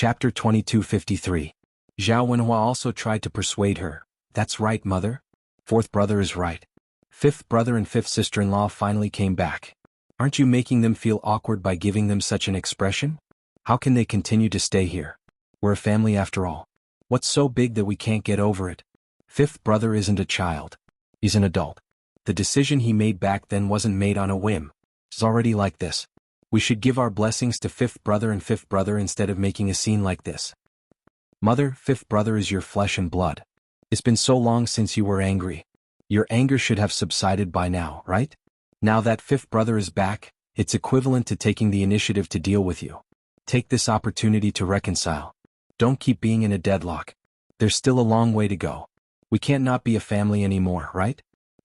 Chapter 2253. Zhao Wenhua also tried to persuade her. That's right, mother. Fourth brother is right. Fifth brother and fifth sister-in-law finally came back. Aren't you making them feel awkward by giving them such an expression? How can they continue to stay here? We're a family after all. What's so big that we can't get over it? Fifth brother isn't a child. He's an adult. The decision he made back then wasn't made on a whim. It's already like this. We should give our blessings to fifth brother and fifth brother instead of making a scene like this. Mother, fifth brother is your flesh and blood. It's been so long since you were angry. Your anger should have subsided by now, right? Now that fifth brother is back, it's equivalent to taking the initiative to deal with you. Take this opportunity to reconcile. Don't keep being in a deadlock. There's still a long way to go. We can't not be a family anymore, right?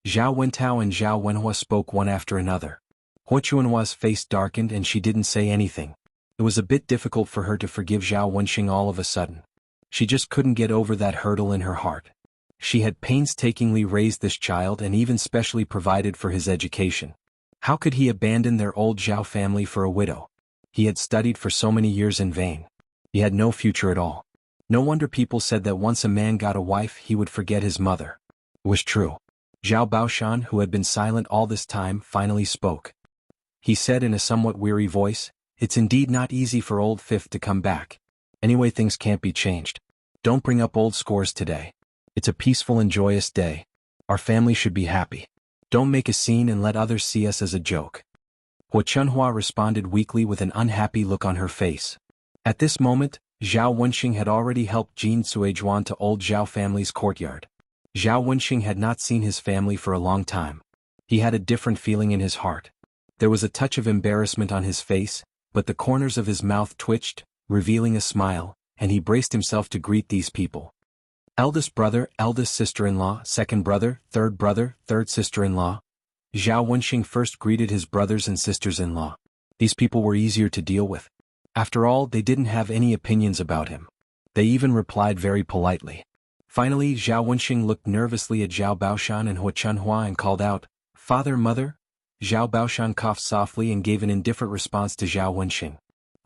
Zhao Wentao and Zhao Wenhua spoke one after another. Hua Chuanhua's face darkened and she didn't say anything. It was a bit difficult for her to forgive Zhao Wenxing all of a sudden. She just couldn't get over that hurdle in her heart. She had painstakingly raised this child and even specially provided for his education. How could he abandon their old Zhao family for a widow? He had studied for so many years in vain. He had no future at all. No wonder people said that once a man got a wife he would forget his mother. It was true. Zhao Baoshan, who had been silent all this time, finally spoke. He said in a somewhat weary voice, "It's indeed not easy for old fifth to come back. Anyway, things can't be changed. Don't bring up old scores today. It's a peaceful and joyous day. Our family should be happy. Don't make a scene and let others see us as a joke." Hua Chunhua responded weakly with an unhappy look on her face. At this moment, Zhao Wenxing had already helped Jin Suizhuan to old Zhao family's courtyard. Zhao Wenxing had not seen his family for a long time. He had a different feeling in his heart. There was a touch of embarrassment on his face, but the corners of his mouth twitched, revealing a smile, and he braced himself to greet these people. Eldest brother, eldest sister-in-law, second brother, third sister-in-law. Zhao Wenxing first greeted his brothers and sisters-in-law. These people were easier to deal with. After all, they didn't have any opinions about him. They even replied very politely. Finally, Zhao Wenxing looked nervously at Zhao Baoshan and Hua Chunhua and called out, "Father, mother?" Zhao Baoshan coughed softly and gave an indifferent response to Zhao Wenxing.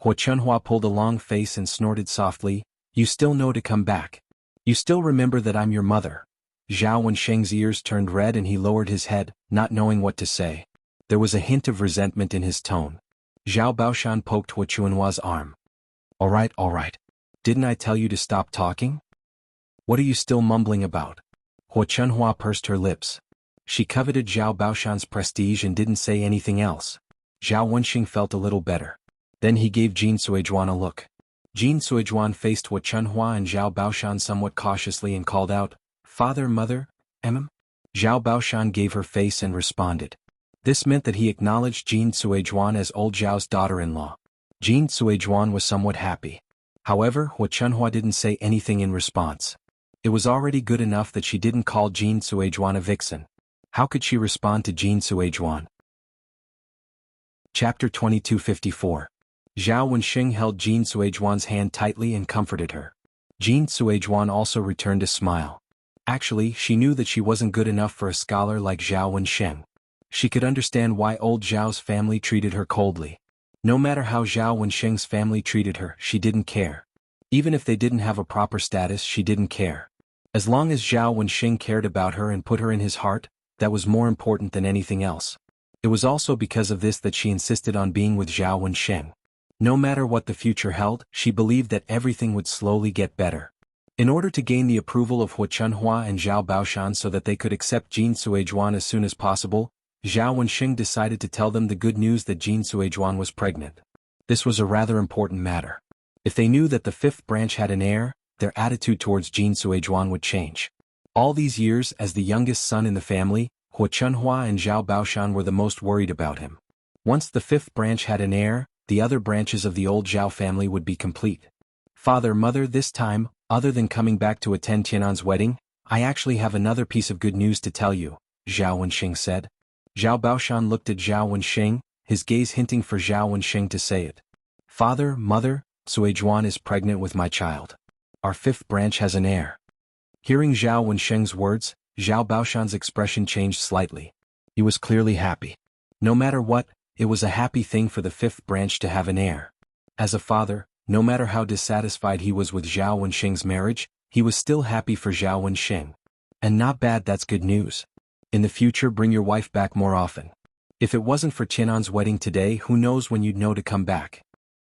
Hua Chunhua pulled a long face and snorted softly, "You still know to come back. You still remember that I'm your mother." Zhao Wenxing's ears turned red and he lowered his head, not knowing what to say. There was a hint of resentment in his tone. Zhao Baoshan poked Hua Chunhua's arm. All right. Didn't I tell you to stop talking? What are you still mumbling about?" Hua Chunhua pursed her lips. She coveted Zhao Baoshan's prestige and didn't say anything else. Zhao Wenxing felt a little better. Then he gave Jin Suizhuan a look. Jin Suizhuan faced Hua Chunhua and Zhao Baoshan somewhat cautiously and called out, "Father, mother, mm?" Zhao Baoshan gave her face and responded. This meant that he acknowledged Jin Suizhuan as old Zhao's daughter-in-law. Jin Suizhuan was somewhat happy. However, Hua Chunhua didn't say anything in response. It was already good enough that she didn't call Jin Suizhuan a vixen. How could she respond to Jin Suizhuan? Chapter 2254. Zhao Wenxing held Jin Suizhuan's hand tightly and comforted her. Jin Suizhuan also returned a smile. Actually, she knew that she wasn't good enough for a scholar like Zhao Wenxing. She could understand why old Zhao's family treated her coldly. No matter how Zhao Wenxing's family treated her, she didn't care. Even if they didn't have a proper status, she didn't care. As long as Zhao Wenxing cared about her and put her in his heart, that was more important than anything else. It was also because of this that she insisted on being with Zhao Wenxing. No matter what the future held, she believed that everything would slowly get better. In order to gain the approval of Hua Chunhua and Zhao Baoshan so that they could accept Jin Suizhuan as soon as possible, Zhao Wenxing decided to tell them the good news that Jin Suizhuan was pregnant. This was a rather important matter. If they knew that the fifth branch had an heir, their attitude towards Jin Suizhuan would change. All these years, as the youngest son in the family, Hua Chunhua and Zhao Baoshan were the most worried about him. Once the fifth branch had an heir, the other branches of the old Zhao family would be complete. "Father, mother, this time, other than coming back to attend Tianan's wedding, I actually have another piece of good news to tell you," Zhao Wenxing said. Zhao Baoshan looked at Zhao Wenxing, his gaze hinting for Zhao Wenxing to say it. "Father, mother, Suizhuan is pregnant with my child. Our fifth branch has an heir." Hearing Zhao Wenxing's words, Zhao Baoshan's expression changed slightly. He was clearly happy. No matter what, it was a happy thing for the fifth branch to have an heir. As a father, No matter how dissatisfied he was with Zhao Wenxing's marriage, he was still happy for Zhao Wenxing. And not bad, that's good news. In the future, bring your wife back more often. If it wasn't for Qianan's wedding today, who knows when you'd know to come back.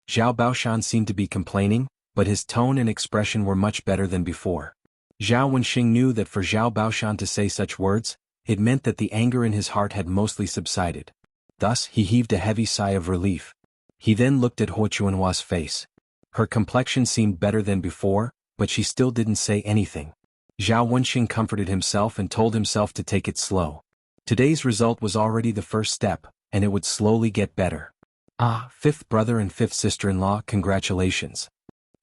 Zhao Baoshan seemed to be complaining, but his tone and expression were much better than before. Zhao Wenxing knew that for Zhao Baoshan to say such words, it meant that the anger in his heart had mostly subsided. Thus, he heaved a heavy sigh of relief. He then looked at Huo Chuanhua's face. Her complexion seemed better than before, but she still didn't say anything. Zhao Wenxing comforted himself and told himself to take it slow. Today's result was already the first step, and it would slowly get better. Ah, fifth brother and fifth sister-in-law, congratulations.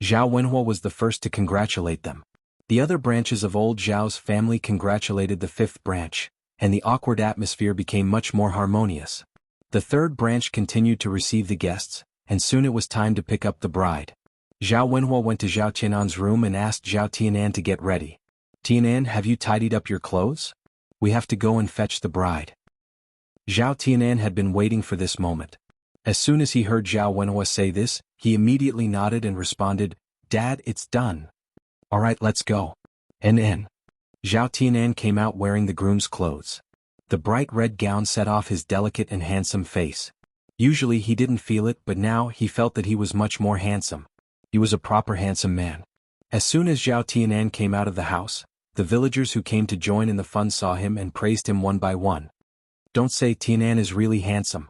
Zhao Wenhua was the first to congratulate them. The other branches of old Zhao's family congratulated the fifth branch, and the awkward atmosphere became much more harmonious. The third branch continued to receive the guests, and soon it was time to pick up the bride. Zhao Wenhua went to Zhao Qianan's room and asked Zhao Tianan to get ready. Tianan, have you tidied up your clothes? We have to go and fetch the bride. Zhao Tianan had been waiting for this moment. As soon as he heard Zhao Wenhua say this, he immediately nodded and responded, Dad, it's done. All right, let's go. Zhao Tianan came out wearing the groom's clothes. The bright red gown set off his delicate and handsome face. Usually he didn't feel it, but now he felt that he was much more handsome. He was a proper handsome man. As soon as Zhao Tianan came out of the house, the villagers who came to join in the fun saw him and praised him one by one. Don't say Tianan is really handsome.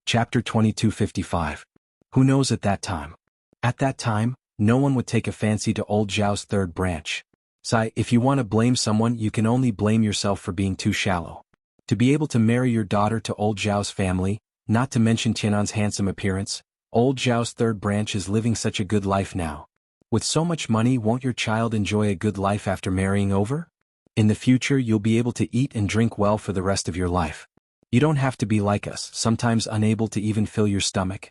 Chapter 2255. Who knows at that time? At that time, no one would take a fancy to old Zhao's third branch. Sai, if you want to blame someone, you can only blame yourself for being too shallow. To be able to marry your daughter to old Zhao's family, not to mention Tianan's handsome appearance, old Zhao's third branch is living such a good life now. With so much money, won't your child enjoy a good life after marrying over? In the future, you'll be able to eat and drink well for the rest of your life. You don't have to be like us, sometimes unable to even fill your stomach.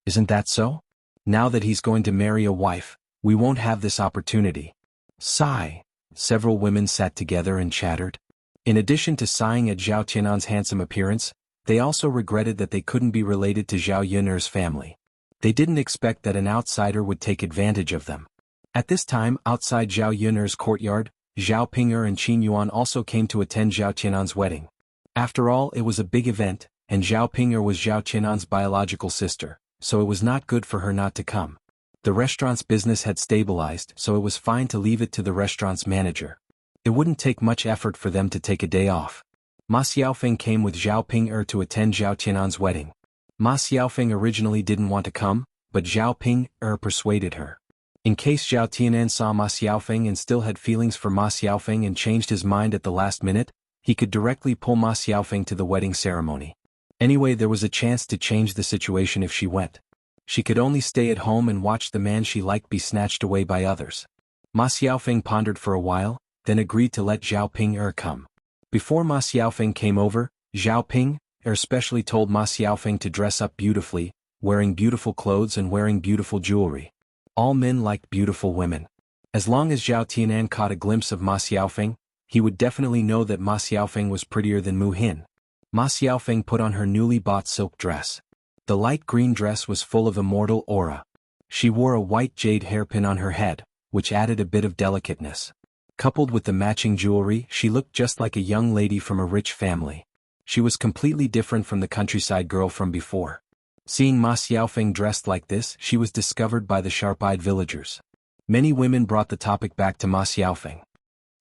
Isn't that so? Now that he's going to marry a wife, we won't have this opportunity. Sigh. Several women sat together and chattered. In addition to sighing at Zhao Tianan's handsome appearance, they also regretted that they couldn't be related to Zhao Yuner's family. They didn't expect that an outsider would take advantage of them. At this time, outside Zhao Yuner's courtyard, Zhao Ping'er and Qin Yuan also came to attend Zhao Tianan's wedding. After all, it was a big event, and Zhao Ping'er was Zhao Tianan's biological sister, so it was not good for her not to come. The restaurant's business had stabilized, so it was fine to leave it to the restaurant's manager. It wouldn't take much effort for them to take a day off. Ma Xiaofeng came with Zhao Ping'er to attend Zhao Tianan's wedding. Ma Xiaofeng originally didn't want to come, but Zhao Ping'er persuaded her. In case Zhao Tianan saw Ma Xiaofeng and still had feelings for Ma Xiaofeng and changed his mind at the last minute, he could directly pull Ma Xiaofeng to the wedding ceremony. Anyway, there was a chance to change the situation if she went. She could only stay at home and watch the man she liked be snatched away by others. Ma Xiaofeng pondered for a while, then agreed to let Zhao Ping'er come. Before Ma Xiaofeng came over, Zhao Ping'er specially told Ma Xiaofeng to dress up beautifully, wearing beautiful clothes and wearing beautiful jewelry. All men liked beautiful women. As long as Zhao Tianan caught a glimpse of Ma Xiaofeng, he would definitely know that Ma Xiaofeng was prettier than Mu Hin. Ma Xiaofeng put on her newly bought silk dress. The light green dress was full of immortal aura. She wore a white jade hairpin on her head, which added a bit of delicateness. Coupled with the matching jewelry, she looked just like a young lady from a rich family. She was completely different from the countryside girl from before. Seeing Ma Xiaofeng dressed like this, she was discovered by the sharp-eyed villagers. Many women brought the topic back to Ma Xiaofeng.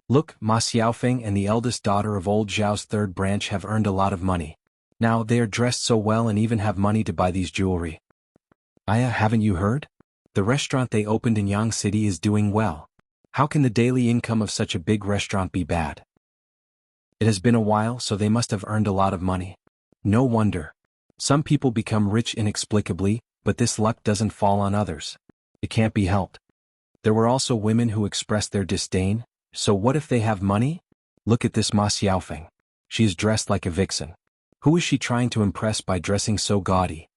Look, Ma Xiaofeng and the eldest daughter of old Zhao's third branch have earned a lot of money. Now they are dressed so well and even have money to buy these jewelry. Aya, haven't you heard? The restaurant they opened in Yang City is doing well. How can the daily income of such a big restaurant be bad? It has been a while, so they must have earned a lot of money. No wonder. Some people become rich inexplicably, but this luck doesn't fall on others. It can't be helped. There were also women who expressed their disdain. So what if they have money? Look at this Ma Xiaofeng. She is dressed like a vixen. Who is she trying to impress by dressing so gaudy?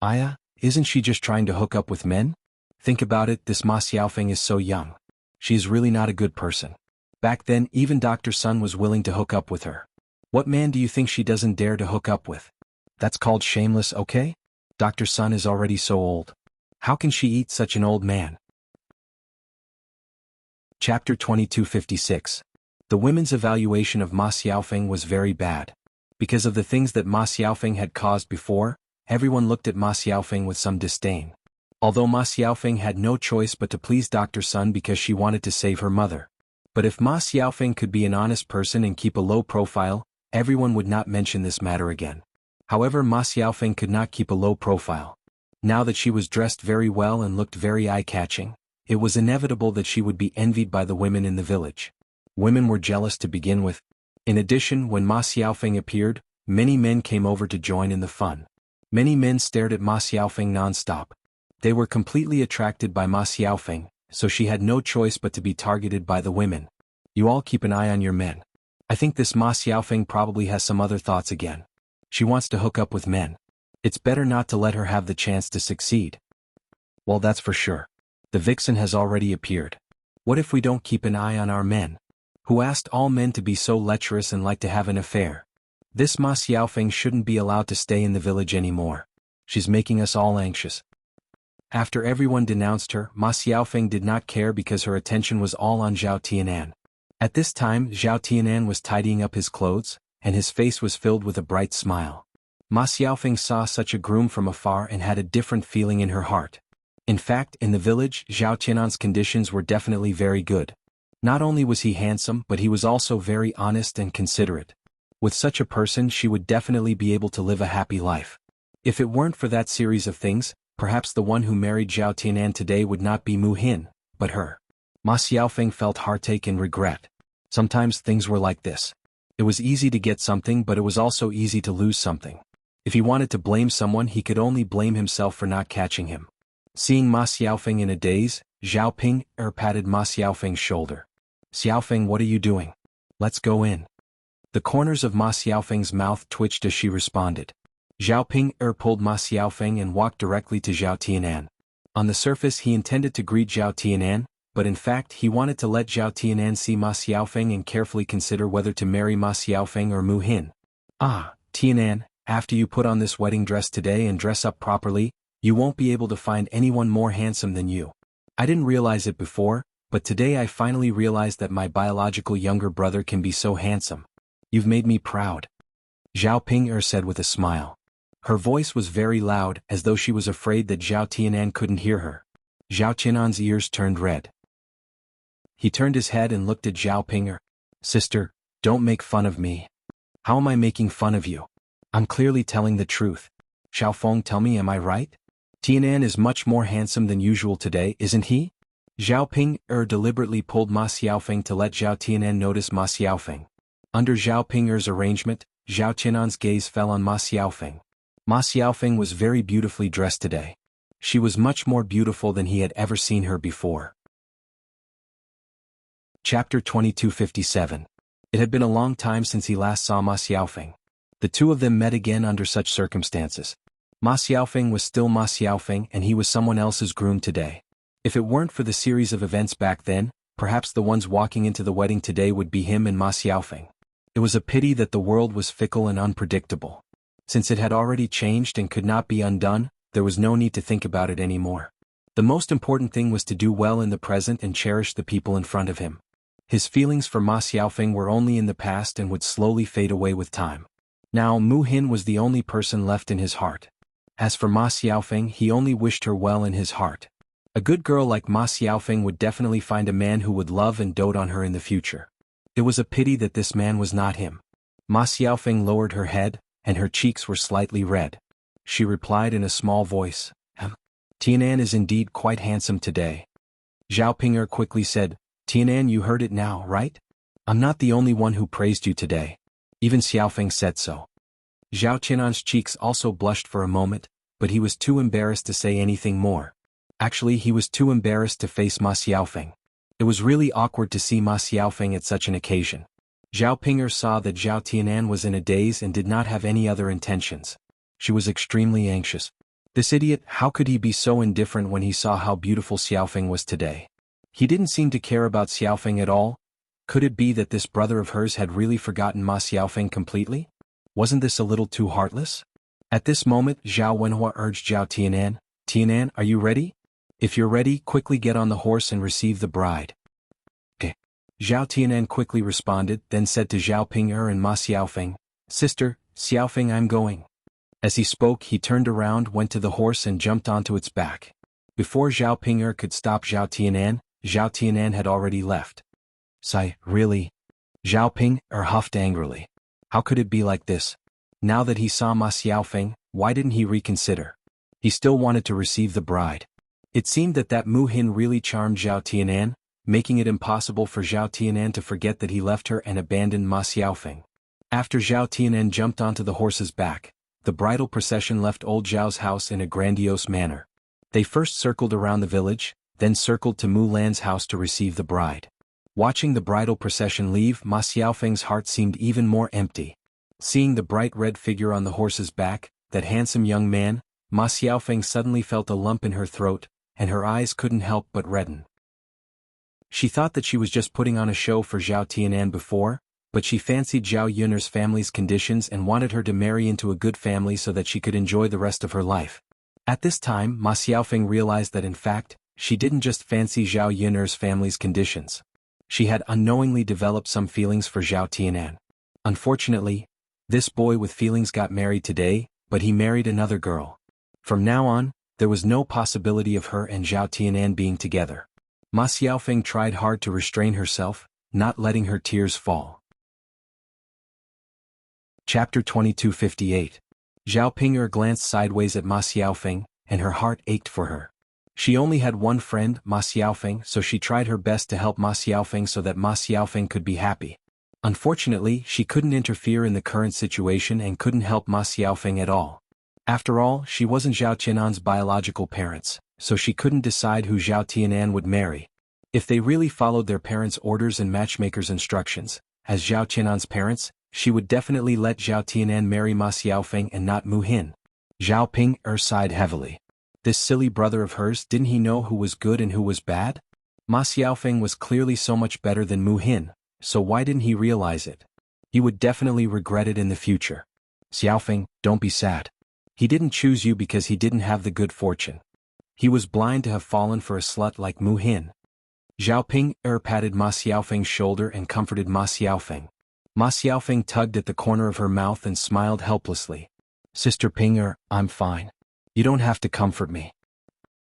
Aya, isn't she just trying to hook up with men? Think about it, this Ma Xiaofeng is so young. She is really not a good person. Back then, even Dr. Sun was willing to hook up with her. What man do you think she doesn't dare to hook up with? That's called shameless, okay? Dr. Sun is already so old. How can she eat such an old man? Chapter 2256. The women's evaluation of Ma Xiaofeng was very bad. Because of the things that Ma Xiaofeng had caused before, everyone looked at Ma Xiaofeng with some disdain. Although Ma Xiaofeng had no choice but to please Dr. Sun because she wanted to save her mother. But if Ma Xiaofeng could be an honest person and keep a low profile, everyone would not mention this matter again. However, Ma Xiaofeng could not keep a low profile. Now that she was dressed very well and looked very eye-catching, it was inevitable that she would be envied by the women in the village. Women were jealous to begin with. In addition, when Ma Xiaofeng appeared, many men came over to join in the fun. Many men stared at Ma Xiaofeng non-stop. They were completely attracted by Ma Xiaofeng, so she had no choice but to be targeted by the women. You all keep an eye on your men. I think this Ma Xiaofeng probably has some other thoughts again. She wants to hook up with men. It's better not to let her have the chance to succeed. Well, that's for sure. The vixen has already appeared. What if we don't keep an eye on our men? Who asked all men to be so lecherous and like to have an affair? This Ma Xiaofeng shouldn't be allowed to stay in the village anymore. She's making us all anxious. After everyone denounced her, Ma Xiaofeng did not care because her attention was all on Zhao Tianan. At this time, Zhao Tianan was tidying up his clothes, and his face was filled with a bright smile. Ma Xiaofeng saw such a groom from afar and had a different feeling in her heart. In fact, in the village, Zhao Tianan's conditions were definitely very good. Not only was he handsome, but he was also very honest and considerate. With such a person, she would definitely be able to live a happy life. If it weren't for that series of things, perhaps the one who married Zhao Tianan today would not be Mu Hin, but her. Ma Xiaofeng felt heartache and regret. Sometimes things were like this. It was easy to get something, but it was also easy to lose something. If he wanted to blame someone, he could only blame himself for not catching him. Seeing Ma Xiaofeng in a daze, Zhao Ping patted Ma Xiaofeng's shoulder. Xiaofeng, what are you doing? Let's go in. The corners of Ma Xiaofeng's mouth twitched as she responded. Zhao Ping pulled Ma Xiaofeng and walked directly to Zhao Tianan. On the surface he intended to greet Zhao Tianan, but in fact he wanted to let Zhao Tianan see Ma Xiaofeng and carefully consider whether to marry Ma Xiaofeng or Mu Hin. Ah, Tianan, after you put on this wedding dress today and dress up properly, you won't be able to find anyone more handsome than you. I didn't realize it before, but today I finally realized that my biological younger brother can be so handsome. You've made me proud. Zhao Ping said with a smile. Her voice was very loud, as though she was afraid that Zhao Tianan couldn't hear her. Zhao Tianan's ears turned red. He turned his head and looked at Zhao Ping. Sister, don't make fun of me. How am I making fun of you? I'm clearly telling the truth. Xiaofeng, tell me, am I right? Tianan is much more handsome than usual today, isn't he? Zhao Ping deliberately pulled Ma Xiaofeng to let Zhao Tianan notice Ma Xiaofeng. Under Zhao Ping's arrangement, Zhao Tianan's gaze fell on Ma Xiaofeng. Ma Xiaofeng was very beautifully dressed today. She was much more beautiful than he had ever seen her before. Chapter 2257. It had been a long time since he last saw Ma Xiaofeng. The two of them met again under such circumstances. Ma Xiaofeng was still Ma Xiaofeng and he was someone else's groom today. If it weren't for the series of events back then, perhaps the ones walking into the wedding today would be him and Ma Xiaofeng. It was a pity that the world was fickle and unpredictable. Since it had already changed and could not be undone, there was no need to think about it anymore. The most important thing was to do well in the present and cherish the people in front of him. His feelings for Ma Xiaofeng were only in the past and would slowly fade away with time. Now Mu Hin was the only person left in his heart. As for Ma Xiaofeng, he only wished her well in his heart. A good girl like Ma Xiaofeng would definitely find a man who would love and dote on her in the future. It was a pity that this man was not him. Ma Xiaofeng lowered her head, and her cheeks were slightly red. She replied in a small voice, Tianan is indeed quite handsome today. Zhao Ping quickly said, Tianan, you heard it now, right? I'm not the only one who praised you today. Even Xiaofeng said so. Zhao Tianan's cheeks also blushed for a moment, but he was too embarrassed to say anything more. Actually, he was too embarrassed to face Ma Xiaofeng. It was really awkward to see Ma Xiaofeng at such an occasion. Zhao Ping saw that Zhao Tianan was in a daze and did not have any other intentions. She was extremely anxious. This idiot, how could he be so indifferent when he saw how beautiful Xiaofeng was today? He didn't seem to care about Xiaofeng at all. Could it be that this brother of hers had really forgotten Ma Xiaofeng completely? Wasn't this a little too heartless? At this moment, Zhao Wenhua urged Zhao Tianan, "Tianan, are you ready? If you're ready, quickly get on the horse and receive the bride." "Eh." Zhao Tianan quickly responded, then said to Zhao Ping'er and Ma Xiaofeng, "Sister, Xiaofeng, I'm going." As he spoke, he turned around, went to the horse and jumped onto its back. Before Zhao Ping'er could stop Zhao Tianan had already left. "Sai, really?" Zhao Ping'er huffed angrily. How could it be like this? Now that he saw Ma Xiaofeng, why didn't he reconsider? He still wanted to receive the bride. It seemed that Mu Hin really charmed Zhao Tianan, making it impossible for Zhao Tianan to forget that he left her and abandoned Ma Xiaofeng. After Zhao Tianan jumped onto the horse's back, the bridal procession left old Zhao's house in a grandiose manner. They first circled around the village, then circled to Mu Lan's house to receive the bride. Watching the bridal procession leave, Ma Xiaofeng's heart seemed even more empty. Seeing the bright red figure on the horse's back, that handsome young man, Ma Xiaofeng suddenly felt a lump in her throat, and her eyes couldn't help but redden. She thought that she was just putting on a show for Zhao Tianan before, but she fancied Zhao Yun'er's family's conditions and wanted her to marry into a good family so that she could enjoy the rest of her life. At this time, Ma Xiaofeng realized that in fact, she didn't just fancy Zhao Yun'er's family's conditions. She had unknowingly developed some feelings for Zhao Tianan. Unfortunately, this boy with feelings got married today, but he married another girl. From now on, there was no possibility of her and Zhao Tianan being together. Ma Xiaofeng tried hard to restrain herself, not letting her tears fall. Chapter 2258. Zhao Ping'er glanced sideways at Ma Xiaofeng, and her heart ached for her. She only had one friend, Ma Xiaofeng, so she tried her best to help Ma Xiaofeng so that Ma Xiaofeng could be happy. Unfortunately, she couldn't interfere in the current situation and couldn't help Ma Xiaofeng at all. After all, she wasn't Zhao Tianan's biological parents, so she couldn't decide who Zhao Tianan would marry. If they really followed their parents' orders and matchmaker's instructions, as Zhao Tianan's parents, she would definitely let Zhao Tianan marry Ma Xiaofeng and not Mu Hin. Zhao Ping'er sighed heavily. This silly brother of hers, didn't he know who was good and who was bad? Ma Xiaofeng was clearly so much better than Mu Hin, so why didn't he realize it? He would definitely regret it in the future. Xiaofeng, don't be sad. He didn't choose you because he didn't have the good fortune. He was blind to have fallen for a slut like Mu Hin. Zhao Ping'er patted Ma Xiaofeng's shoulder and comforted Ma Xiaofeng. Ma Xiaofeng tugged at the corner of her mouth and smiled helplessly. Sister Ping'er, I'm fine. You don't have to comfort me.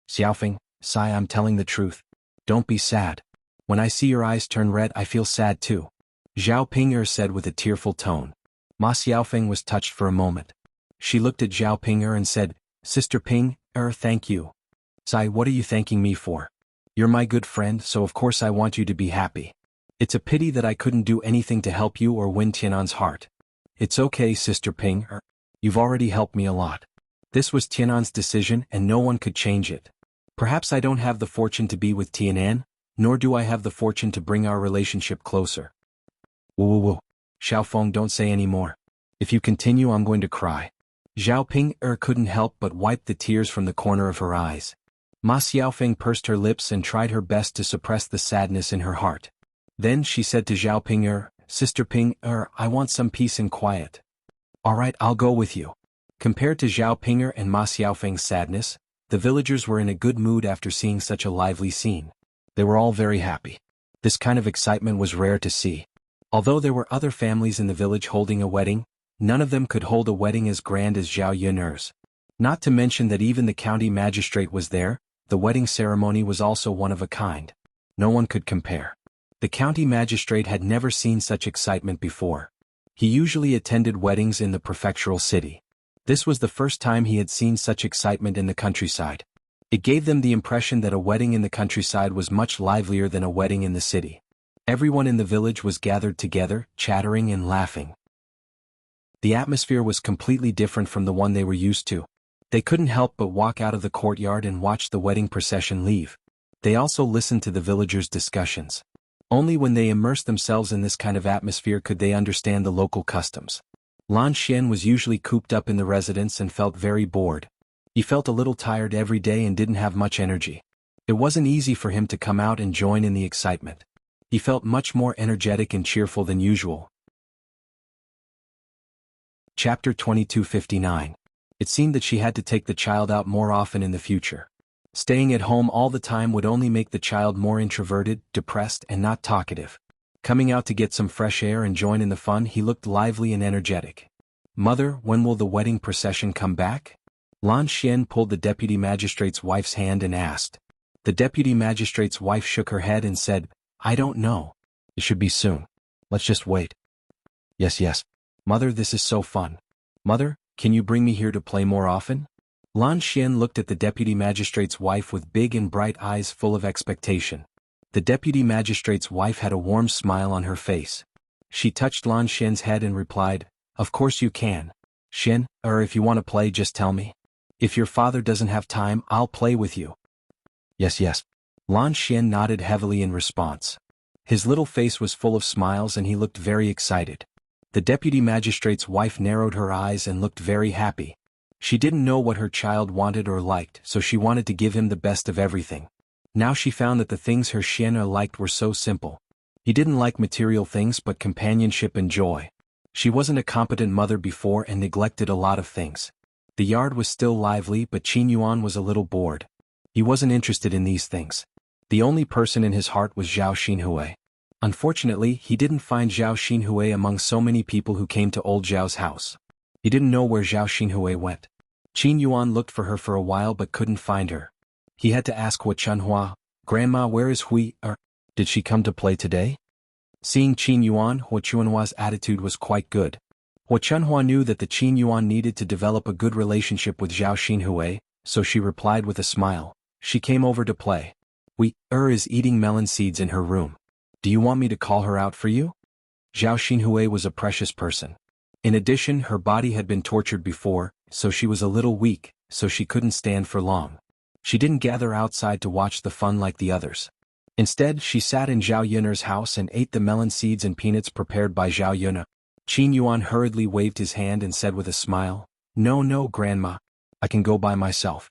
Xiaofeng, Sai, I'm telling the truth. Don't be sad. When I see your eyes turn red, I feel sad too. Zhao Ping'er said with a tearful tone. Ma Xiaofeng was touched for a moment. She looked at Zhao Ping'er and said, Sister Ping'er, thank you. Sai, what are you thanking me for? You're my good friend, so of course I want you to be happy. It's a pity that I couldn't do anything to help you or win Tianan's heart. It's okay, Sister Ping'er. You've already helped me a lot. This was Tianan's decision and no one could change it. Perhaps I don't have the fortune to be with Tianan, nor do I have the fortune to bring our relationship closer. Woo. Xiaofeng, don't say any more. If you continue, I'm going to cry. Zhao Ping'er couldn't help but wipe the tears from the corner of her eyes. Ma Xiaofeng pursed her lips and tried her best to suppress the sadness in her heart. Then she said to Zhao Ping'er, Sister Ping'er, I want some peace and quiet. Alright, I'll go with you. Compared to Zhao Ping'er and Ma Xiaofeng's sadness, the villagers were in a good mood after seeing such a lively scene. They were all very happy. This kind of excitement was rare to see. Although there were other families in the village holding a wedding, none of them could hold a wedding as grand as Zhao Yun'er's. Not to mention that even the county magistrate was there. The wedding ceremony was also one of a kind. No one could compare. The county magistrate had never seen such excitement before. He usually attended weddings in the prefectural city. This was the first time he had seen such excitement in the countryside. It gave them the impression that a wedding in the countryside was much livelier than a wedding in the city. Everyone in the village was gathered together, chattering and laughing. The atmosphere was completely different from the one they were used to. They couldn't help but walk out of the courtyard and watch the wedding procession leave. They also listened to the villagers' discussions. Only when they immersed themselves in this kind of atmosphere could they understand the local customs. Lan Xian was usually cooped up in the residence and felt very bored. He felt a little tired every day and didn't have much energy. It wasn't easy for him to come out and join in the excitement. He felt much more energetic and cheerful than usual. Chapter 2259. It seemed that she had to take the child out more often in the future. Staying at home all the time would only make the child more introverted, depressed, and not talkative. Coming out to get some fresh air and join in the fun, he looked lively and energetic. "Mother, when will the wedding procession come back?" Lan Xian pulled the deputy magistrate's wife's hand and asked. The deputy magistrate's wife shook her head and said, "I don't know. It should be soon. Let's just wait." Yes. Mother, this is so fun. Mother, can you bring me here to play more often?" Lan Xian looked at the deputy magistrate's wife with big and bright eyes full of expectation. The deputy magistrate's wife had a warm smile on her face. She touched Lan Xian's head and replied, "Of course you can. Xian, if you want to play, just tell me. If your father doesn't have time, I'll play with you." Yes. Lan Xian nodded heavily in response. His little face was full of smiles and he looked very excited. The deputy magistrate's wife narrowed her eyes and looked very happy. She didn't know what her child wanted or liked, so she wanted to give him the best of everything. Now she found that the things her Xian liked were so simple. He didn't like material things but companionship and joy. She wasn't a competent mother before and neglected a lot of things. The yard was still lively, but Qin Yuan was a little bored. He wasn't interested in these things. The only person in his heart was Zhao Xinhui. Unfortunately, he didn't find Zhao Xinhui among so many people who came to old Zhao's house. He didn't know where Zhao Xinhui went. Qin Yuan looked for her for a while but couldn't find her. He had to ask Hua Chunhua, "Grandma, where is Hui? Did she come to play today?" Seeing Qin Yuan, Hua Chunhua's attitude was quite good. Hua Chunhua knew that the Qin Yuan needed to develop a good relationship with Zhao Xinhui, so she replied with a smile, "She came over to play. Hui is eating melon seeds in her room. Do you want me to call her out for you?" Zhao Xinhui was a precious person. In addition, her body had been tortured before, so she was a little weak, so she couldn't stand for long. She didn't gather outside to watch the fun like the others. Instead, she sat in Zhao Yun'er's house and ate the melon seeds and peanuts prepared by Zhao Yun'er. Qin Yuan hurriedly waved his hand and said with a smile, No, Grandma. I can go by myself."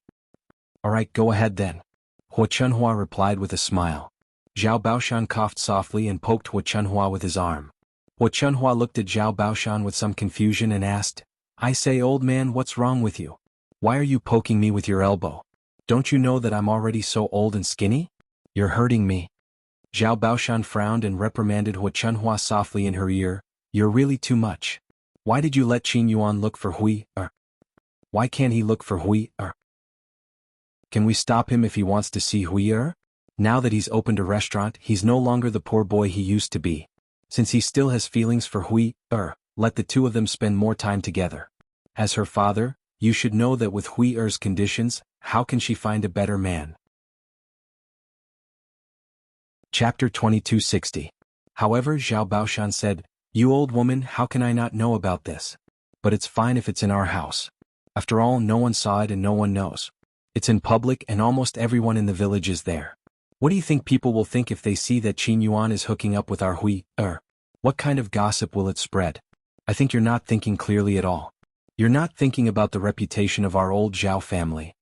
"Alright, go ahead then." Hua Chunhua replied with a smile. Zhao Baoshan coughed softly and poked Hua Chunhua with his arm. Hua Chunhua looked at Zhao Baoshan with some confusion and asked, "I say, old man, what's wrong with you? Why are you poking me with your elbow? Don't you know that I'm already so old and skinny? You're hurting me." Zhao Baoshan frowned and reprimanded Hua Chunhua softly in her ear, "You're really too much. Why did you let Qin Yuan look for Hui? Why can't he look for Hui? Can we stop him if he wants to see Hui? Now that he's opened a restaurant, he's no longer the poor boy he used to be. Since he still has feelings for Hui, let the two of them spend more time together. As her father, you should know that with Hui's conditions, how can she find a better man?" Chapter 2260. However, Zhao Baoshan said, "You old woman, how can I not know about this? But it's fine if it's in our house. After all, no one saw it and no one knows. It's in public and almost everyone in the village is there. What do you think people will think if they see that Qin Yuan is hooking up with our Hui? What kind of gossip will it spread? I think you're not thinking clearly at all. You're not thinking about the reputation of our old Zhao family."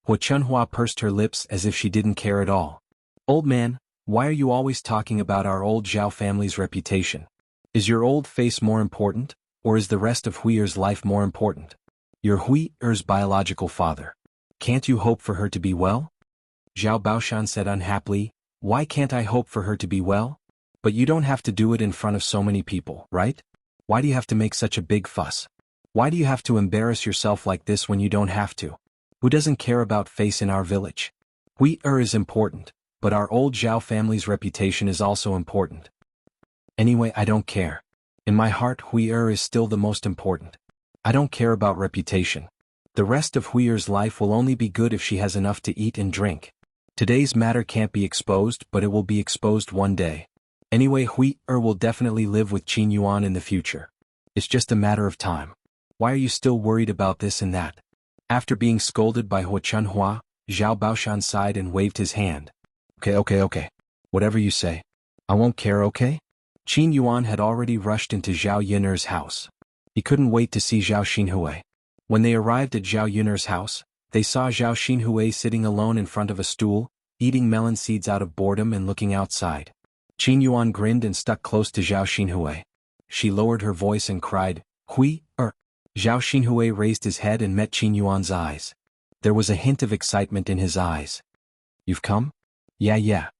Hua Chunhua pursed her lips as if she didn't care at all. "Old man, why are you always talking about our old Zhao family's reputation? Is your old face more important, or is the rest of Hui's life more important? You're Hui's biological father. Can't you hope for her to be well?" Zhao Baoshan said unhappily, "Why can't I hope for her to be well? But you don't have to do it in front of so many people, right? Why do you have to make such a big fuss? Why do you have to embarrass yourself like this when you don't have to? Who doesn't care about face in our village? Hui is important, but our old Zhao family's reputation is also important. Anyway, I don't care. In my heart, Hui is still the most important. I don't care about reputation. The rest of Hui's life will only be good if she has enough to eat and drink. Today's matter can't be exposed, but it will be exposed one day. Anyway, Hui will definitely live with Qin Yuan in the future. It's just a matter of time. Why are you still worried about this and that?" After being scolded by Hua Chunhua, Zhao Baoshan sighed and waved his hand. Okay. Whatever you say. I won't care, okay?" Qin Yuan had already rushed into Zhao Yun'er's house. He couldn't wait to see Zhao Xinhui. When they arrived at Zhao Yun'er's house, they saw Zhao Xinhui sitting alone in front of a stool, eating melon seeds out of boredom and looking outside. Qin Yuan grinned and stuck close to Zhao Xinhui. She lowered her voice and cried, "Hui, Zhao Xinhui raised his head and met Qin Yuan's eyes. There was a hint of excitement in his eyes. You've come? Yeah.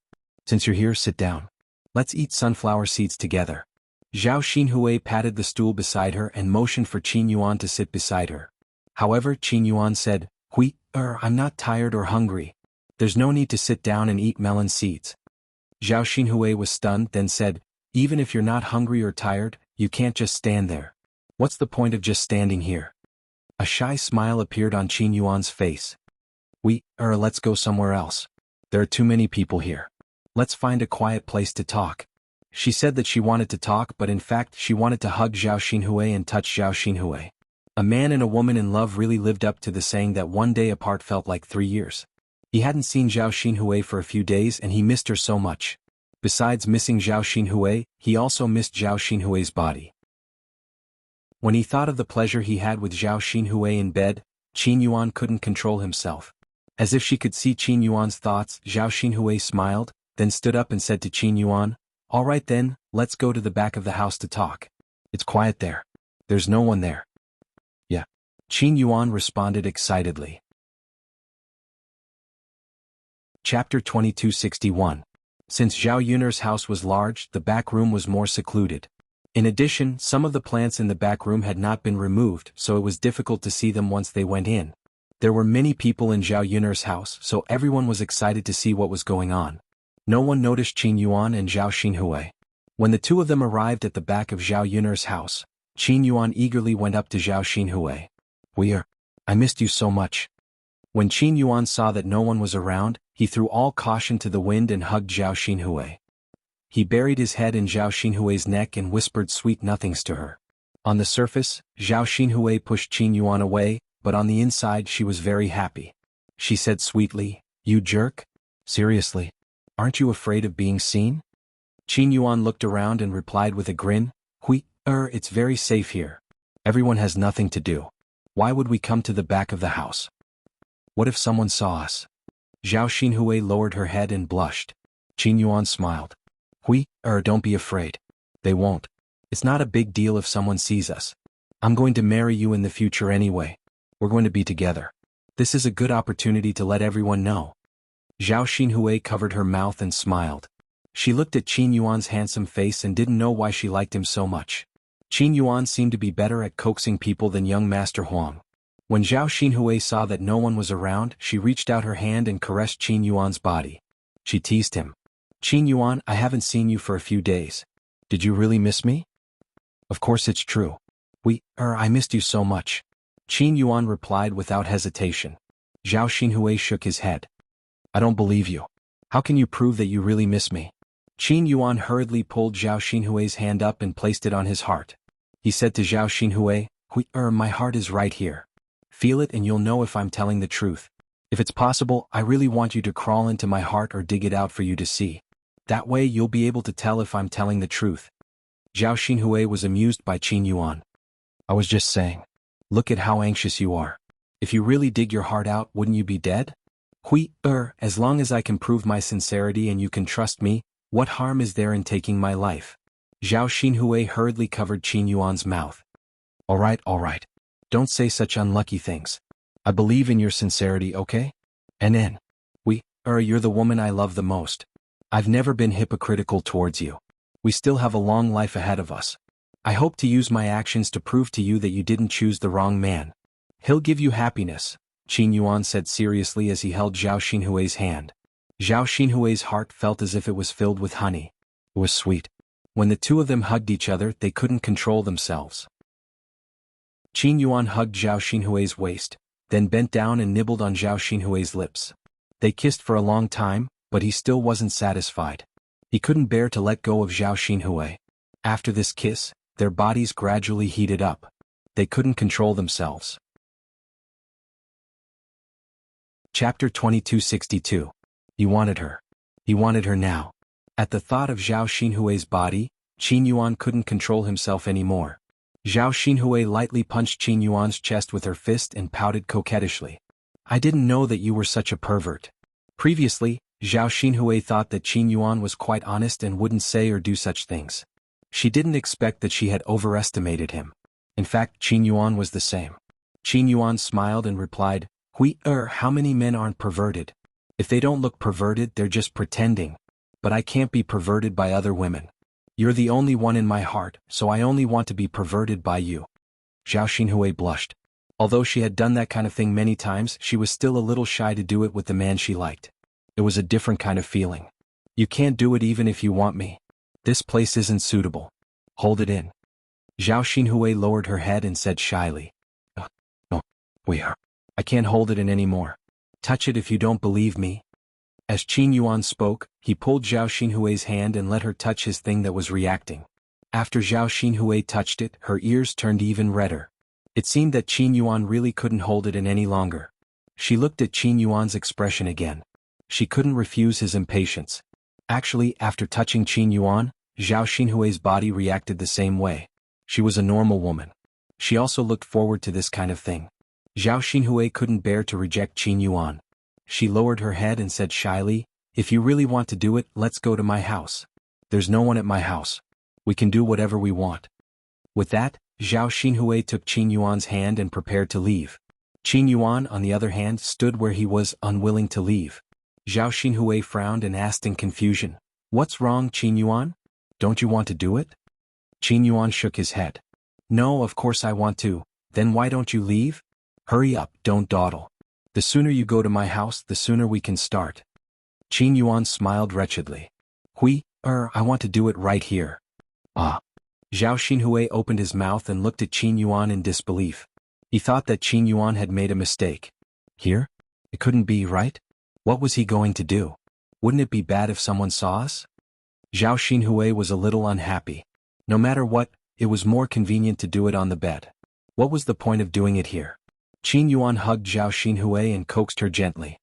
Since you're here, sit down. Let's eat sunflower seeds together. Zhao Xinhui patted the stool beside her and motioned for Qin Yuan to sit beside her. However, Qin Yuan said, I'm not tired or hungry. There's no need to sit down and eat melon seeds. Zhao Xinhui was stunned, then said, even if you're not hungry or tired, you can't just stand there. What's the point of just standing here? A shy smile appeared on Qin Yuan's face. Let's go somewhere else. There are too many people here. Let's find a quiet place to talk. She said that she wanted to talk, but in fact she wanted to hug Zhao Xinhui and touch Zhao Xinhui. A man and a woman in love really lived up to the saying that one day apart felt like 3 years. He hadn't seen Zhao Xinhui for a few days and he missed her so much. Besides missing Zhao Xinhui, he also missed Zhao Xinhui's body. When he thought of the pleasure he had with Zhao Xinhui in bed, Qin Yuan couldn't control himself. As if she could see Qin Yuan's thoughts, Zhao Xinhui smiled, then stood up and said to Qin Yuan, all right then, let's go to the back of the house to talk. It's quiet there. There's no one there. Yeah. Qin Yuan responded excitedly. Chapter 2261. Since Zhao Yun'er's house was large, the back room was more secluded. In addition, some of the plants in the back room had not been removed, so it was difficult to see them once they went in. There were many people in Zhao Yun'er's house, so everyone was excited to see what was going on. No one noticed Qin Yuan and Zhao Xinhui. When the two of them arrived at the back of Zhao Yun'er's house, Qin Yuan eagerly went up to Zhao Xinhui. I missed you so much. When Qin Yuan saw that no one was around, he threw all caution to the wind and hugged Zhao Xinhui. He buried his head in Zhao Xinhui's neck and whispered sweet nothings to her. On the surface, Zhao Xinhui pushed Qin Yuan away, but on the inside she was very happy. She said sweetly, you jerk? Seriously? Aren't you afraid of being seen? Qin Yuan looked around and replied with a grin, it's very safe here. Everyone has nothing to do. Why would we come to the back of the house? What if someone saw us? Zhao Xinhui lowered her head and blushed. Qin Yuan smiled. Don't be afraid. They won't. It's not a big deal if someone sees us. I'm going to marry you in the future anyway. We're going to be together. This is a good opportunity to let everyone know. Zhao Xinhui covered her mouth and smiled. She looked at Qin Yuan's handsome face and didn't know why she liked him so much. Qin Yuan seemed to be better at coaxing people than young Master Huang. When Zhao Xinhui saw that no one was around, she reached out her hand and caressed Qin Yuan's body. She teased him. Qin Yuan, I haven't seen you for a few days. Did you really miss me? Of course it's true. I missed you so much. Qin Yuan replied without hesitation. Zhao Xinhui shook his head. I don't believe you. How can you prove that you really miss me? Qin Yuan hurriedly pulled Zhao Xinhui's hand up and placed it on his heart. He said to Zhao Xinhui, my heart is right here. Feel it and you'll know if I'm telling the truth. If it's possible, I really want you to crawl into my heart or dig it out for you to see. That way you'll be able to tell if I'm telling the truth. Zhao Xinhui was amused by Qin Yuan. I was just saying. Look at how anxious you are. If you really dig your heart out, wouldn't you be dead? As long as I can prove my sincerity and you can trust me, what harm is there in taking my life? Zhao Xinhui hurriedly covered Qin Yuan's mouth. All right. Don't say such unlucky things. I believe in your sincerity, okay? You're the woman I love the most. I've never been hypocritical towards you. We still have a long life ahead of us. I hope to use my actions to prove to you that you didn't choose the wrong man. He'll give you happiness, Qin Yuan said seriously as he held Zhao Xinhui's hand. Zhao Xinhui's heart felt as if it was filled with honey. It was sweet. When the two of them hugged each other, they couldn't control themselves. Qin Yuan hugged Zhao Xinhui's waist, then bent down and nibbled on Zhao Xinhui's lips. They kissed for a long time, but he still wasn't satisfied. He couldn't bear to let go of Zhao Xinhui. After this kiss, their bodies gradually heated up. They couldn't control themselves. Chapter 2262. He wanted her. He wanted her now. At the thought of Zhao Xinhui's body, Qin Yuan couldn't control himself anymore. Zhao Xinhui lightly punched Qin Yuan's chest with her fist and pouted coquettishly. I didn't know that you were such a pervert. Previously, Zhao Xinhui thought that Qin Yuan was quite honest and wouldn't say or do such things. She didn't expect that she had overestimated him. In fact, Qin Yuan was the same. Qin Yuan smiled and replied, how many men aren't perverted? If they don't look perverted, they're just pretending. But I can't be perverted by other women. You're the only one in my heart, so I only want to be perverted by you. Zhao Xinhui blushed. Although she had done that kind of thing many times, she was still a little shy to do it with the man she liked. It was a different kind of feeling. You can't do it even if you want me. This place isn't suitable. Hold it in. Zhao Xinhui lowered her head and said shyly. No, I can't hold it in anymore. Touch it if you don't believe me. As Qin Yuan spoke, he pulled Zhao Xinhui's hand and let her touch his thing that was reacting. After Zhao Xinhui touched it, her ears turned even redder. It seemed that Qin Yuan really couldn't hold it in any longer. She looked at Qin Yuan's expression again. She couldn't refuse his impatience. Actually, after touching Qin Yuan, Zhao Xinhui's body reacted the same way. She was a normal woman. She also looked forward to this kind of thing. Zhao Xinhui couldn't bear to reject Qin Yuan. She lowered her head and said shyly, if you really want to do it, let's go to my house. There's no one at my house. We can do whatever we want. With that, Zhao Xinhui took Qin Yuan's hand and prepared to leave. Qin Yuan, on the other hand, stood where he was, unwilling to leave. Zhao Xinhui frowned and asked in confusion, what's wrong, Qin Yuan? Don't you want to do it? Qin Yuan shook his head. No, of course I want to. Then why don't you leave? Hurry up, don't dawdle. The sooner you go to my house, the sooner we can start. Qin Yuan smiled wretchedly. I want to do it right here. Ah. Zhao Xinhui opened his mouth and looked at Qin Yuan in disbelief. He thought that Qin Yuan had made a mistake. Here? It couldn't be, right? What was he going to do? Wouldn't it be bad if someone saw us? Zhao Xinhui was a little unhappy. No matter what, it was more convenient to do it on the bed. What was the point of doing it here? Qin Yuan hugged Zhao Xinhui and coaxed her gently.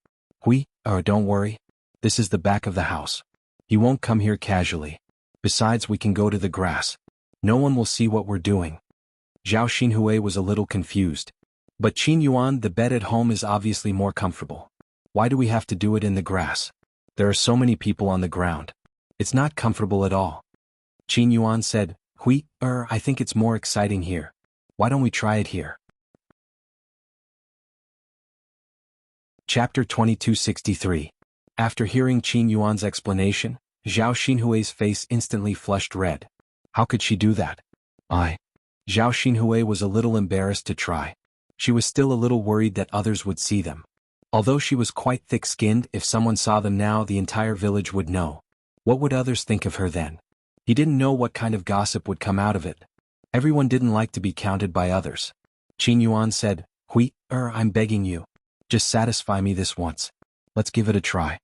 Don't worry. This is the back of the house. He won't come here casually. Besides, we can go to the grass. No one will see what we're doing. Zhao Xinhui was a little confused. But Qin Yuan, the bed at home is obviously more comfortable. Why do we have to do it in the grass? There are so many people on the ground. It's not comfortable at all. Qin Yuan said, I think it's more exciting here. Why don't we try it here? Chapter 2263. After hearing Qin Yuan's explanation, Zhao Xinhui's face instantly flushed red. How could she do that? Zhao Xinhui was a little embarrassed to try. She was still a little worried that others would see them. Although she was quite thick-skinned, if someone saw them now, the entire village would know. What would others think of her then? He didn't know what kind of gossip would come out of it. Everyone didn't like to be counted by others. Qin Yuan said, I'm begging you. Just satisfy me this once. Let's give it a try.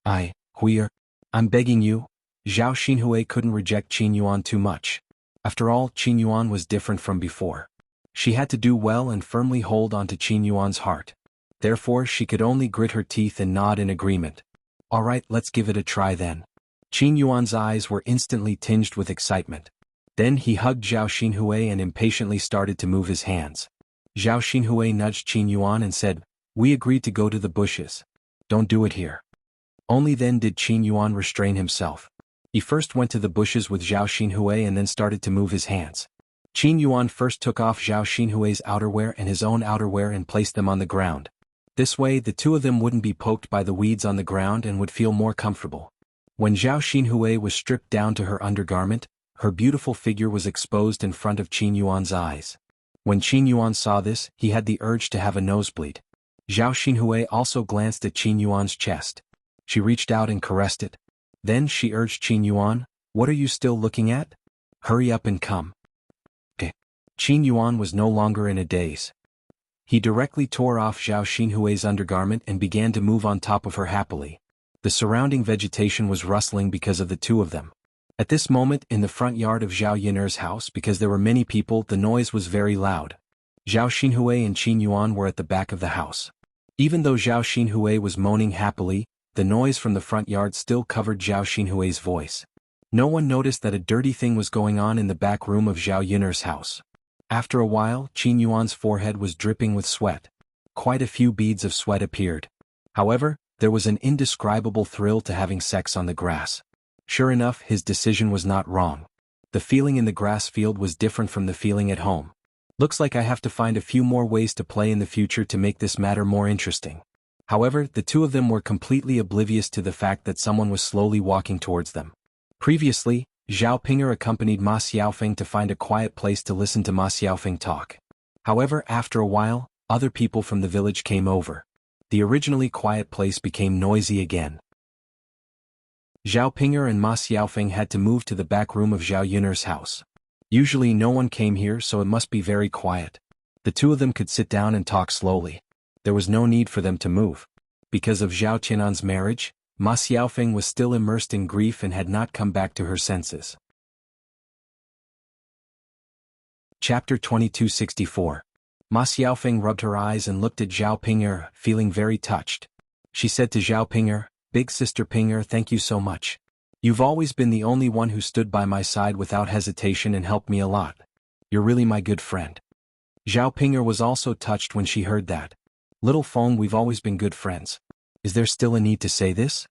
I'm begging you. Zhao Xinhui couldn't reject Qin Yuan too much. After all, Qin Yuan was different from before. She had to do well and firmly hold on to Qin Yuan's heart. Therefore, she could only grit her teeth and nod in agreement. All right, let's give it a try then. Qin Yuan's eyes were instantly tinged with excitement. Then he hugged Zhao Xinhui and impatiently started to move his hands. Zhao Xinhui nudged Qin Yuan and said, we agreed to go to the bushes. Don't do it here. Only then did Qin Yuan restrain himself. He first went to the bushes with Zhao Xinhui and then started to move his hands. Qin Yuan first took off Zhao Xinhui's outerwear and his own outerwear and placed them on the ground. This way, the two of them wouldn't be poked by the weeds on the ground and would feel more comfortable. When Zhao Xinhui was stripped down to her undergarment, her beautiful figure was exposed in front of Qin Yuan's eyes. When Qin Yuan saw this, he had the urge to have a nosebleed. Zhao Xinhui also glanced at Qin Yuan's chest. She reached out and caressed it. Then she urged Qin Yuan, what are you still looking at? Hurry up and come. Qin Yuan was no longer in a daze. He directly tore off Zhao Xinhui's undergarment and began to move on top of her happily. The surrounding vegetation was rustling because of the two of them. At this moment, in the front yard of Zhao Yiner's house, because there were many people, the noise was very loud. Zhao Xinhui and Qin Yuan were at the back of the house. Even though Zhao Xinhui was moaning happily, the noise from the front yard still covered Zhao Xinhui's voice. No one noticed that a dirty thing was going on in the back room of Zhao Yiner's house. After a while, Qin Yuan's forehead was dripping with sweat. Quite a few beads of sweat appeared. However, there was an indescribable thrill to having sex on the grass. Sure enough, his decision was not wrong. The feeling in the grass field was different from the feeling at home. Looks like I have to find a few more ways to play in the future to make this matter more interesting. However, the two of them were completely oblivious to the fact that someone was slowly walking towards them. Previously, Zhao Ping'er accompanied Ma Xiaofeng to find a quiet place to listen to Ma Xiaofeng talk. However, after a while, other people from the village came over. The originally quiet place became noisy again. Zhao Ping'er and Ma Xiaofeng had to move to the back room of Zhao Yun'er's house. Usually no one came here, so it must be very quiet. The two of them could sit down and talk slowly. There was no need for them to move. Because of Zhao Qian'an's marriage, Ma Xiaofeng was still immersed in grief and had not come back to her senses. Chapter 2264. Ma Xiaofeng rubbed her eyes and looked at Zhao Ping'er, feeling very touched. She said to Zhao Ping'er, "Big sister Ping'er, thank you so much. You've always been the only one who stood by my side without hesitation and helped me a lot. You're really my good friend." Zhao Ping'er was also touched when she heard that. "Little Feng, we've always been good friends. Is there still a need to say this?"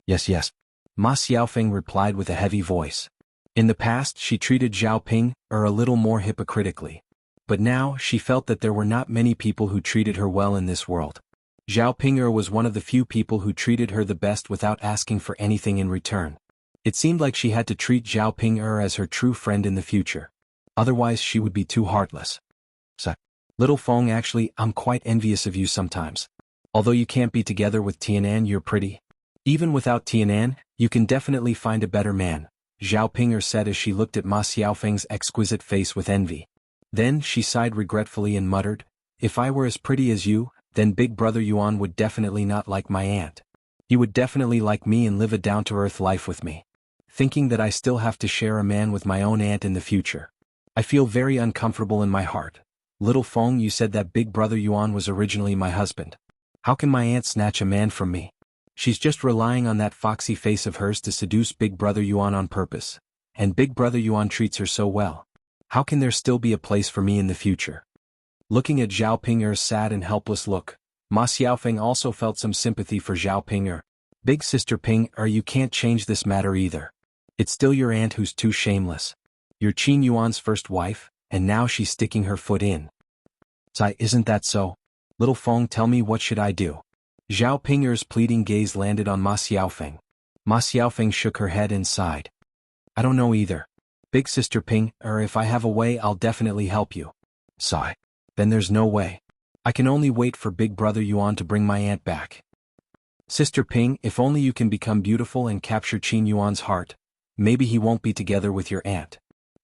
Yes. Ma Xiaofeng replied with a heavy voice. In the past she treated Zhao Ping'er a little more hypocritically. But now she felt that there were not many people who treated her well in this world. Zhao Ping'er was one of the few people who treated her the best without asking for anything in return. It seemed like she had to treat Zhao Ping'er as her true friend in the future. Otherwise she would be too heartless. So, "Little Feng, actually, I'm quite envious of you sometimes. Although you can't be together with Tianan, you're pretty. Even without Tianan, you can definitely find a better man," Zhao Ping'er said as she looked at Ma Xiaofeng's exquisite face with envy. Then she sighed regretfully and muttered, "If I were as pretty as you, then Big Brother Yuan would definitely not like my aunt. He would definitely like me and live a down-to-earth life with me. Thinking that I still have to share a man with my own aunt in the future. I feel very uncomfortable in my heart. Little Feng, you said that Big Brother Yuan was originally my husband. How can my aunt snatch a man from me? She's just relying on that foxy face of hers to seduce Big Brother Yuan on purpose. And Big Brother Yuan treats her so well. How can there still be a place for me in the future?" Looking at Zhao Ping'er's sad and helpless look, Ma Xiaofeng also felt some sympathy for Zhao Ping'er. "Big sister Ping'er, you can't change this matter either. It's still your aunt who's too shameless. You're Qin Yuan's first wife, and now she's sticking her foot in. Sai, isn't that so? Little Feng, tell me, what should I do?" Zhao Ping'er's pleading gaze landed on Ma Xiaofeng. Ma Xiaofeng shook her head and sighed. "I don't know either. Big sister Ping'er, if I have a way, I'll definitely help you." Sigh. "Then there's no way. I can only wait for Big Brother Yuan to bring my aunt back." "Sister Ping, if only you can become beautiful and capture Qin Yuan's heart, maybe he won't be together with your aunt."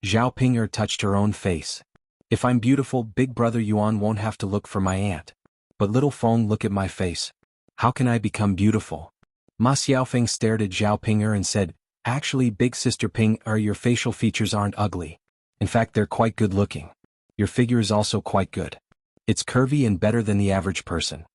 Zhao Ping'er touched her own face. "If I'm beautiful, Big Brother Yuan won't have to look for my aunt. But Little Feng, look at my face. How can I become beautiful?" Ma Xiaofeng stared at Zhao Ping'er and said, "Actually, Big sister Ping'er, your facial features aren't ugly. In fact, they're quite good looking. Your figure is also quite good. It's curvy and better than the average person.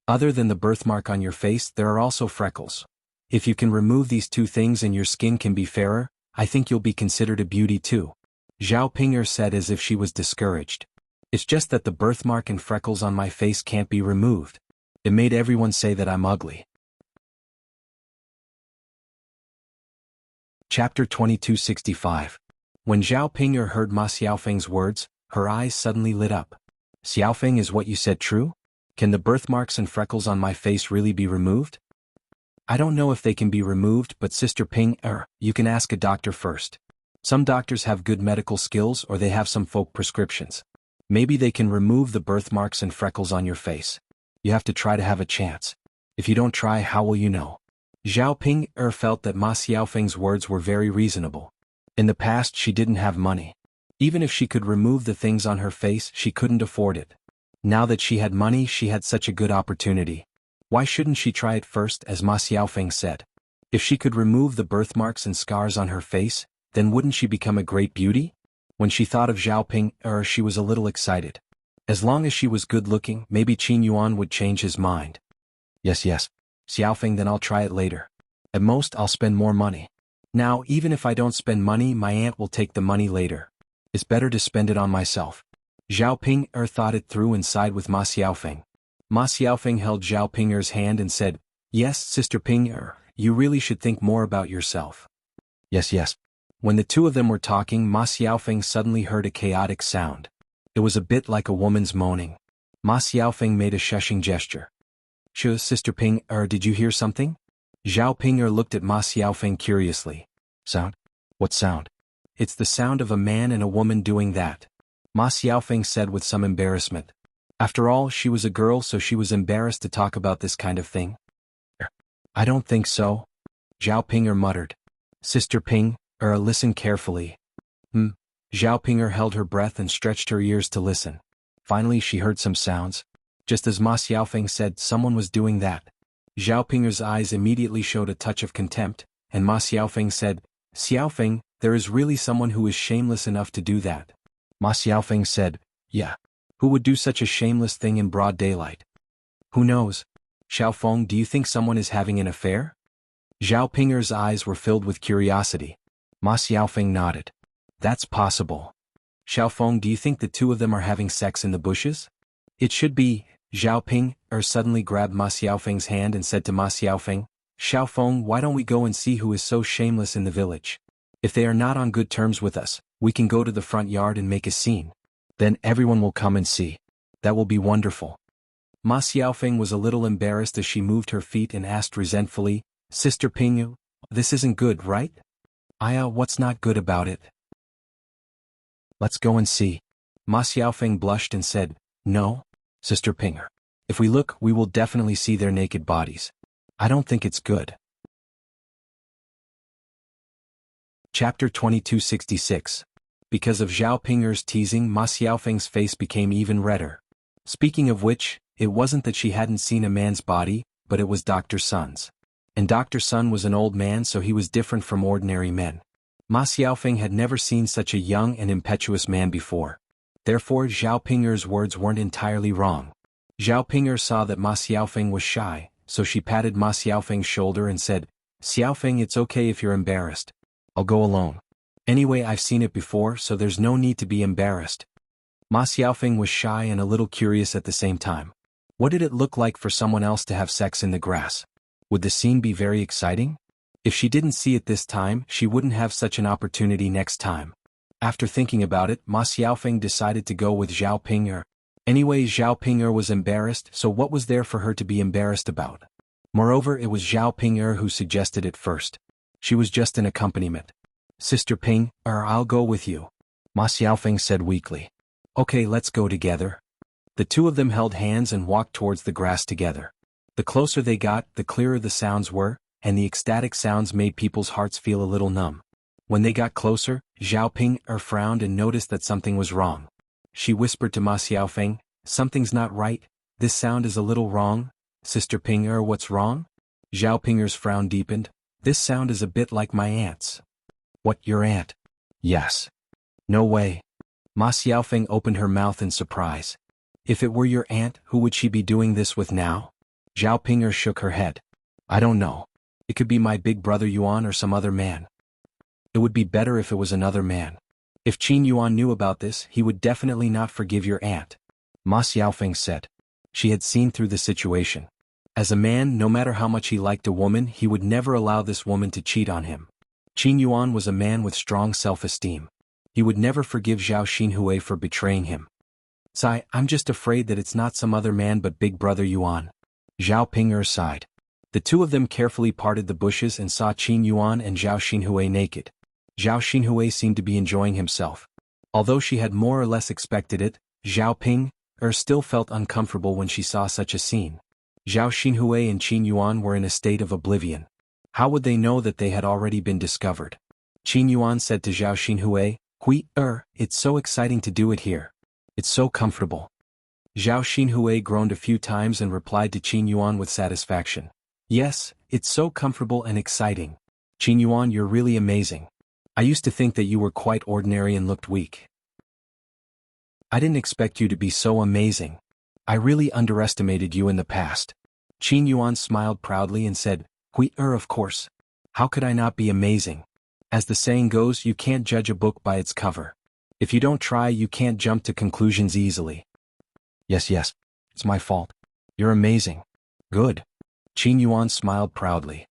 Other than the birthmark on your face, there are also freckles. If you can remove these two things and your skin can be fairer, I think you'll be considered a beauty too," Zhao Ping'er said as if she was discouraged. "It's just that the birthmark and freckles on my face can't be removed. It made everyone say that I'm ugly." Chapter 2265. When Zhao Ping'er heard Ma Xiaofeng's words, her eyes suddenly lit up. "Xiaofeng, is what you said true? Can the birthmarks and freckles on my face really be removed?" "I don't know if they can be removed, but Sister Ping'er, you can ask a doctor first. Some doctors have good medical skills or they have some folk prescriptions. Maybe they can remove the birthmarks and freckles on your face. You have to try to have a chance. If you don't try, how will you know?" Zhao Ping'er felt that Ma Xiaofeng's words were very reasonable. In the past she didn't have money. Even if she could remove the things on her face, she couldn't afford it. Now that she had money, she had such a good opportunity. Why shouldn't she try it first, as Ma Xiaofeng said? If she could remove the birthmarks and scars on her face, then wouldn't she become a great beauty? When she thought of Zhao Ping'er, she was a little excited. As long as she was good-looking, maybe Qin Yuan would change his mind. Yes, Xiaofeng, then I'll try it later. At most, I'll spend more money. Now, even if I don't spend money, my aunt will take the money later. It's better to spend it on myself. Zhao Ping'er thought it through and sighed with Ma Xiaofeng. Ma Xiaofeng held Zhao Ping'er's hand and said, "Yes, Sister Ping'er, you really should think more about yourself." Yes. When the two of them were talking, Ma Xiaofeng suddenly heard a chaotic sound. It was a bit like a woman's moaning. Ma Xiaofeng made a shushing gesture. Sister Ping, did you hear something? Zhao Ping looked at Ma Xiaofeng curiously. Sound? What sound? It's the sound of a man and a woman doing that. Ma Xiaofeng said with some embarrassment. After all, she was a girl, so she was embarrassed to talk about this kind of thing. I don't think so. Zhao Ping muttered. Sister Ping, listen carefully. Zhao Ping held her breath and stretched her ears to listen. Finally she heard some sounds. Just as Ma Xiaofeng said, someone was doing that. Zhao Ping's eyes immediately showed a touch of contempt, and Ma Xiaofeng said, Xiaofeng, there is really someone who is shameless enough to do that. Ma Xiaofeng said, yeah. Who would do such a shameless thing in broad daylight? Who knows? Xiaofeng, do you think someone is having an affair? Zhao Ping's eyes were filled with curiosity. Ma Xiaofeng nodded. That's possible. Xiaofeng, do you think the two of them are having sex in the bushes? It should be. Zhao Ping suddenly grabbed Ma Xiaofeng's hand and said to Ma Xiaofeng, Xiaofeng, why don't we go and see who is so shameless in the village? If they are not on good terms with us, we can go to the front yard and make a scene. Then everyone will come and see. That will be wonderful. Ma Xiaofeng was a little embarrassed as she moved her feet and asked resentfully, Sister Ping, this isn't good, right? What's not good about it? Let's go and see. Ma Xiaofeng blushed and said, No, Sister Ping. If we look, we will definitely see their naked bodies. I don't think it's good. Chapter 2266. Because of Zhao Ping's teasing, Ma Xiaofeng's face became even redder. Speaking of which, it wasn't that she hadn't seen a man's body, but it was Dr. Sun's. And Dr. Sun was an old man, so he was different from ordinary men. Ma Xiaofeng had never seen such a young and impetuous man before. Therefore Zhao Ping's words weren't entirely wrong. Zhao Ping saw that Ma Xiaofeng was shy, so she patted Ma Xiaofeng's shoulder and said, Xiaofeng, it's okay if you're embarrassed. I'll go alone. Anyway, I've seen it before, so there's no need to be embarrassed. Ma Xiaofeng was shy and a little curious at the same time. What did it look like for someone else to have sex in the grass? Would the scene be very exciting? If she didn't see it this time, she wouldn't have such an opportunity next time. After thinking about it, Ma Xiaofeng decided to go with Zhao Ping. Anyway, Zhao Ping was embarrassed, so what was there for her to be embarrassed about? Moreover, it was Zhao Ping who suggested it first. She was just an accompaniment. Sister Ping, I'll go with you. Ma Xiaofeng said weakly. Okay, let's go together. The two of them held hands and walked towards the grass together. The closer they got, the clearer the sounds were, and the ecstatic sounds made people's hearts feel a little numb. When they got closer, Zhao Ping frowned and noticed that something was wrong. She whispered to Ma Xiaofeng, Something's not right, this sound is a little wrong. Sister Ping, what's wrong? Zhao Ping's frown deepened. This sound is a bit like my aunt's. What, your aunt? Yes. No way. Ma Xiaofeng opened her mouth in surprise. If it were your aunt, who would she be doing this with now? Zhao Ping shook her head. I don't know. It could be my big brother Yuan or some other man. It would be better if it was another man. If Qin Yuan knew about this, he would definitely not forgive your aunt. Ma Xiaofeng said. She had seen through the situation. As a man, no matter how much he liked a woman, he would never allow this woman to cheat on him. Qin Yuan was a man with strong self-esteem. He would never forgive Zhao Xinhui for betraying him. Sigh, I'm just afraid that it's not some other man but big brother Yuan. Zhao Ping sighed. The two of them carefully parted the bushes and saw Qin Yuan and Zhao Xinhui naked. Zhao Xinhui seemed to be enjoying himself. Although she had more or less expected it, Zhao Ping still felt uncomfortable when she saw such a scene. Zhao Xinhui and Qin Yuan were in a state of oblivion. How would they know that they had already been discovered? Qin Yuan said to Zhao Xinhui, it's so exciting to do it here. It's so comfortable. Zhao Xinhui groaned a few times and replied to Qin Yuan with satisfaction. Yes, it's so comfortable and exciting. Qin Yuan, you're really amazing. I used to think that you were quite ordinary and looked weak. I didn't expect you to be so amazing. I really underestimated you in the past. Qin Yuan smiled proudly and said, of course. How could I not be amazing? As the saying goes, you can't judge a book by its cover. If you don't try, you can't jump to conclusions easily. Yes, it's my fault. You're amazing. Good. Qin Yuan smiled proudly.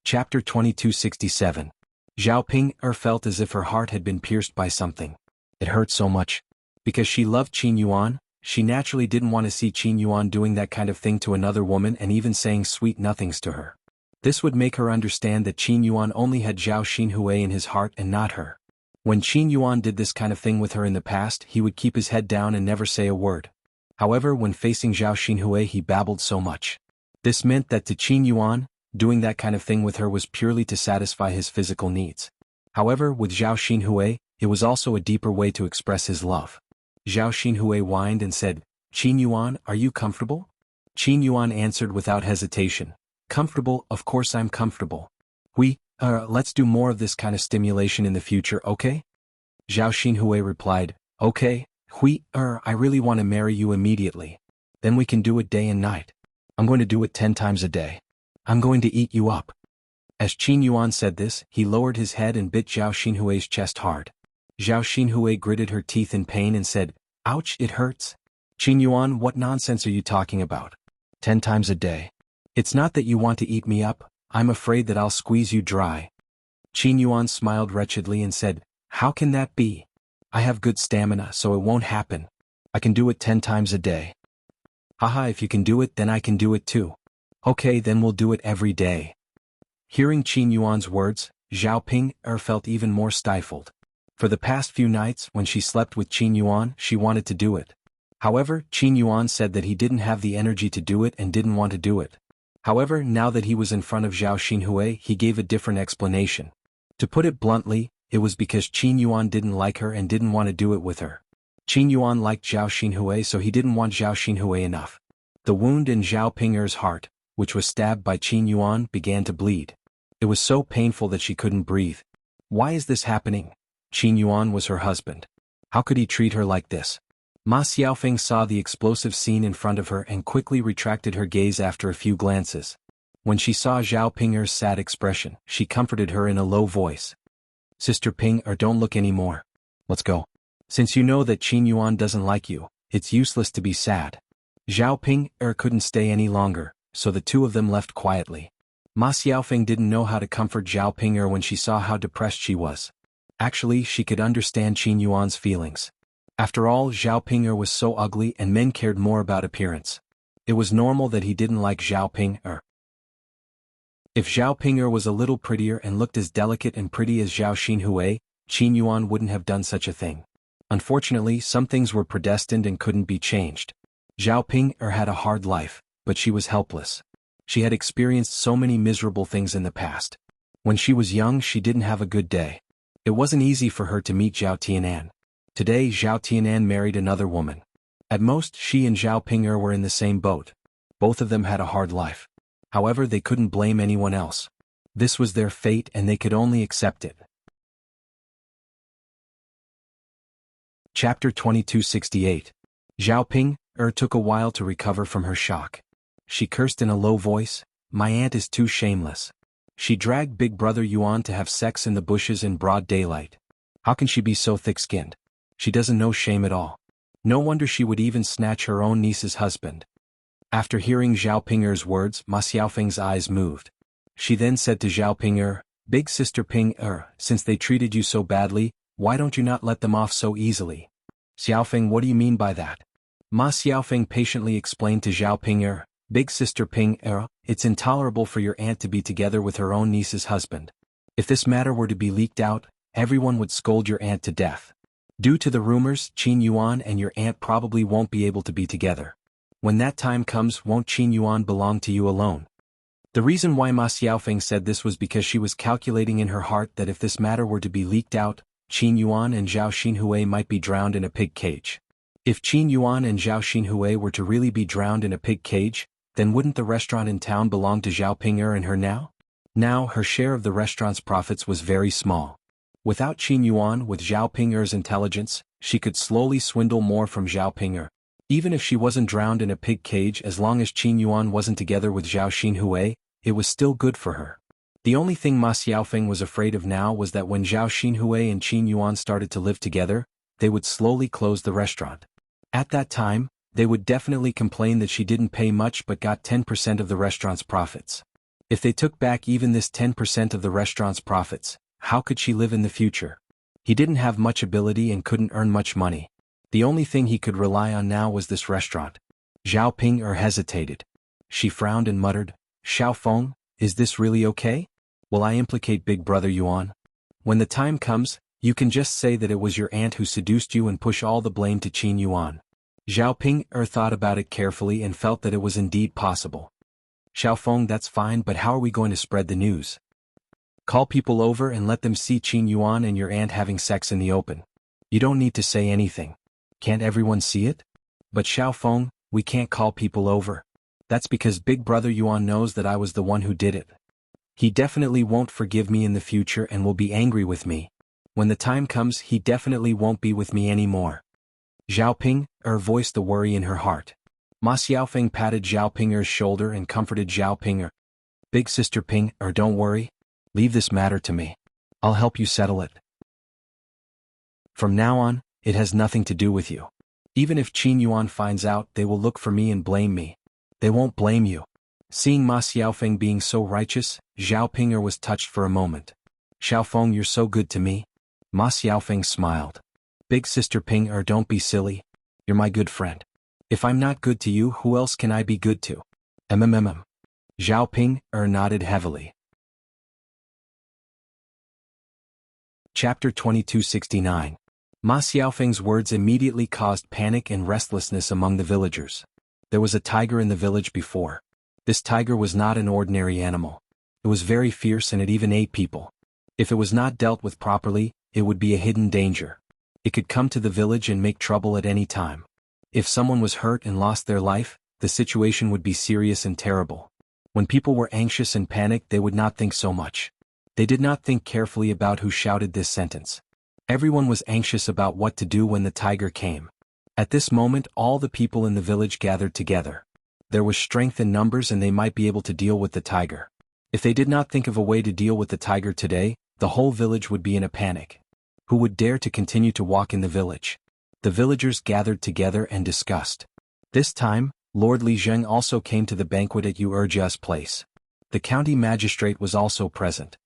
Chapter 2267. Zhao Ping felt as if her heart had been pierced by something. It hurt so much. Because she loved Qin Yuan, she naturally didn't want to see Qin Yuan doing that kind of thing to another woman and even saying sweet nothings to her. This would make her understand that Qin Yuan only had Zhao Xinhui in his heart and not her. When Qin Yuan did this kind of thing with her in the past, he would keep his head down and never say a word. However, when facing Zhao Xinhui, he babbled so much. This meant that to Qin Yuan, doing that kind of thing with her was purely to satisfy his physical needs. However, with Zhao Xinhui, it was also a deeper way to express his love. Zhao Xinhui whined and said, "Qin Yuan, are you comfortable?" Qin Yuan answered without hesitation, "Comfortable, of course I'm comfortable. Let's do more of this kind of stimulation in the future, okay?" Zhao Xinhui replied, "Okay, I really want to marry you immediately. Then we can do it day and night. I'm going to do it 10 times a day. I'm going to eat you up." As Qin Yuan said this, he lowered his head and bit Zhao Xinhui's chest hard. Zhao Xinhui gritted her teeth in pain and said, "Ouch, it hurts." "Qin Yuan, what nonsense are you talking about? 10 times a day. It's not that you want to eat me up, I'm afraid that I'll squeeze you dry." Qin Yuan smiled wretchedly and said, "How can that be? I have good stamina, so it won't happen. I can do it 10 times a day." "Haha, if you can do it, then I can do it too. Okay, then we'll do it every day." Hearing Qin Yuan's words, Zhao Ping felt even more stifled. For the past few nights, when she slept with Qin Yuan, she wanted to do it. However, Qin Yuan said that he didn't have the energy to do it and didn't want to do it. However, now that he was in front of Zhao Xinhui, he gave a different explanation. To put it bluntly, it was because Qin Yuan didn't like her and didn't want to do it with her. Qin Yuan liked Zhao Xinhui, so he didn't want Zhao Xinhui enough. The wound in Zhao Pinger's heart, which was stabbed by Qin Yuan, began to bleed. It was so painful that she couldn't breathe. Why is this happening? Qin Yuan was her husband. How could he treat her like this? Ma Xiaofeng saw the explosive scene in front of her and quickly retracted her gaze after a few glances. When she saw Zhao Pinger's sad expression, she comforted her in a low voice. "Sister Ping, don't look anymore. Let's go. Since you know that Qin Yuan doesn't like you, it's useless to be sad." Zhao Ping couldn't stay any longer, so the two of them left quietly. Ma Xiaofeng didn't know how to comfort Zhao Ping when she saw how depressed she was. Actually, she could understand Qin Yuan's feelings. After all, Zhao Ping was so ugly and men cared more about appearance. It was normal that he didn't like Zhao Ping. If Zhao Ping was a little prettier and looked as delicate and pretty as Zhao Xinhui, Qin Yuan wouldn't have done such a thing. Unfortunately, some things were predestined and couldn't be changed. Zhao Ping had a hard life, but she was helpless. She had experienced so many miserable things in the past. When she was young, she didn't have a good day. It wasn't easy for her to meet Zhao Tianan. Today, Zhao Tianan married another woman. At most, she and Zhao Ping were in the same boat. Both of them had a hard life. However, they couldn't blame anyone else. This was their fate and they could only accept it. Chapter 2268. Zhao Ping took a while to recover from her shock. She cursed in a low voice, "My aunt is too shameless. She dragged Big Brother Yuan to have sex in the bushes in broad daylight. How can she be so thick-skinned? She doesn't know shame at all. No wonder she would even snatch her own niece's husband." After hearing Zhao Pinger's words, Ma Xiaofeng's eyes moved. She then said to Zhao Pinger, "Big sister Ping, since they treated you so badly, why don't you not let them off so easily?" "Xiaofeng, what do you mean by that?" Ma Xiaofeng patiently explained to Zhao Pinger, "Big sister Ping, it's intolerable for your aunt to be together with her own niece's husband. If this matter were to be leaked out, everyone would scold your aunt to death. Due to the rumors, Qin Yuan and your aunt probably won't be able to be together. When that time comes, won't Qin Yuan belong to you alone?" The reason why Ma Xiaofeng said this was because she was calculating in her heart that if this matter were to be leaked out, Qin Yuan and Zhao Xinhui might be drowned in a pig cage. If Qin Yuan and Zhao Xinhui were to really be drowned in a pig cage, then wouldn't the restaurant in town belong to Zhao Pinger and her now? Now, her share of the restaurant's profits was very small. Without Qin Yuan, with Zhao Pinger's intelligence, she could slowly swindle more from Zhao Pinger. Even if she wasn't drowned in a pig cage, as long as Qin Yuan wasn't together with Zhao Xinhui, it was still good for her. The only thing Ma Xiaofeng was afraid of now was that when Zhao Xinhui and Qin Yuan started to live together, they would slowly close the restaurant. At that time, they would definitely complain that she didn't pay much but got 10% of the restaurant's profits. If they took back even this 10% of the restaurant's profits, how could she live in the future? He didn't have much ability and couldn't earn much money. The only thing he could rely on now was this restaurant. Zhao Ping hesitated. She frowned and muttered, "Xiao Feng, is this really okay? Will I implicate Big Brother Yuan? When the time comes, you can just say that it was your aunt who seduced you and push all the blame to Qin Yuan." Zhao Ping thought about it carefully and felt that it was indeed possible. "Xiao Feng, that's fine, but how are we going to spread the news? Call people over and let them see Qin Yuan and your aunt having sex in the open. You don't need to say anything. Can't everyone see it? But Xiao Feng, we can't call people over. That's because Big Brother Yuan knows that I was the one who did it. He definitely won't forgive me in the future and will be angry with me. When the time comes, he definitely won't be with me anymore." Zhao Ping voiced the worry in her heart. Ma Xiaofeng patted Zhao Ping's shoulder and comforted Zhao Ping. "Big Sister Ping, don't worry. Leave this matter to me. I'll help you settle it. From now on, it has nothing to do with you. Even if Qin Yuan finds out, they will look for me and blame me. They won't blame you." Seeing Ma Xiaofeng being so righteous, Zhao Ping was touched for a moment. "Xiao Feng, you're so good to me." Ma Xiaofeng smiled. "Big Sister Ping don't be silly. You're my good friend. If I'm not good to you, who else can I be good to?" Zhao Ping nodded heavily. Chapter 2269. Ma Xiaofeng's words immediately caused panic and restlessness among the villagers. There was a tiger in the village before. This tiger was not an ordinary animal. It was very fierce and it even ate people. If it was not dealt with properly, it would be a hidden danger. It could come to the village and make trouble at any time. If someone was hurt and lost their life, the situation would be serious and terrible. When people were anxious and panicked, they would not think so much. They did not think carefully about who shouted this sentence. Everyone was anxious about what to do when the tiger came. At this moment, all the people in the village gathered together. There was strength in numbers and they might be able to deal with the tiger. If they did not think of a way to deal with the tiger today, the whole village would be in a panic. Who would dare to continue to walk in the village? The villagers gathered together and discussed. This time, Lord Li Zheng also came to the banquet at Yu Erjia's place. The county magistrate was also present.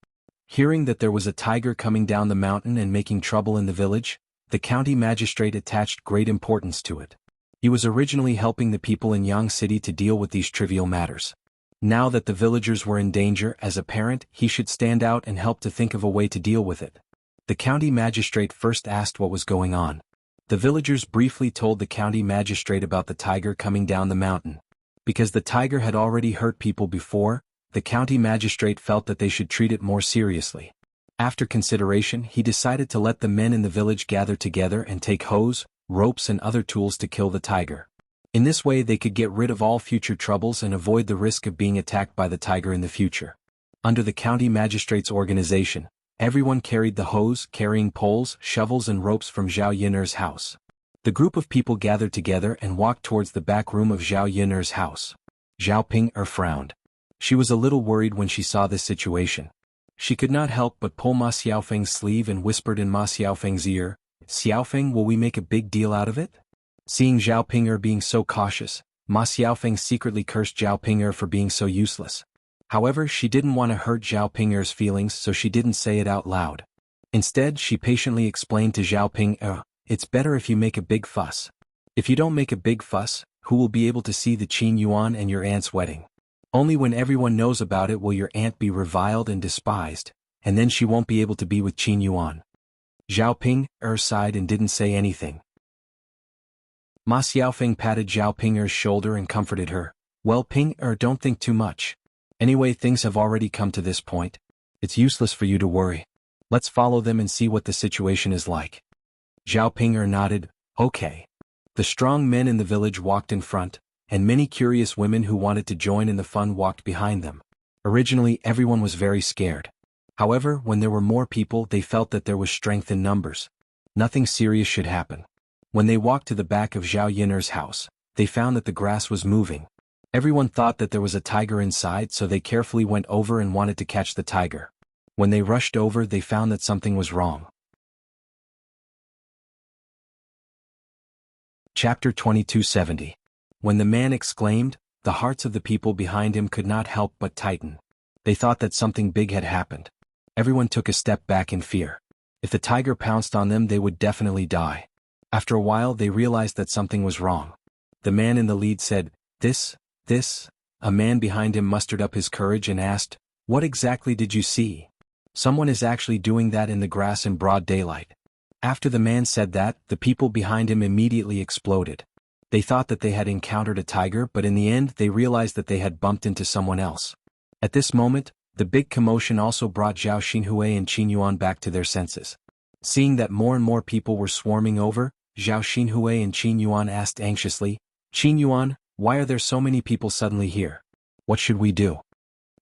Hearing that there was a tiger coming down the mountain and making trouble in the village, the county magistrate attached great importance to it. He was originally helping the people in Yang City to deal with these trivial matters. Now that the villagers were in danger, as a parent, he should stand out and help to think of a way to deal with it. The county magistrate first asked what was going on. The villagers briefly told the county magistrate about the tiger coming down the mountain. Because the tiger had already hurt people before, the county magistrate felt that they should treat it more seriously. After consideration, he decided to let the men in the village gather together and take hose, ropes and other tools to kill the tiger. In this way they could get rid of all future troubles and avoid the risk of being attacked by the tiger in the future. Under the county magistrate's organization, everyone carried the hose, carrying poles, shovels and ropes from Zhao Yiner's house. The group of people gathered together and walked towards the back room of Zhao Yiner's house. Zhao Ping frowned. She was a little worried when she saw this situation. She could not help but pull Ma Xiaofeng's sleeve and whispered in Ma Xiaofeng's ear, "Xiaofeng, will we make a big deal out of it?" Seeing Zhao Ping being so cautious, Ma Xiaofeng secretly cursed Zhao Ping for being so useless. However, she didn't want to hurt Zhao Ping's feelings, so she didn't say it out loud. Instead, she patiently explained to Zhao Ping, "It's better if you make a big fuss. If you don't make a big fuss, who will be able to see the Qin Yuan and your aunt's wedding? Only when everyone knows about it will your aunt be reviled and despised, and then she won't be able to be with Qin Yuan." Zhao Ping sighed and didn't say anything. Ma Xiaofeng patted Zhao Ping's shoulder and comforted her. "Well, Ping, don't think too much. Anyway, things have already come to this point. It's useless for you to worry. Let's follow them and see what the situation is like." Zhao Ping nodded, "Okay." The strong men in the village walked in front, and many curious women who wanted to join in the fun walked behind them. Originally, everyone was very scared. However, when there were more people, they felt that there was strength in numbers. Nothing serious should happen. When they walked to the back of Zhao Yiner's house, they found that the grass was moving. Everyone thought that there was a tiger inside, so they carefully went over and wanted to catch the tiger. When they rushed over, they found that something was wrong. Chapter 2270. When the man exclaimed, the hearts of the people behind him could not help but tighten. They thought that something big had happened. Everyone took a step back in fear. If the tiger pounced on them, they would definitely die. After a while, they realized that something was wrong. The man in the lead said, This. A man behind him mustered up his courage and asked, "What exactly did you see?" "Someone is actually doing that in the grass in broad daylight." After the man said that, the people behind him immediately exploded. They thought that they had encountered a tiger, but in the end they realized that they had bumped into someone else. At this moment, the big commotion also brought Zhao Xinhui and Qin Yuan back to their senses. Seeing that more and more people were swarming over, Zhao Xinhui and Qin Yuan asked anxiously, "Qin Yuan, why are there so many people suddenly here? What should we do?"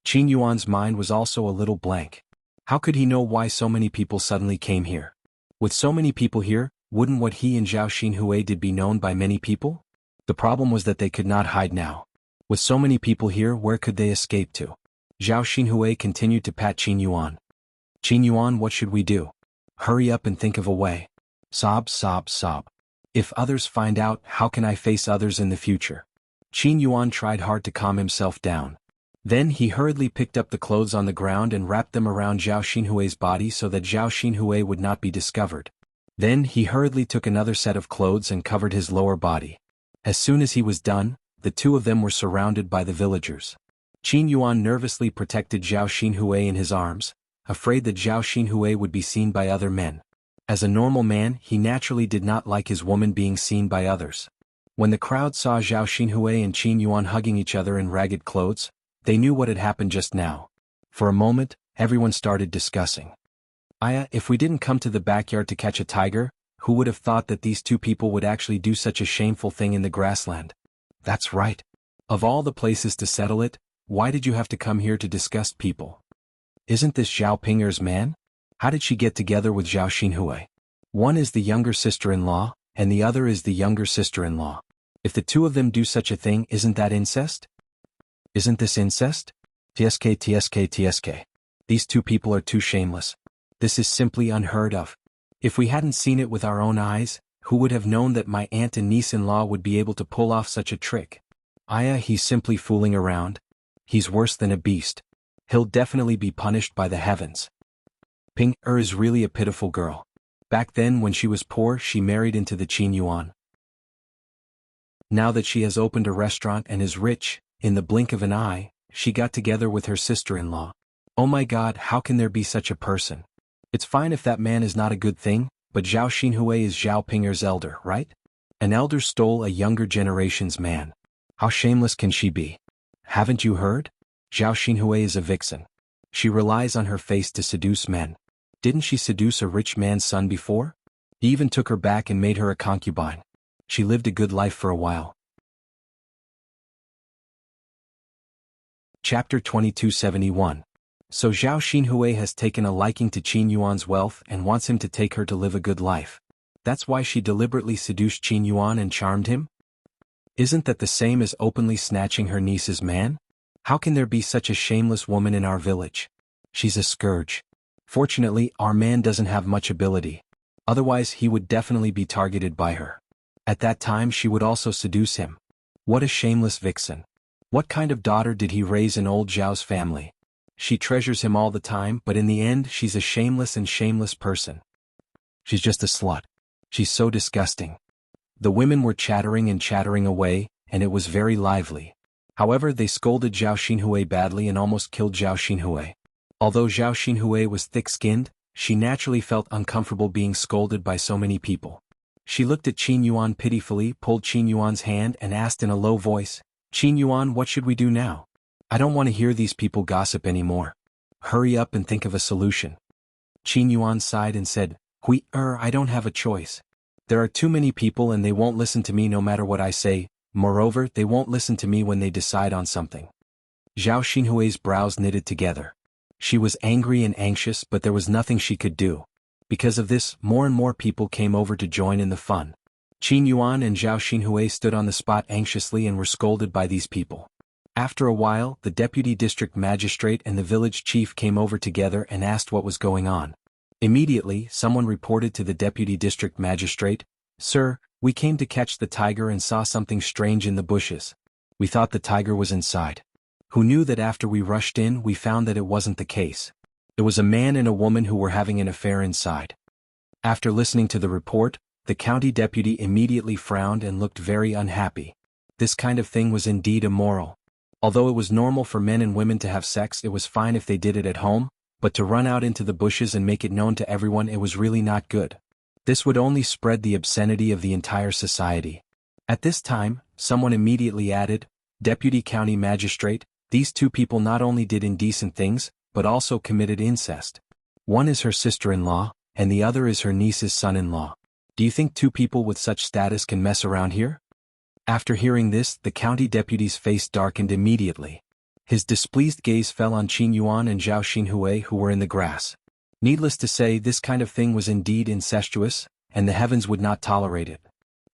Qin Yuan's mind was also a little blank. How could he know why so many people suddenly came here? With so many people here, wouldn't what he and Zhao Xinhui did be known by many people? The problem was that they could not hide now. With so many people here, where could they escape to? Zhao Xinhui continued to pat Qin Yuan. "Qin Yuan, what should we do? Hurry up and think of a way." Sob. "If others find out, how can I face others in the future?" Qin Yuan tried hard to calm himself down. Then he hurriedly picked up the clothes on the ground and wrapped them around Zhao Xinhui's body so that Zhao Xinhui would not be discovered. Then he hurriedly took another set of clothes and covered his lower body. As soon as he was done, the two of them were surrounded by the villagers. Qin Yuan nervously protected Zhao Xinhui in his arms, afraid that Zhao Xinhui would be seen by other men. As a normal man, he naturally did not like his woman being seen by others. When the crowd saw Zhao Xinhui and Qin Yuan hugging each other in ragged clothes, they knew what had happened just now. For a moment, everyone started discussing. If we didn't come to the backyard to catch a tiger, who would have thought that these two people would actually do such a shameful thing in the grassland? That's right. Of all the places to settle it, why did you have to come here to disgust people? Isn't this Zhao Pinger's man? How did she get together with Zhao Xinhui? One is the younger sister-in-law, and the other is the younger sister-in-law. If the two of them do such a thing, isn't that incest? Isn't this incest? TSK. These two people are too shameless. This is simply unheard of. If we hadn't seen it with our own eyes, who would have known that my aunt and niece-in-law would be able to pull off such a trick? He's simply fooling around. He's worse than a beast. He'll definitely be punished by the heavens. Ping is really a pitiful girl. Back then when she was poor, she married into the Qin Yuan. Now that she has opened a restaurant and is rich, in the blink of an eye, she got together with her sister-in-law. Oh my God, how can there be such a person? It's fine if that man is not a good thing, but Zhao Xinhui is Zhao Pinger's elder, right? An elder stole a younger generation's man. How shameless can she be? Haven't you heard? Zhao Xinhui is a vixen. She relies on her face to seduce men. Didn't she seduce a rich man's son before? He even took her back and made her a concubine. She lived a good life for a while. Chapter 2271. So Zhao Xinhui has taken a liking to Qin Yuan's wealth and wants him to take her to live a good life. That's why she deliberately seduced Qin Yuan and charmed him? Isn't that the same as openly snatching her niece's man? How can there be such a shameless woman in our village? She's a scourge. Fortunately, our man doesn't have much ability. Otherwise he would definitely be targeted by her. At that time she would also seduce him. What a shameless vixen. What kind of daughter did he raise in old Zhao's family? She treasures him all the time, but in the end she's a shameless person. She's just a slut. She's so disgusting. The women were chattering away, and it was very lively. However, they scolded Zhao Xinhui badly and almost killed Zhao Xinhui. Although Zhao Xinhui was thick-skinned, she naturally felt uncomfortable being scolded by so many people. She looked at Qin Yuan pitifully, pulled Qin Yuan's hand and asked in a low voice, "Qin Yuan, what should we do now? I don't want to hear these people gossip anymore. Hurry up and think of a solution." Qin Yuan sighed and said, I don't have a choice. There are too many people and they won't listen to me no matter what I say. Moreover, they won't listen to me when they decide on something." Zhao Xinhui's brows knitted together. She was angry and anxious, but there was nothing she could do. Because of this, more and more people came over to join in the fun. Qin Yuan and Zhao Xinhui stood on the spot anxiously and were scolded by these people. After a while, the deputy district magistrate and the village chief came over together and asked what was going on. Immediately, someone reported to the deputy district magistrate, "Sir, we came to catch the tiger and saw something strange in the bushes. We thought the tiger was inside." Who knew that after we rushed in we found that it wasn't the case. It was a man and a woman who were having an affair inside. After listening to the report, the county deputy immediately frowned and looked very unhappy. This kind of thing was indeed immoral. Although it was normal for men and women to have sex, it was fine if they did it at home, but to run out into the bushes and make it known to everyone, it was really not good. This would only spread the obscenity of the entire society. At this time, someone immediately added, "Deputy County Magistrate, these two people not only did indecent things, but also committed incest. One is her sister-in-law, and the other is her niece's son-in-law. Do you think two people with such status can mess around here?" After hearing this, the county deputy's face darkened immediately. His displeased gaze fell on Qin Yuan and Zhao Xinhui, who were in the grass. Needless to say, this kind of thing was indeed incestuous, and the heavens would not tolerate it.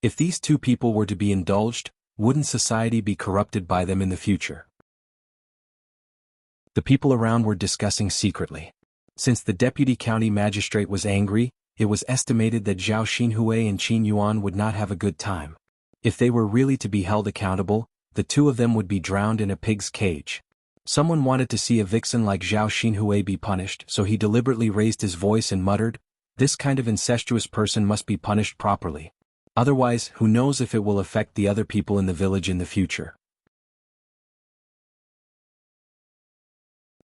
If these two people were to be indulged, wouldn't society be corrupted by them in the future? The people around were discussing secretly. Since the deputy county magistrate was angry, it was estimated that Zhao Xinhui and Qin Yuan would not have a good time. If they were really to be held accountable, the two of them would be drowned in a pig's cage. Someone wanted to see a vixen like Zhao Xinhui be punished, so he deliberately raised his voice and muttered, "This kind of incestuous person must be punished properly. Otherwise, who knows if it will affect the other people in the village in the future."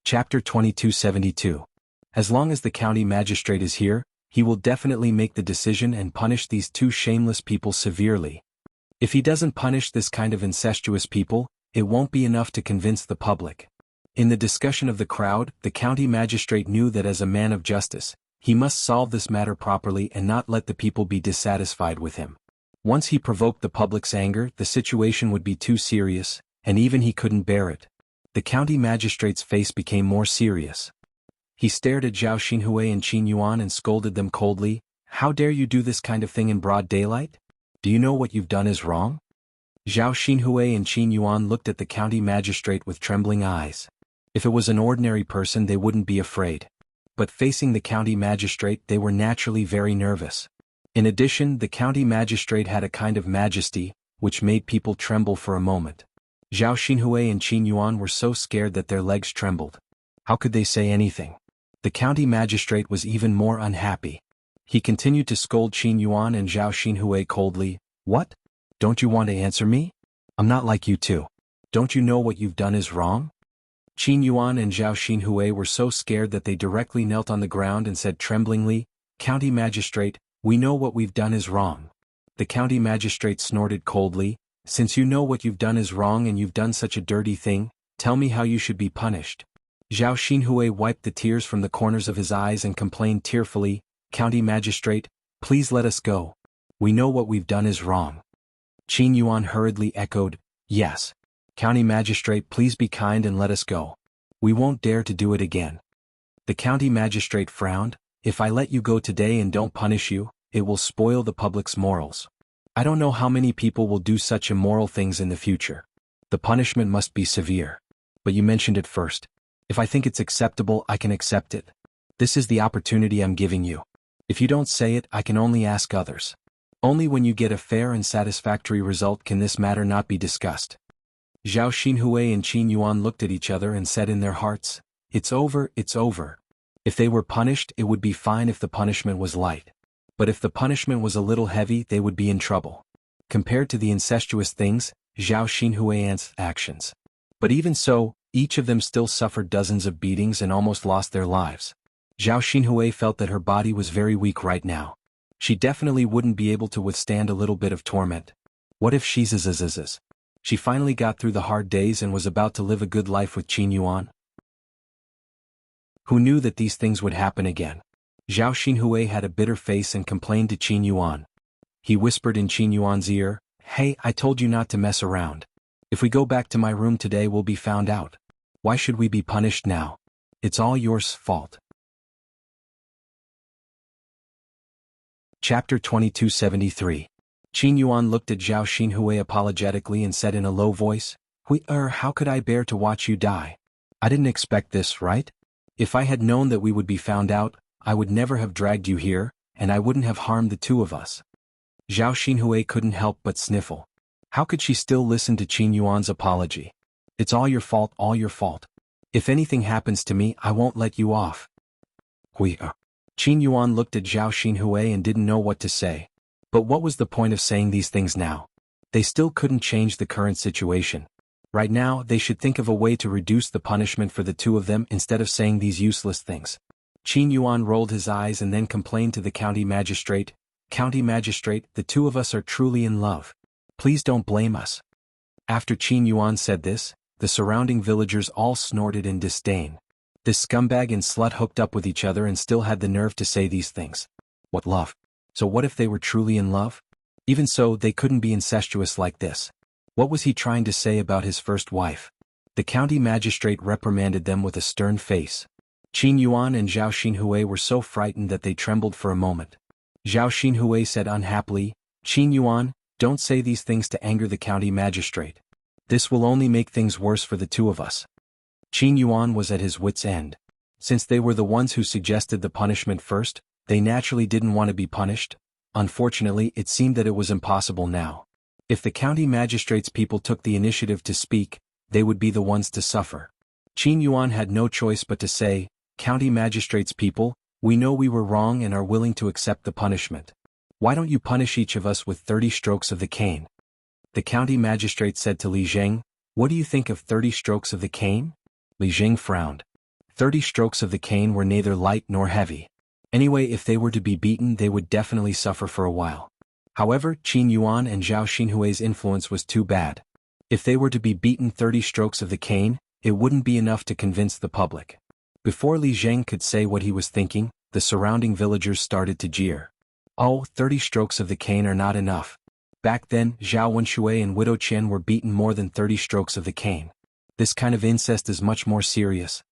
Chapter 2272. As long as the county magistrate is here, he will definitely make the decision and punish these two shameless people severely. If he doesn't punish this kind of incestuous people, it won't be enough to convince the public. In the discussion of the crowd, the county magistrate knew that as a man of justice, he must solve this matter properly and not let the people be dissatisfied with him. Once he provoked the public's anger, the situation would be too serious, and even he couldn't bear it. The county magistrate's face became more serious. He stared at Zhao Xinhui and Qin Yuan and scolded them coldly, "How dare you do this kind of thing in broad daylight? Do you know what you've done is wrong?" Zhao Xinhui and Qin Yuan looked at the county magistrate with trembling eyes. If it was an ordinary person they wouldn't be afraid. But facing the county magistrate they were naturally very nervous. In addition, the county magistrate had a kind of majesty, which made people tremble for a moment. Zhao Xinhui and Qin Yuan were so scared that their legs trembled. How could they say anything? The county magistrate was even more unhappy. He continued to scold Qin Yuan and Zhao Xinhui coldly, "What? Don't you want to answer me? I'm not like you two. Don't you know what you've done is wrong?" Qin Yuan and Zhao Xinhui were so scared that they directly knelt on the ground and said tremblingly, "County magistrate, we know what we've done is wrong." The county magistrate snorted coldly, "Since you know what you've done is wrong and you've done such a dirty thing, tell me how you should be punished." Zhao Xinhui wiped the tears from the corners of his eyes and complained tearfully, "County magistrate, please let us go. We know what we've done is wrong." Qin Yuan hurriedly echoed, "Yes. County magistrate, please be kind and let us go. We won't dare to do it again." The county magistrate frowned, "If I let you go today and don't punish you, it will spoil the public's morals. I don't know how many people will do such immoral things in the future. The punishment must be severe. But you mentioned it first. If I think it's acceptable, I can accept it. This is the opportunity I'm giving you. If you don't say it, I can only ask others. Only when you get a fair and satisfactory result can this matter not be discussed." Zhao Xinhui and Qin Yuan looked at each other and said in their hearts, "It's over, it's over." If they were punished, it would be fine if the punishment was light. But if the punishment was a little heavy, they would be in trouble. Compared to the incestuous things, Zhao Xinhui's actions. But even so, each of them still suffered dozens of beatings and almost lost their lives. Zhao Xinhui felt that her body was very weak right now. She definitely wouldn't be able to withstand a little bit of torment. What if she's She finally got through the hard days and was about to live a good life with Qin Yuan. Who knew that these things would happen again? Zhao Xinhui had a bitter face and complained to Qin Yuan. He whispered in Qin Yuan's ear, "Hey, I told you not to mess around. If we go back to my room today we'll be found out. Why should we be punished now? It's all your fault." Chapter 2273. Qin Yuan looked at Zhao Xinhui apologetically and said in a low voice, How could I bear to watch you die? I didn't expect this, right? If I had known that we would be found out, I would never have dragged you here, and I wouldn't have harmed the two of us." Zhao Xinhui couldn't help but sniffle. How could she still listen to Qin Yuan's apology? It's all your fault, all your fault. If anything happens to me, I won't let you off. Qin Yuan looked at Zhao Xinhui and didn't know what to say. But what was the point of saying these things now? They still couldn't change the current situation. Right now, they should think of a way to reduce the punishment for the two of them instead of saying these useless things. Qin Yuan rolled his eyes and then complained to the county magistrate, "County magistrate, the two of us are truly in love. Please don't blame us." After Qin Yuan said this, the surrounding villagers all snorted in disdain. This scumbag and slut hooked up with each other and still had the nerve to say these things. What love? So what if they were truly in love? Even so, they couldn't be incestuous like this. What was he trying to say about his first wife? The county magistrate reprimanded them with a stern face. Qin Yuan and Zhao Xinhui were so frightened that they trembled for a moment. Zhao Xinhui said unhappily, "Qin Yuan, don't say these things to anger the county magistrate. This will only make things worse for the two of us." Qin Yuan was at his wits' end. Since they were the ones who suggested the punishment first, they naturally didn't want to be punished. Unfortunately, it seemed that it was impossible now. If the county magistrate's people took the initiative to speak, they would be the ones to suffer. Qin Yuan had no choice but to say, "County magistrate's people, we know we were wrong and are willing to accept the punishment. Why don't you punish each of us with 30 strokes of the cane?" The county magistrate said to Li Zheng, "What do you think of 30 strokes of the cane?" Li Zheng frowned. 30 strokes of the cane were neither light nor heavy. Anyway, if they were to be beaten, they would definitely suffer for a while. However, Qin Yuan and Zhao Xinhui's influence was too bad. If they were to be beaten 30 strokes of the cane, it wouldn't be enough to convince the public. Before Li Zheng could say what he was thinking, the surrounding villagers started to jeer. "Oh, 30 strokes of the cane are not enough. Back then, Zhao Wenshui and Widow Qian were beaten more than 30 strokes of the cane. This kind of incest is much more serious."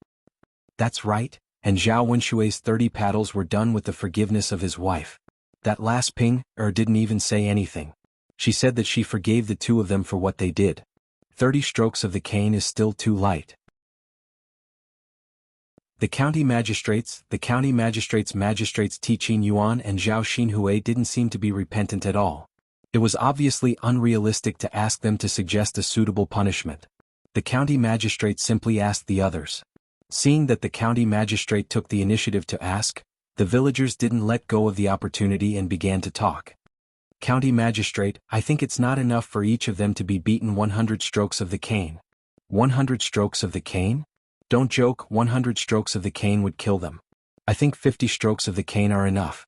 That's right, and Zhao Wenshui's 30 paddles were done with the forgiveness of his wife. That last Ping didn't even say anything. She said that she forgave the two of them for what they did. 30 strokes of the cane is still too light. The county magistrates Qin Yuan and Zhao Xinhui didn't seem to be repentant at all. It was obviously unrealistic to ask them to suggest a suitable punishment. The county magistrate simply asked the others. Seeing that the county magistrate took the initiative to ask, the villagers didn't let go of the opportunity and began to talk. "County magistrate, I think it's not enough for each of them to be beaten 100 strokes of the cane." 100 strokes of the cane? Don't joke, 100 strokes of the cane would kill them. I think 50 strokes of the cane are enough.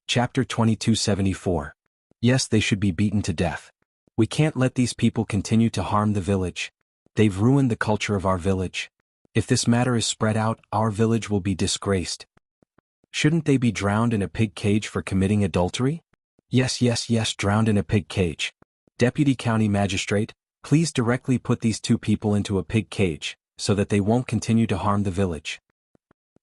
Chapter 2274. Yes, they should be beaten to death. We can't let these people continue to harm the village. They've ruined the culture of our village. If this matter is spread out, our village will be disgraced. Shouldn't they be drowned in a pig cage for committing adultery? Yes, drowned in a pig cage. Deputy County Magistrate, please directly put these two people into a pig cage, so that they won't continue to harm the village.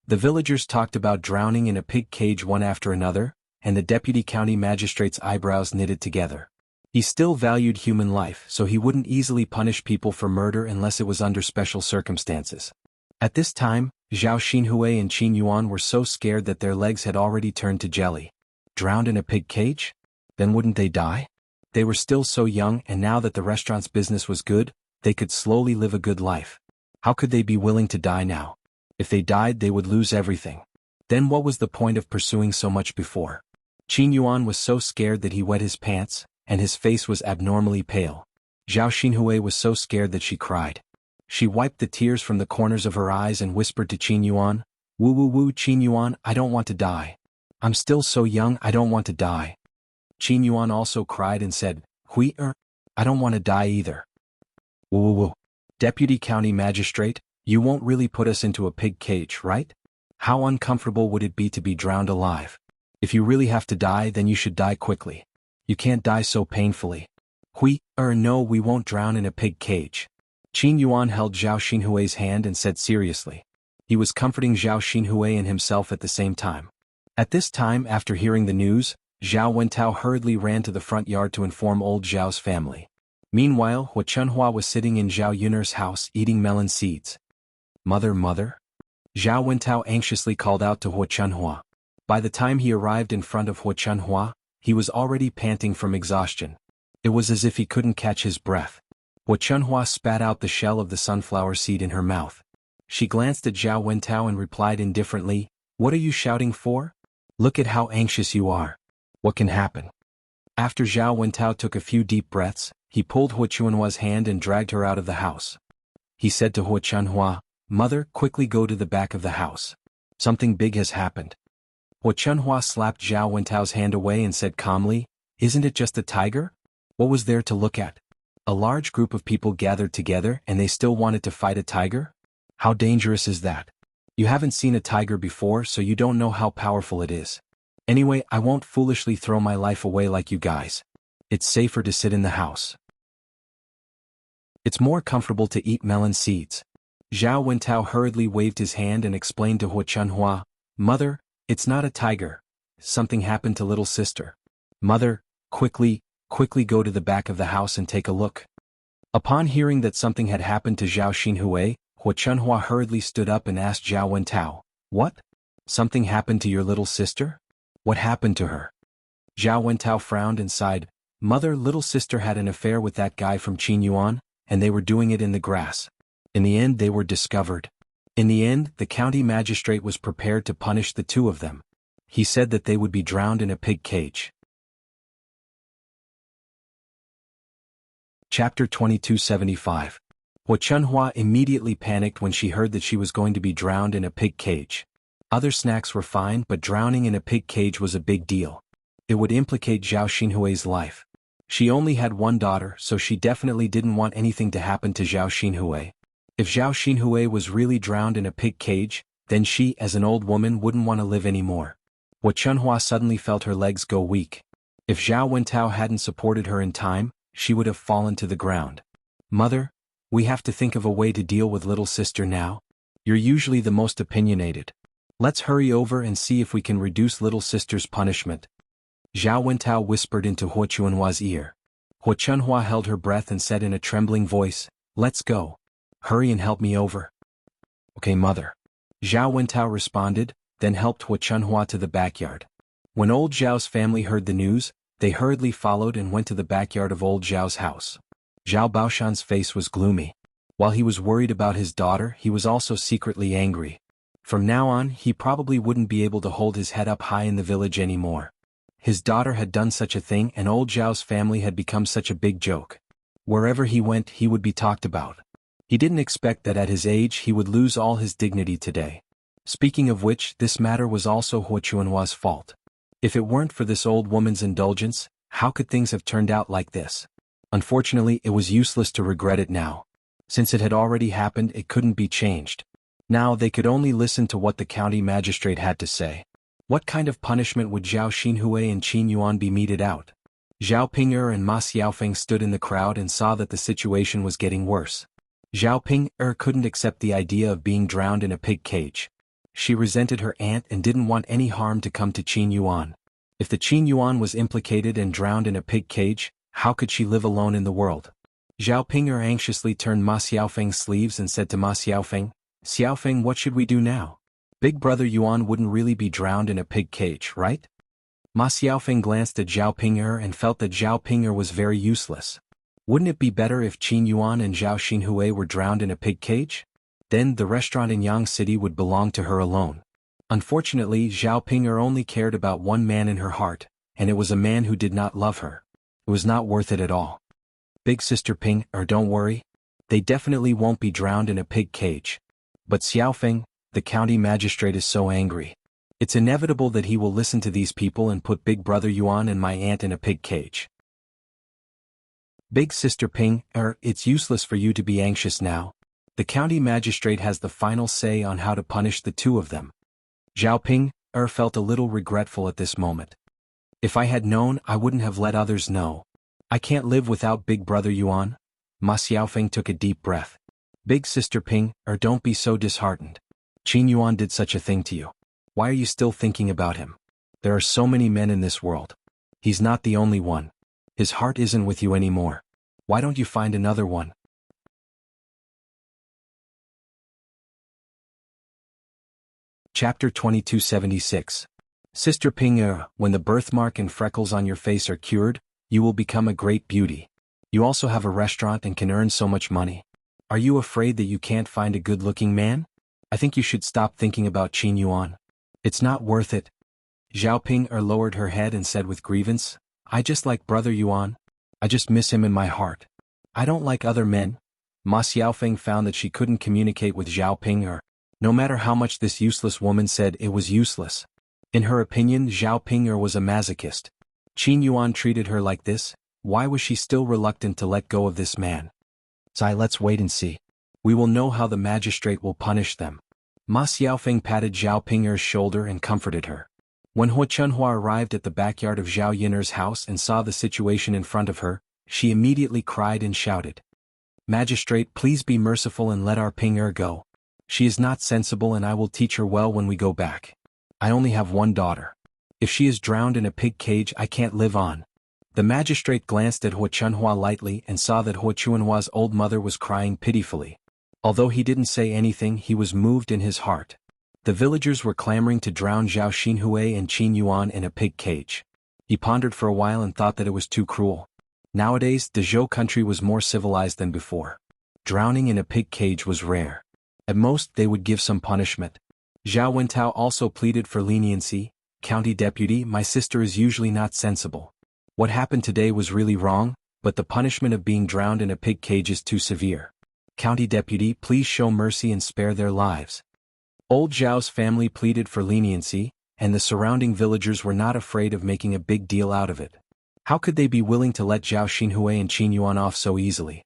The villagers talked about drowning in a pig cage one after another, and the Deputy County Magistrate's eyebrows knitted together. He still valued human life, so he wouldn't easily punish people for murder unless it was under special circumstances. At this time, Zhao Xinhui and Qin Yuan were so scared that their legs had already turned to jelly. Drowned in a pig cage? Then wouldn't they die? They were still so young, and now that the restaurant's business was good, they could slowly live a good life. How could they be willing to die now? If they died, they would lose everything. Then what was the point of pursuing so much before? Qin Yuan was so scared that he wet his pants, and his face was abnormally pale. Zhao Xinhui was so scared that she cried. She wiped the tears from the corners of her eyes and whispered to Qin Yuan, Woo, Qin Yuan, I don't want to die. I'm still so young, I don't want to die." Qin Yuan also cried and said, I don't want to die either." Woo. Deputy County Magistrate, you won't really put us into a pig cage, right? How uncomfortable would it be to be drowned alive? If you really have to die, then you should die quickly. You can't die so painfully. No, we won't drown in a pig cage. Qin Yuan held Zhao Xinhui's hand and said seriously. He was comforting Zhao Xinhui and himself at the same time. At this time, after hearing the news, Zhao Wentao hurriedly ran to the front yard to inform old Zhao's family. Meanwhile, Hua Chunhua was sitting in Zhao Yun'er's house eating melon seeds. Mother? Zhao Wentao anxiously called out to Hua Chunhua. By the time he arrived in front of Hua Chunhua, he was already panting from exhaustion. It was as if he couldn't catch his breath. Chunhua spat out the shell of the sunflower seed in her mouth. She glanced at Zhao Wentao and replied indifferently, "What are you shouting for? Look at how anxious you are. What can happen?" After Zhao Wentao took a few deep breaths, he pulled Chunhua's hand and dragged her out of the house. He said to Chunhua, "Mother, quickly go to the back of the house. Something big has happened." Chunhua slapped Zhao Wentao's hand away and said calmly, "Isn't it just a tiger? What was there to look at? A large group of people gathered together and they still wanted to fight a tiger? How dangerous is that? You haven't seen a tiger before, so you don't know how powerful it is. Anyway, I won't foolishly throw my life away like you guys. It's safer to sit in the house. It's more comfortable to eat melon seeds." Zhao Wentao hurriedly waved his hand and explained to Chunhua, "Mother, it's not a tiger. Something happened to little sister. Mother, quickly go to the back of the house and take a look." Upon hearing that something had happened to Zhao Xinhui, Chunhua hurriedly stood up and asked Zhao Wentao, "What? Something happened to your little sister? What happened to her?" Zhao Wentao frowned and sighed, "Mother, little sister had an affair with that guy from Qinyuan, and they were doing it in the grass. In the end they were discovered. In the end, the county magistrate was prepared to punish the two of them. He said that they would be drowned in a pig cage." Chapter 2275. Chunhua immediately panicked when she heard that she was going to be drowned in a pig cage. Other snacks were fine, but drowning in a pig cage was a big deal. It would implicate Zhao Xinhui's life. She only had one daughter, so she definitely didn't want anything to happen to Zhao Xinhui. If Zhao Xinhui was really drowned in a pig cage, then she, as an old woman, wouldn't want to live anymore. Chunhua suddenly felt her legs go weak. If Zhao Wentao hadn't supported her in time, she would have fallen to the ground. "Mother, we have to think of a way to deal with little sister now. You're usually the most opinionated. Let's hurry over and see if we can reduce little sister's punishment." Zhao Wentao whispered into Chunhua's ear. Chunhua held her breath and said in a trembling voice, "Let's go. Hurry and help me over." "Okay, mother." Zhao Wentao responded, then helped Chunhua to the backyard. When old Zhao's family heard the news, they hurriedly followed and went to the backyard of old Zhao's house. Zhao Baoshan's face was gloomy. While he was worried about his daughter, he was also secretly angry. From now on, he probably wouldn't be able to hold his head up high in the village anymore. His daughter had done such a thing and old Zhao's family had become such a big joke. Wherever he went, he would be talked about. He didn't expect that at his age he would lose all his dignity today. Speaking of which, this matter was also Chunhua's fault. If it weren't for this old woman's indulgence, how could things have turned out like this? Unfortunately, it was useless to regret it now. Since it had already happened, it couldn't be changed. Now they could only listen to what the county magistrate had to say. What kind of punishment would Zhao Xinhui and Qin Yuan be meted out? Zhao Ping'er and Ma Xiaofeng stood in the crowd and saw that the situation was getting worse. Zhao Ping'er couldn't accept the idea of being drowned in a pig cage. She resented her aunt and didn't want any harm to come to Qin Yuan. If the Qin Yuan was implicated and drowned in a pig cage, how could she live alone in the world? Zhao Ping'er anxiously turned Ma Xiaofeng's sleeves and said to Ma Xiaofeng, "Xiaofeng, what should we do now? Big brother Yuan wouldn't really be drowned in a pig cage, right?" Ma Xiaofeng glanced at Zhao Ping'er and felt that Zhao Ping'er was very useless. Wouldn't it be better if Qin Yuan and Zhao Xinhui were drowned in a pig cage? Then the restaurant in Yang City would belong to her alone. Unfortunately, Zhao Ping'er only cared about one man in her heart, and it was a man who did not love her. It was not worth it at all. "Big sister Ping'er, don't worry. They definitely won't be drowned in a pig cage. But Xiaofeng, the county magistrate is so angry. It's inevitable that he will listen to these people and put big brother Yuan and my aunt in a pig cage. Big sister Ping'er, it's useless for you to be anxious now. The county magistrate has the final say on how to punish the two of them." Zhao Ping'er felt a little regretful at this moment. "If I had known, I wouldn't have let others know. I can't live without big brother Yuan." Ma Xiaofeng took a deep breath. "Big sister Ping'er, don't be so disheartened. Qin Yuan did such a thing to you. Why are you still thinking about him? There are so many men in this world. He's not the only one. His heart isn't with you anymore. Why don't you find another one?" Chapter 2276. Sister Ping'er, when the birthmark and freckles on your face are cured, You will become a great beauty. You also have a restaurant and can earn so much money. Are you afraid that you can't find a good-looking man? I think you should stop thinking about Qin Yuan. It's not worth it. Zhao Ping lowered her head and said with grievance, I just like Brother Yuan. I just miss him in my heart. I don't like other men. Ma Xiaofeng found that she couldn't communicate with Zhao Ping. No matter how much this useless woman said, it was useless. In her opinion, Zhao Ping was a masochist. Qin Yuan treated her like this. Why was she still reluctant to let go of this man? Let's wait and see. We will know how the magistrate will punish them. Ma Xiaofeng patted Zhao Ping's shoulder and comforted her. When Hu Chunhua arrived at the backyard of Zhao Yiner's house and saw the situation in front of her, she immediately cried and shouted, Magistrate, please be merciful and let our Ping go. She is not sensible and I will teach her well when we go back. I only have one daughter. If she is drowned in a pig cage, I can't live on. The magistrate glanced at Hu Chunhua lightly and saw that Hu Chunhua's old mother was crying pitifully. Although he didn't say anything, he was moved in his heart. The villagers were clamoring to drown Zhao Xinhui and Qin Yuan in a pig cage. He pondered for a while and thought that it was too cruel. Nowadays, the Zhou country was more civilized than before. Drowning in a pig cage was rare. At most, they would give some punishment. Zhao Wentao also pleaded for leniency. County deputy, my sister is usually not sensible. What happened today was really wrong, but the punishment of being drowned in a pig cage is too severe. County deputy, please show mercy and spare their lives. Old Zhao's family pleaded for leniency, and the surrounding villagers were not afraid of making a big deal out of it. How could they be willing to let Zhao Xinhui and Qin Yuan off so easily?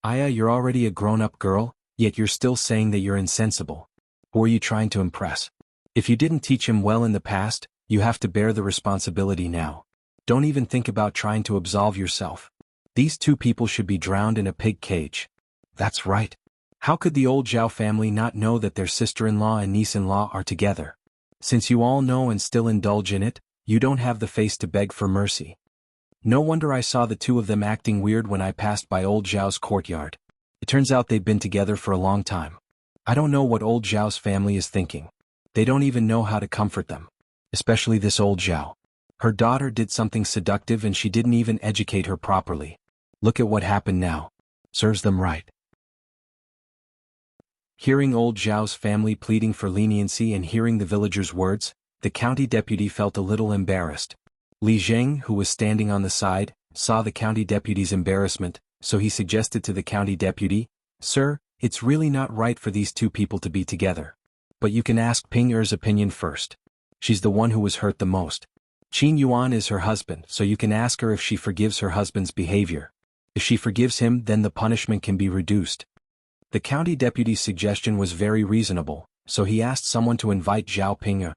Aya, you're already a grown-up girl, yet you're still saying that you're insensible. Who are you trying to impress? If you didn't teach him well in the past, you have to bear the responsibility now. Don't even think about trying to absolve yourself. These two people should be drowned in a pig cage. That's right. How could the old Zhao family not know that their sister-in-law and niece-in-law are together? Since you all know and still indulge in it, you don't have the face to beg for mercy. No wonder I saw the two of them acting weird when I passed by old Zhao's courtyard. It turns out they've been together for a long time. I don't know what old Zhao's family is thinking. They don't even know how to comfort them. Especially this old Zhao. Her daughter did something seductive and she didn't even educate her properly. Look at what happened now. Serves them right. Hearing old Zhao's family pleading for leniency and hearing the villagers' words, the county deputy felt a little embarrassed. Li Zheng, who was standing on the side, saw the county deputy's embarrassment, so he suggested to the county deputy, Sir, it's really not right for these two people to be together. But you can ask Ping Er's opinion first. She's the one who was hurt the most. Qin Yuan is her husband, so you can ask her if she forgives her husband's behavior. If she forgives him, then the punishment can be reduced. The county deputy's suggestion was very reasonable, so he asked someone to invite Zhao Ping.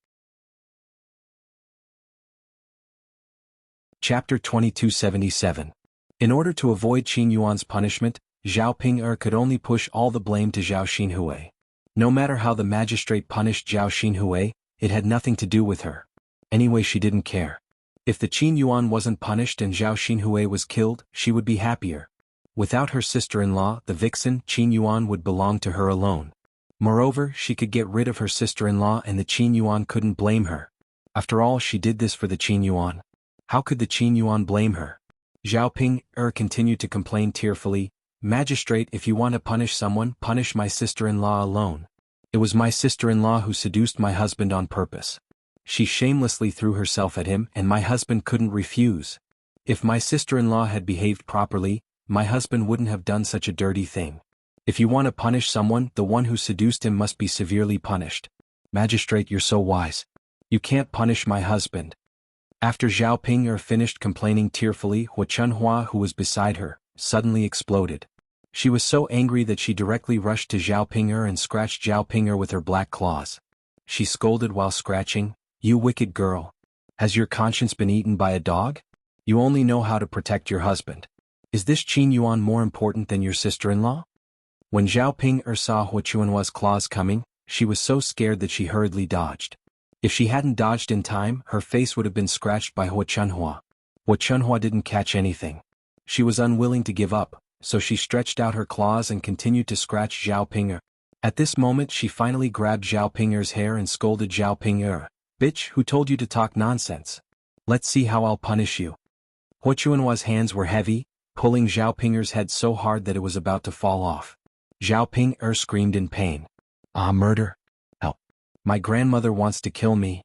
Chapter 2277. In order to avoid Qin Yuan's punishment, Zhao Ping could only push all the blame to Zhao Xinhui. No matter how the magistrate punished Zhao Xinhui, it had nothing to do with her. Anyway, she didn't care. If the Qin Yuan wasn't punished and Zhao Xinhui was killed, she would be happier. Without her sister-in-law, the vixen, Qin Yuan would belong to her alone. Moreover, she could get rid of her sister-in-law and the Qin Yuan couldn't blame her. After all, she did this for the Qin Yuan. How could the Qin Yuan blame her? Zhao Ping continued to complain tearfully, Magistrate, if you want to punish someone, punish my sister-in-law alone. It was my sister-in-law who seduced my husband on purpose. She shamelessly threw herself at him and my husband couldn't refuse. If my sister-in-law had behaved properly, my husband wouldn't have done such a dirty thing. If you want to punish someone, the one who seduced him must be severely punished. Magistrate, you're so wise. You can't punish my husband. After Zhao Ping finished complaining tearfully, Hu Chunhua, who was beside her, suddenly exploded. She was so angry that she directly rushed to Zhao Ping and scratched Zhao Ping with her black claws. She scolded while scratching, You wicked girl. Has your conscience been eaten by a dog? You only know how to protect your husband. Is this Qin Yuan more important than your sister-in-law? When Zhao Ping saw Hu Chunhua's claws coming, she was so scared that she hurriedly dodged. If she hadn't dodged in time, her face would have been scratched by Hu Chunhua. Hu Chunhua didn't catch anything. She was unwilling to give up, so she stretched out her claws and continued to scratch Zhao Ping. At this moment she finally grabbed Zhao Ping's hair and scolded Zhao Ping, Bitch, who told you to talk nonsense? Let's see how I'll punish you. Hua Chuanhua's hands were heavy, pulling Zhao Ping'er's head so hard that it was about to fall off. Zhao Ping'er screamed in pain. Ah, murder! Help! My grandmother wants to kill me.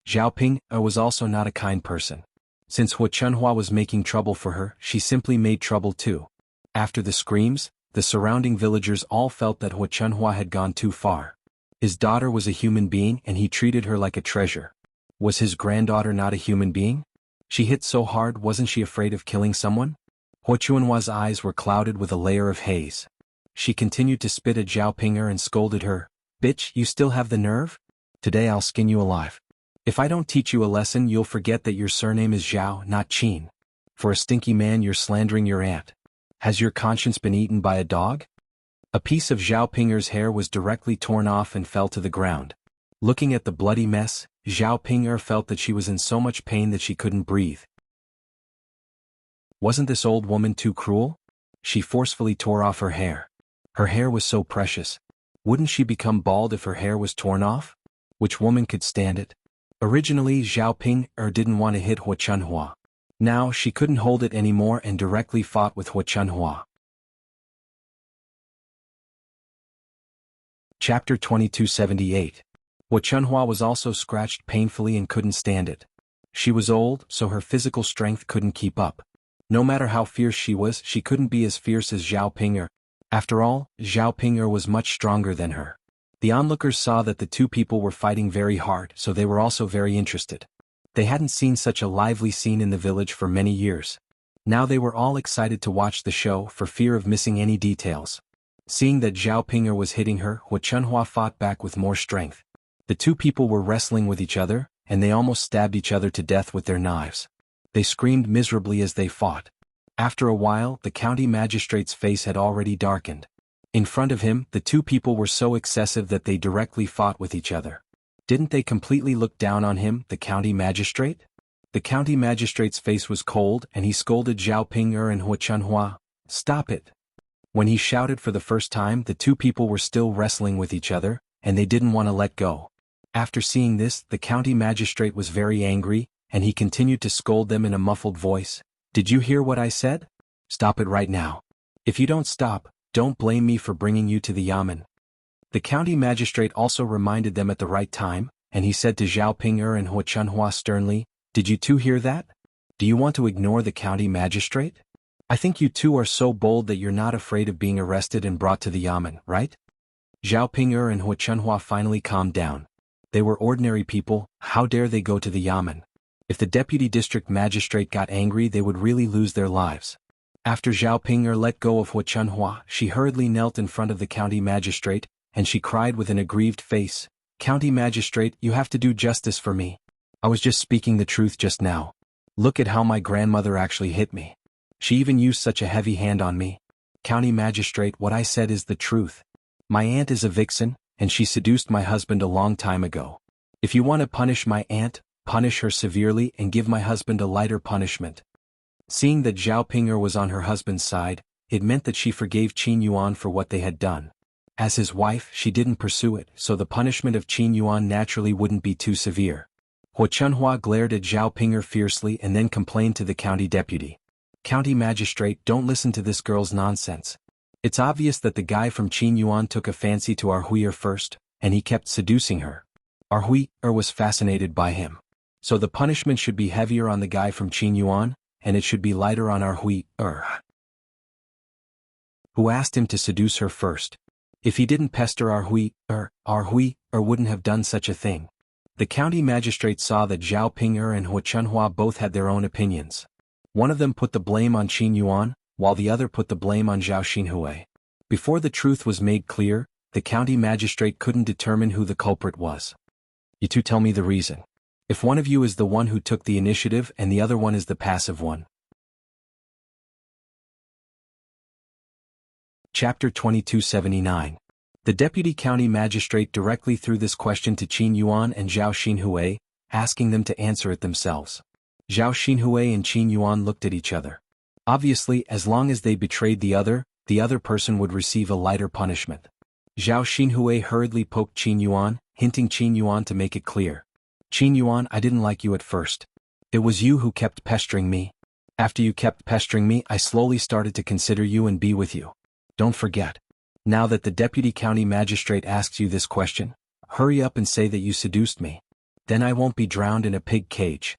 Zhao Ping'er was also not a kind person. Since Hua Chunhua was making trouble for her, she simply made trouble too. After the screams, the surrounding villagers all felt that Hua Chunhua had gone too far. His daughter was a human being and he treated her like a treasure. Was his granddaughter not a human being? She hit so hard, wasn't she afraid of killing someone? Hua Chuanhua's eyes were clouded with a layer of haze. She continued to spit at Zhao Ping'er and scolded her. Bitch, you still have the nerve? Today I'll skin you alive. If I don't teach you a lesson, you'll forget that your surname is Zhao, not Qin. For a stinky man, you're slandering your aunt. Has your conscience been eaten by a dog? A piece of Zhao Ping'er's hair was directly torn off and fell to the ground. Looking at the bloody mess, Zhao Ping'er felt that she was in so much pain that she couldn't breathe. Wasn't this old woman too cruel? She forcefully tore off her hair. Her hair was so precious. Wouldn't she become bald if her hair was torn off? Which woman could stand it? Originally, Zhao Ping'er didn't want to hit Hua Chunhua. Now she couldn't hold it anymore and directly fought with Hua Chunhua. Chapter 2278. Hua Chunhua was also scratched painfully and couldn't stand it. She was old, so her physical strength couldn't keep up. No matter how fierce she was, she couldn't be as fierce as Zhao Ping'er. After all, Zhao Ping'er was much stronger than her. The onlookers saw that the two people were fighting very hard, so they were also very interested. They hadn't seen such a lively scene in the village for many years. Now they were all excited to watch the show for fear of missing any details. Seeing that Zhao Ping'er was hitting her, Hua Chunhua fought back with more strength. The two people were wrestling with each other, and they almost stabbed each other to death with their knives. They screamed miserably as they fought. After a while, the county magistrate's face had already darkened. In front of him, the two people were so excessive that they directly fought with each other. Didn't they completely look down on him, the county magistrate? The county magistrate's face was cold and he scolded Zhao Ping'er and Hua Chunhua. Stop it! When he shouted for the first time, the two people were still wrestling with each other, and they didn't want to let go. After seeing this, the county magistrate was very angry, and he continued to scold them in a muffled voice. Did you hear what I said? Stop it right now. If you don't stop, don't blame me for bringing you to the yamen. The county magistrate also reminded them at the right time, and he said to Zhao Ping'er and Hua Chunhua sternly, Did you two hear that? Do you want to ignore the county magistrate? I think you two are so bold that you're not afraid of being arrested and brought to the yamen, right? Zhao Ping'er and Hua Chunhua finally calmed down. They were ordinary people, how dare they go to the yamen? If the deputy district magistrate got angry, they would really lose their lives. After Zhao Ping'er let go of Hua Chunhua, she hurriedly knelt in front of the county magistrate, and she cried with an aggrieved face, County magistrate, you have to do justice for me. I was just speaking the truth just now. Look at how my grandmother actually hit me. She even used such a heavy hand on me. County magistrate, what I said is the truth. My aunt is a vixen, and she seduced my husband a long time ago. If you want to punish my aunt, punish her severely and give my husband a lighter punishment. Seeing that Zhao Ping'er was on her husband's side, it meant that she forgave Qin Yuan for what they had done. As his wife, she didn't pursue it, so the punishment of Qin Yuan naturally wouldn't be too severe. Hua Chunhua glared at Zhao Ping'er fiercely and then complained to the county deputy. County magistrate, don't listen to this girl's nonsense. It's obvious that the guy from Qin Yuan took a fancy to our Hui'er first, and he kept seducing her. Our Hui'er was fascinated by him. So the punishment should be heavier on the guy from Qin Yuan, and it should be lighter on our Hui'er, who asked him to seduce her first. If he didn't pester our Hui'er wouldn't have done such a thing. The county magistrate saw that Zhao Ping'er and Hua Chunhua both had their own opinions. One of them put the blame on Qin Yuan, while the other put the blame on Zhao Xinhui. Before the truth was made clear, the county magistrate couldn't determine who the culprit was. You two tell me the reason. If one of you is the one who took the initiative and the other one is the passive one. Chapter 2279. The deputy county magistrate directly threw this question to Qin Yuan and Zhao Xinhui, asking them to answer it themselves. Zhao Xinhui and Qin Yuan looked at each other. Obviously, as long as they betrayed the other person would receive a lighter punishment. Zhao Xinhui hurriedly poked Qin Yuan, hinting Qin Yuan to make it clear. Qin Yuan, I didn't like you at first. It was you who kept pestering me. After you kept pestering me, I slowly started to consider you and be with you. Don't forget. Now that the deputy county magistrate asks you this question, hurry up and say that you seduced me. Then I won't be drowned in a pig cage.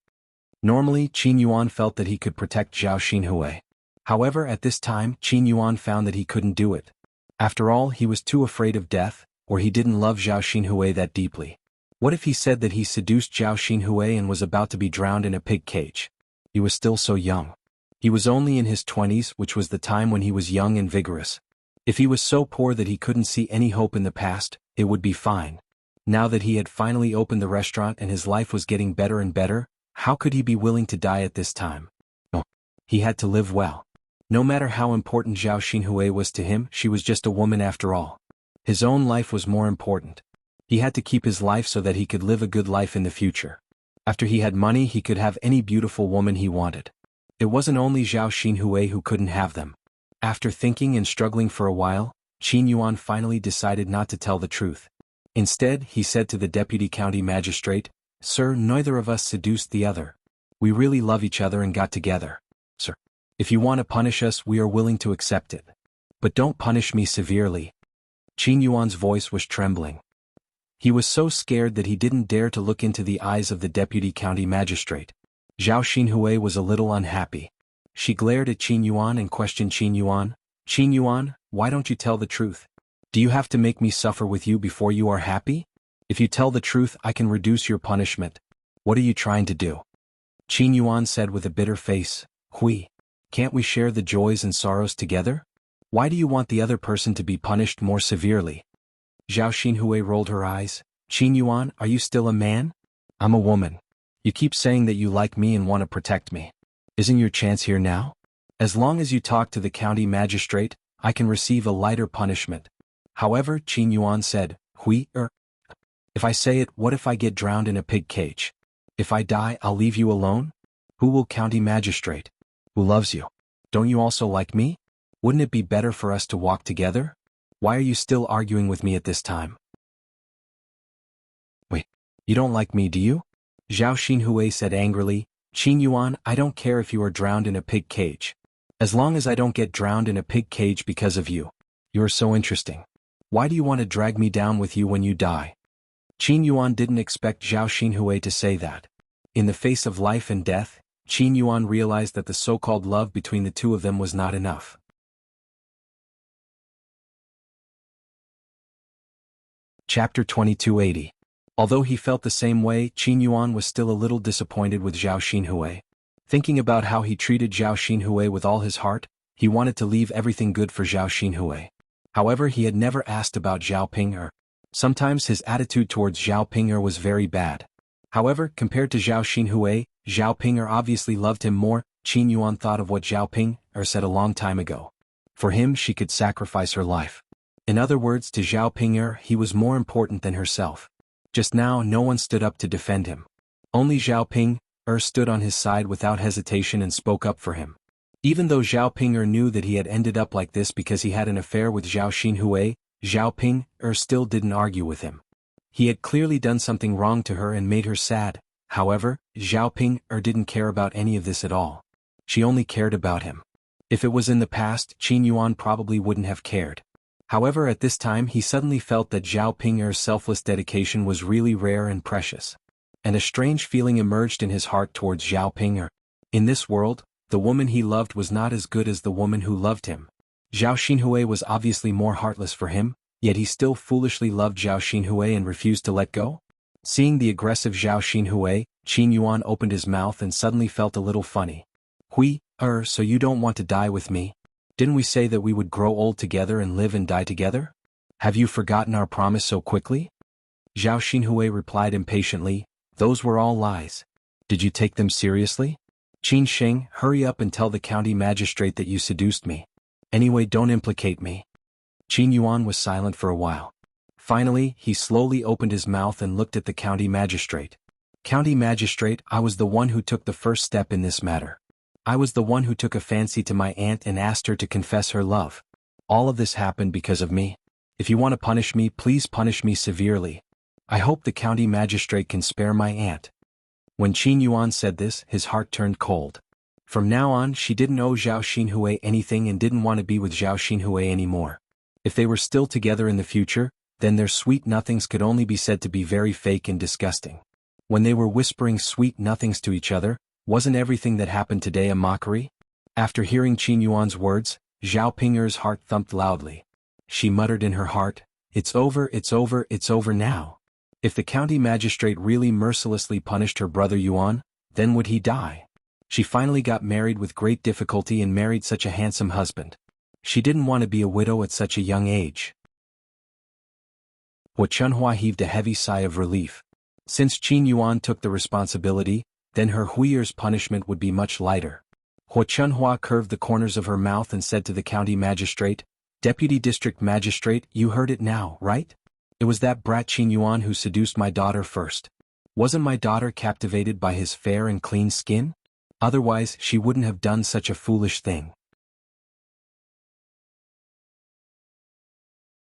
Normally, Qin Yuan felt that he could protect Zhao Xinhui. However, at this time, Qin Yuan found that he couldn't do it. After all, he was too afraid of death, or he didn't love Zhao Xinhui that deeply. What if he said that he seduced Zhao Xinhui and was about to be drowned in a pig cage? He was still so young. He was only in his 20s, which was the time when he was young and vigorous. If he was so poor that he couldn't see any hope in the past, it would be fine. Now that he had finally opened the restaurant and his life was getting better and better, how could he be willing to die at this time? No. He had to live well. No matter how important Zhao Xinhui was to him, she was just a woman after all. His own life was more important. He had to keep his life so that he could live a good life in the future. After he had money, he could have any beautiful woman he wanted. It wasn't only Zhao Xinhui who couldn't have them. After thinking and struggling for a while, Qin Yuan finally decided not to tell the truth. Instead, he said to the deputy county magistrate, "Sir, neither of us seduced the other. We really love each other and got together. Sir, if you want to punish us, we are willing to accept it. But don't punish me severely." Qin Yuan's voice was trembling. He was so scared that he didn't dare to look into the eyes of the deputy county magistrate. Zhao Xinhui was a little unhappy. She glared at Qin Yuan and questioned Qin Yuan. "Qin Yuan, why don't you tell the truth? Do you have to make me suffer with you before you are happy? If you tell the truth, I can reduce your punishment. What are you trying to do?" Qin Yuan said with a bitter face, "Hui, can't we share the joys and sorrows together? Why do you want the other person to be punished more severely?" Zhao Xinhui rolled her eyes. "Qin Yuan, are you still a man? I'm a woman. You keep saying that you like me and want to protect me. Isn't your chance here now? As long as you talk to the county magistrate, I can receive a lighter punishment." However, Qin Yuan said, "Hui, if I say it, what if I get drowned in a pig cage? If I die, I'll leave you alone? Who will county magistrate? Who loves you? Don't you also like me? Wouldn't it be better for us to walk together? Why are you still arguing with me at this time?" "Wait, you don't like me, do you?" Zhao Xinhui said angrily. "Qin Yuan, I don't care if you are drowned in a pig cage. As long as I don't get drowned in a pig cage because of you. You are so interesting. Why do you want to drag me down with you when you die?" Qin Yuan didn't expect Zhao Xinhui to say that. In the face of life and death, Qin Yuan realized that the so-called love between the two of them was not enough. Chapter 2280. Although he felt the same way, Qin Yuan was still a little disappointed with Zhao Xinhui. Thinking about how he treated Zhao Xinhui with all his heart, he wanted to leave everything good for Zhao Xinhui. However, he had never asked about Zhao Ping'er. Sometimes his attitude towards Zhao Ping'er was very bad. However, compared to Zhao Xinhui, Zhao Ping'er obviously loved him more. Qin Yuan thought of what Zhao Ping'er said a long time ago. For him, she could sacrifice her life. In other words, to Zhao Ping'er, he was more important than herself. Just now, no one stood up to defend him. Only Zhao Ping'er stood on his side without hesitation and spoke up for him. Even though Zhao Ping'er knew that he had ended up like this because he had an affair with Zhao Xinhui, Zhao Ping'er still didn't argue with him. He had clearly done something wrong to her and made her sad. However, Zhao Ping'er didn't care about any of this at all. She only cared about him. If it was in the past, Qin Yuan probably wouldn't have cared. However, at this time he suddenly felt that Zhao Ping'er's selfless dedication was really rare and precious. And a strange feeling emerged in his heart towards Zhao Ping'er. In this world, the woman he loved was not as good as the woman who loved him. Zhao Xinhui was obviously more heartless for him, yet he still foolishly loved Zhao Xinhui and refused to let go. Seeing the aggressive Zhao Xinhui, Qin Yuan opened his mouth and suddenly felt a little funny. "Hui, so you don't want to die with me? Didn't we say that we would grow old together and live and die together? Have you forgotten our promise so quickly?" Zhao Xinhui replied impatiently, "Those were all lies. Did you take them seriously? Qin Sheng, hurry up and tell the county magistrate that you seduced me. Anyway, don't implicate me." Qin Yuan was silent for a while. Finally, he slowly opened his mouth and looked at the county magistrate. "County magistrate, I was the one who took the first step in this matter. I was the one who took a fancy to my aunt and asked her to confess her love. All of this happened because of me. If you want to punish me, please punish me severely. I hope the county magistrate can spare my aunt." When Qin Yuan said this, his heart turned cold. From now on she didn't owe Zhao Xinhui anything and didn't want to be with Zhao Xinhui anymore. If they were still together in the future, then their sweet nothings could only be said to be very fake and disgusting. When they were whispering sweet nothings to each other, wasn't everything that happened today a mockery? After hearing Qin Yuan's words, Zhao Ping'er's heart thumped loudly. She muttered in her heart, "It's over, it's over, it's over now." If the county magistrate really mercilessly punished her brother Yuan, then would he die? She finally got married with great difficulty and married such a handsome husband. She didn't want to be a widow at such a young age. Hua Chunhua heaved a heavy sigh of relief. Since Qin Yuan took the responsibility, then her Huiyer's punishment would be much lighter. Hua Chunhua curved the corners of her mouth and said to the county magistrate, "Deputy District Magistrate, you heard it now, right? It was that brat Qin Yuan who seduced my daughter first. Wasn't my daughter captivated by his fair and clean skin? Otherwise she wouldn't have done such a foolish thing."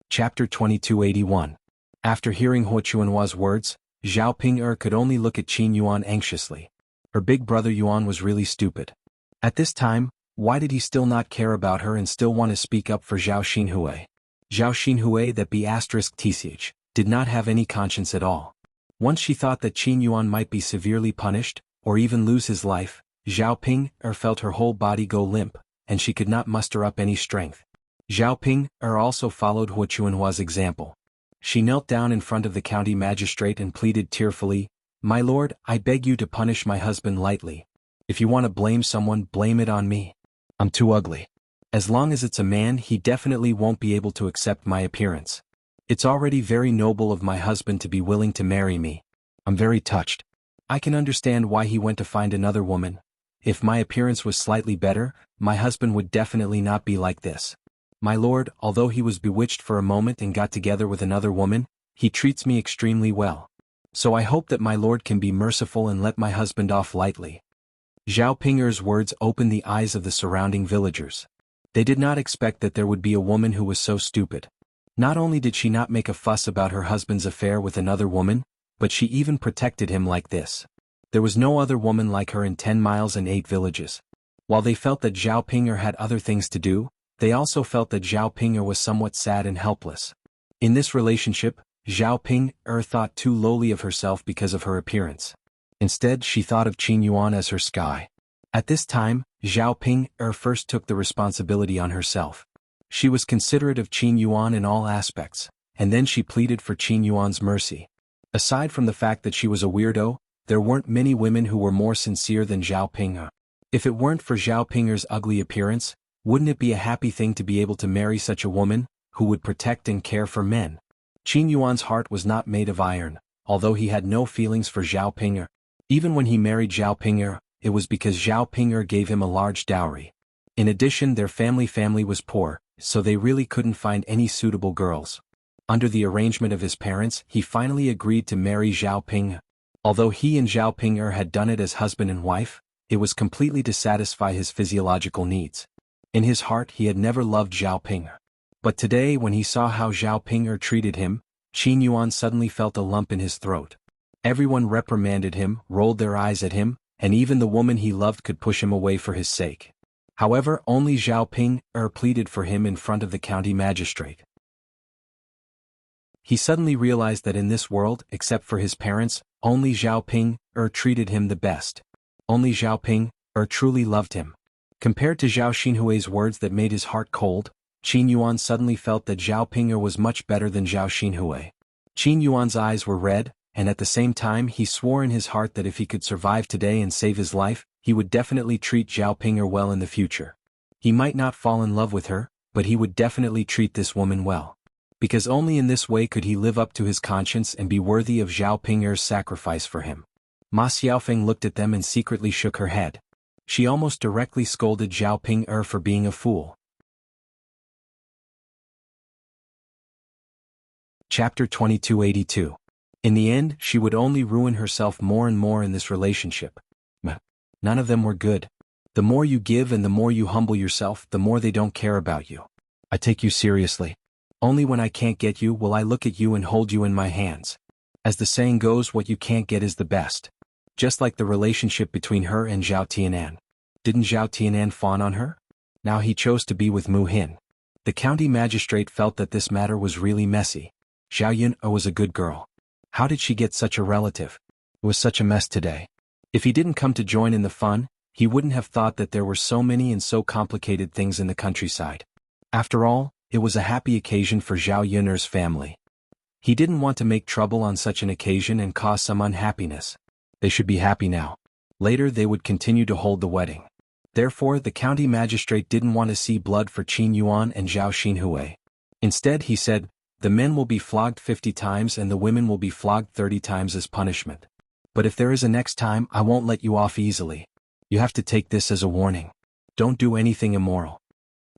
Chapter 2281. After hearing Hua Chunhua's words, Zhao Ping'er could only look at Qin Yuan anxiously. Her big brother Yuan was really stupid. At this time, why did he still not care about her and still want to speak up for Zhao Xinhui? Zhao Xinhui that *TCH, did not have any conscience at all. Once she thought that Qin Yuan might be severely punished, or even lose his life, Zhao Ping'er felt her whole body go limp, and she could not muster up any strength. Zhao Ping'er also followed Hua Chunhua's example. She knelt down in front of the county magistrate and pleaded tearfully, "My lord, I beg you to punish my husband lightly. If you want to blame someone, blame it on me. I'm too ugly. As long as it's a man, he definitely won't be able to accept my appearance. It's already very noble of my husband to be willing to marry me. I'm very touched. I can understand why he went to find another woman. If my appearance was slightly better, my husband would definitely not be like this. My lord, although he was bewitched for a moment and got together with another woman, he treats me extremely well. So I hope that my lord can be merciful and let my husband off lightly." Zhao Ping'er's words opened the eyes of the surrounding villagers. They did not expect that there would be a woman who was so stupid. Not only did she not make a fuss about her husband's affair with another woman, but she even protected him like this. There was no other woman like her in 10 miles and 8 villages. While they felt that Zhao Ping'er had other things to do, they also felt that Zhao Ping'er was somewhat sad and helpless. In this relationship, Zhao Ping'er thought too lowly of herself because of her appearance. Instead, she thought of Qin Yuan as her sky. At this time, Zhao Ping'er first took the responsibility on herself. She was considerate of Qin Yuan in all aspects, and then she pleaded for Qin Yuan's mercy. Aside from the fact that she was a weirdo, there weren't many women who were more sincere than Zhao Ping'er. If it weren't for Zhao Ping'er's ugly appearance, wouldn't it be a happy thing to be able to marry such a woman, who would protect and care for men? Qin Yuan's heart was not made of iron, although he had no feelings for Zhao Ping'er. Even when he married Zhao Ping'er, it was because Zhao Ping'er gave him a large dowry. In addition, their family was poor, so they really couldn't find any suitable girls. Under the arrangement of his parents, he finally agreed to marry Zhao Ping'er. Although he and Zhao Ping'er had done it as husband and wife, it was completely to satisfy his physiological needs. In his heart he had never loved Zhao Ping'er. But today when he saw how Zhao Ping'er treated him, Qin Yuan suddenly felt a lump in his throat. Everyone reprimanded him, rolled their eyes at him, and even the woman he loved could push him away for his sake. However, only Zhao Ping'er pleaded for him in front of the county magistrate. He suddenly realized that in this world, except for his parents, only Zhao Ping'er treated him the best. Only Zhao Ping'er truly loved him. Compared to Zhao Xinhui's words that made his heart cold, Qin Yuan suddenly felt that Zhao Ping'er was much better than Zhao Xinhui. Qin Yuan's eyes were red, and at the same time he swore in his heart that if he could survive today and save his life, he would definitely treat Zhao Ping'er well in the future. He might not fall in love with her, but he would definitely treat this woman well. Because only in this way could he live up to his conscience and be worthy of Zhao Ping'er's sacrifice for him. Ma Xiaofeng looked at them and secretly shook her head. She almost directly scolded Zhao Ping'er for being a fool. Chapter 2282. In the end, she would only ruin herself more and more in this relationship. None of them were good. The more you give and the more you humble yourself, the more they don't care about you. I take you seriously. Only when I can't get you will I look at you and hold you in my hands. As the saying goes, what you can't get is the best. Just like the relationship between her and Zhao Tianan. Didn't Zhao Tianan fawn on her? Now he chose to be with Mu Hin. The county magistrate felt that this matter was really messy. Zhao Yun was a good girl. How did she get such a relative? It was such a mess today. If he didn't come to join in the fun, he wouldn't have thought that there were so many and so complicated things in the countryside. After all, it was a happy occasion for Zhao Yun's family. He didn't want to make trouble on such an occasion and cause some unhappiness. They should be happy now. Later they would continue to hold the wedding. Therefore the county magistrate didn't want to see blood for Qin Yuan and Zhao Xinhui. Instead he said, the men will be flogged 50 times and the women will be flogged 30 times as punishment. But if there is a next time, I won't let you off easily. You have to take this as a warning. Don't do anything immoral.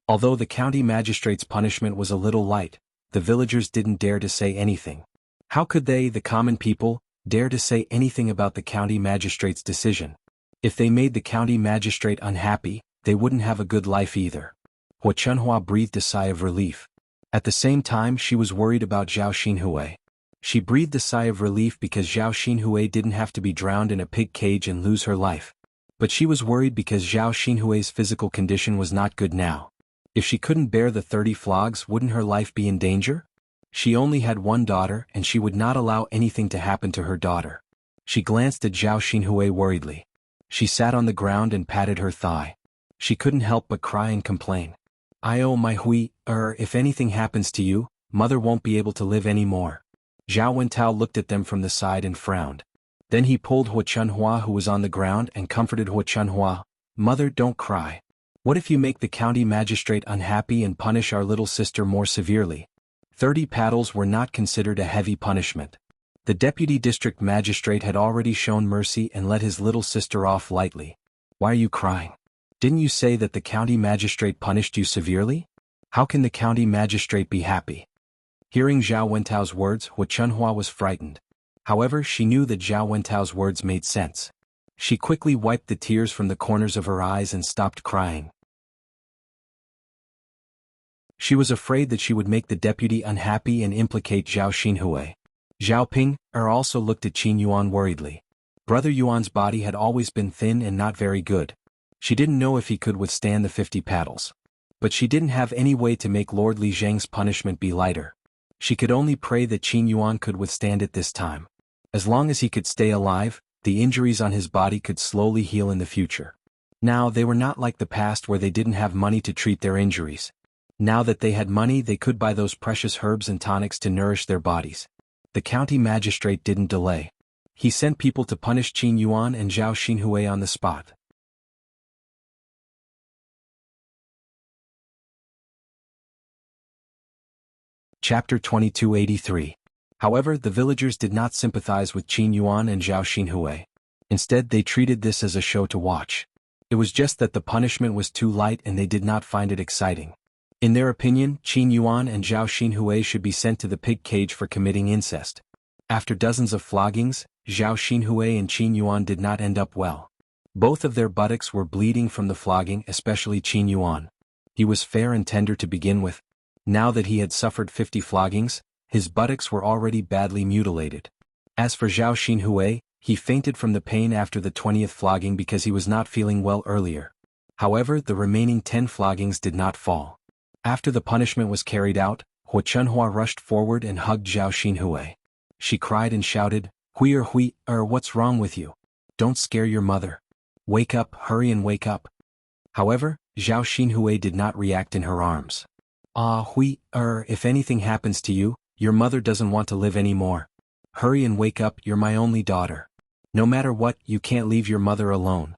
Although the county magistrate's punishment was a little light, the villagers didn't dare to say anything. How could they, the common people, dare to say anything about the county magistrate's decision? If they made the county magistrate unhappy, they wouldn't have a good life either. Hua Chunhua breathed a sigh of relief. At the same time she was worried about Zhao Xinhui. She breathed a sigh of relief because Zhao Xinhui didn't have to be drowned in a pig cage and lose her life. But she was worried because Zhao Xinhui's physical condition was not good now. If she couldn't bear the 30 flogs, wouldn't her life be in danger? She only had one daughter and she would not allow anything to happen to her daughter. She glanced at Zhao Xinhui worriedly. She sat on the ground and patted her thigh. She couldn't help but cry and complain. Oh my Hui, if anything happens to you, mother won't be able to live anymore. Zhao Wentao looked at them from the side and frowned. Then he pulled Hua Chunhua who was on the ground and comforted Hua Chunhua. Mother, don't cry. What if you make the county magistrate unhappy and punish our little sister more severely? 30 paddles were not considered a heavy punishment. The deputy district magistrate had already shown mercy and let his little sister off lightly. Why are you crying? Didn't you say that the county magistrate punished you severely? How can the county magistrate be happy? Hearing Zhao Wentao's words, Hua Chunhua was frightened. However, she knew that Zhao Wentao's words made sense. She quickly wiped the tears from the corners of her eyes and stopped crying. She was afraid that she would make the deputy unhappy and implicate Zhao Xinhui. Zhao Ping also looked at Qin Yuan worriedly. Brother Yuan's body had always been thin and not very good. She didn't know if he could withstand the 50 paddles. But she didn't have any way to make Lord Li Zheng's punishment be lighter. She could only pray that Qin Yuan could withstand it this time. As long as he could stay alive, the injuries on his body could slowly heal in the future. Now they were not like the past where they didn't have money to treat their injuries. Now that they had money, they could buy those precious herbs and tonics to nourish their bodies. The county magistrate didn't delay. He sent people to punish Qin Yuan and Zhao Xinhui on the spot. Chapter 2283. However, the villagers did not sympathize with Qin Yuan and Zhao Xinhui. Instead, they treated this as a show to watch. It was just that the punishment was too light and they did not find it exciting. In their opinion, Qin Yuan and Zhao Xinhui should be sent to the pig cage for committing incest. After dozens of floggings, Zhao Xinhui and Qin Yuan did not end up well. Both of their buttocks were bleeding from the flogging, especially Qin Yuan. He was fair and tender to begin with. Now that he had suffered 50 floggings, his buttocks were already badly mutilated. As for Zhao Xinhui, he fainted from the pain after the 20th flogging because he was not feeling well earlier. However, the remaining 10 floggings did not fall. After the punishment was carried out, Hua Chunhua rushed forward and hugged Zhao Xinhui. She cried and shouted, Hui, what's wrong with you? Don't scare your mother. Wake up, hurry and wake up. However, Zhao Xinhui did not react in her arms. Hui, if anything happens to you, your mother doesn't want to live anymore. Hurry and wake up, you're my only daughter. No matter what, you can't leave your mother alone.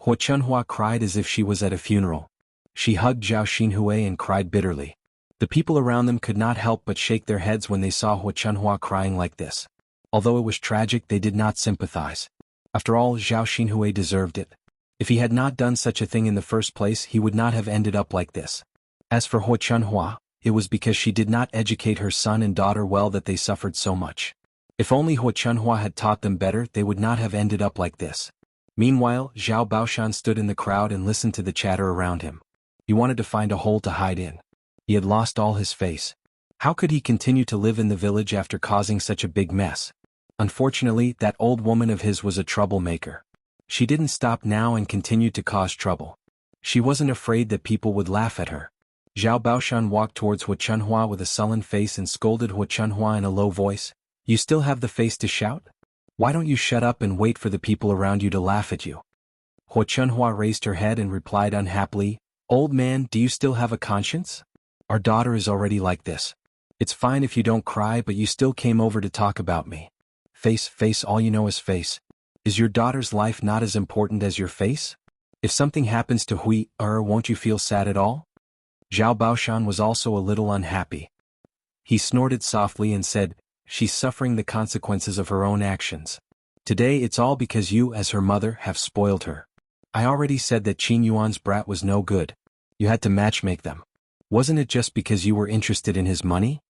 Hua Chunhua cried as if she was at a funeral. She hugged Zhao Xinhui and cried bitterly. The people around them could not help but shake their heads when they saw Hua Chunhua crying like this. Although it was tragic, they did not sympathize. After all, Zhao Xinhui deserved it. If he had not done such a thing in the first place, he would not have ended up like this. As for Hua Chunhua, it was because she did not educate her son and daughter well that they suffered so much. If only Hua Chunhua had taught them better, they would not have ended up like this. Meanwhile, Zhao Baoshan stood in the crowd and listened to the chatter around him. He wanted to find a hole to hide in. He had lost all his face. How could he continue to live in the village after causing such a big mess? Unfortunately, that old woman of his was a troublemaker. She didn't stop now and continued to cause trouble. She wasn't afraid that people would laugh at her. Zhao Baoshan walked towards Hu Chunhua with a sullen face and scolded Hu Chunhua in a low voice. You still have the face to shout? Why don't you shut up and wait for the people around you to laugh at you? Hu Chunhua raised her head and replied unhappily, Old man, do you still have a conscience? Our daughter is already like this. It's fine if you don't cry, but you still came over to talk about me. Face, all you know is face. Is your daughter's life not as important as your face? If something happens to Hui, won't you feel sad at all? Zhao Baoshan was also a little unhappy. He snorted softly and said, She's suffering the consequences of her own actions. Today it's all because you, as her mother, have spoiled her. I already said that Qin Yuan's brat was no good. You had to matchmake them. Wasn't it just because you were interested in his money?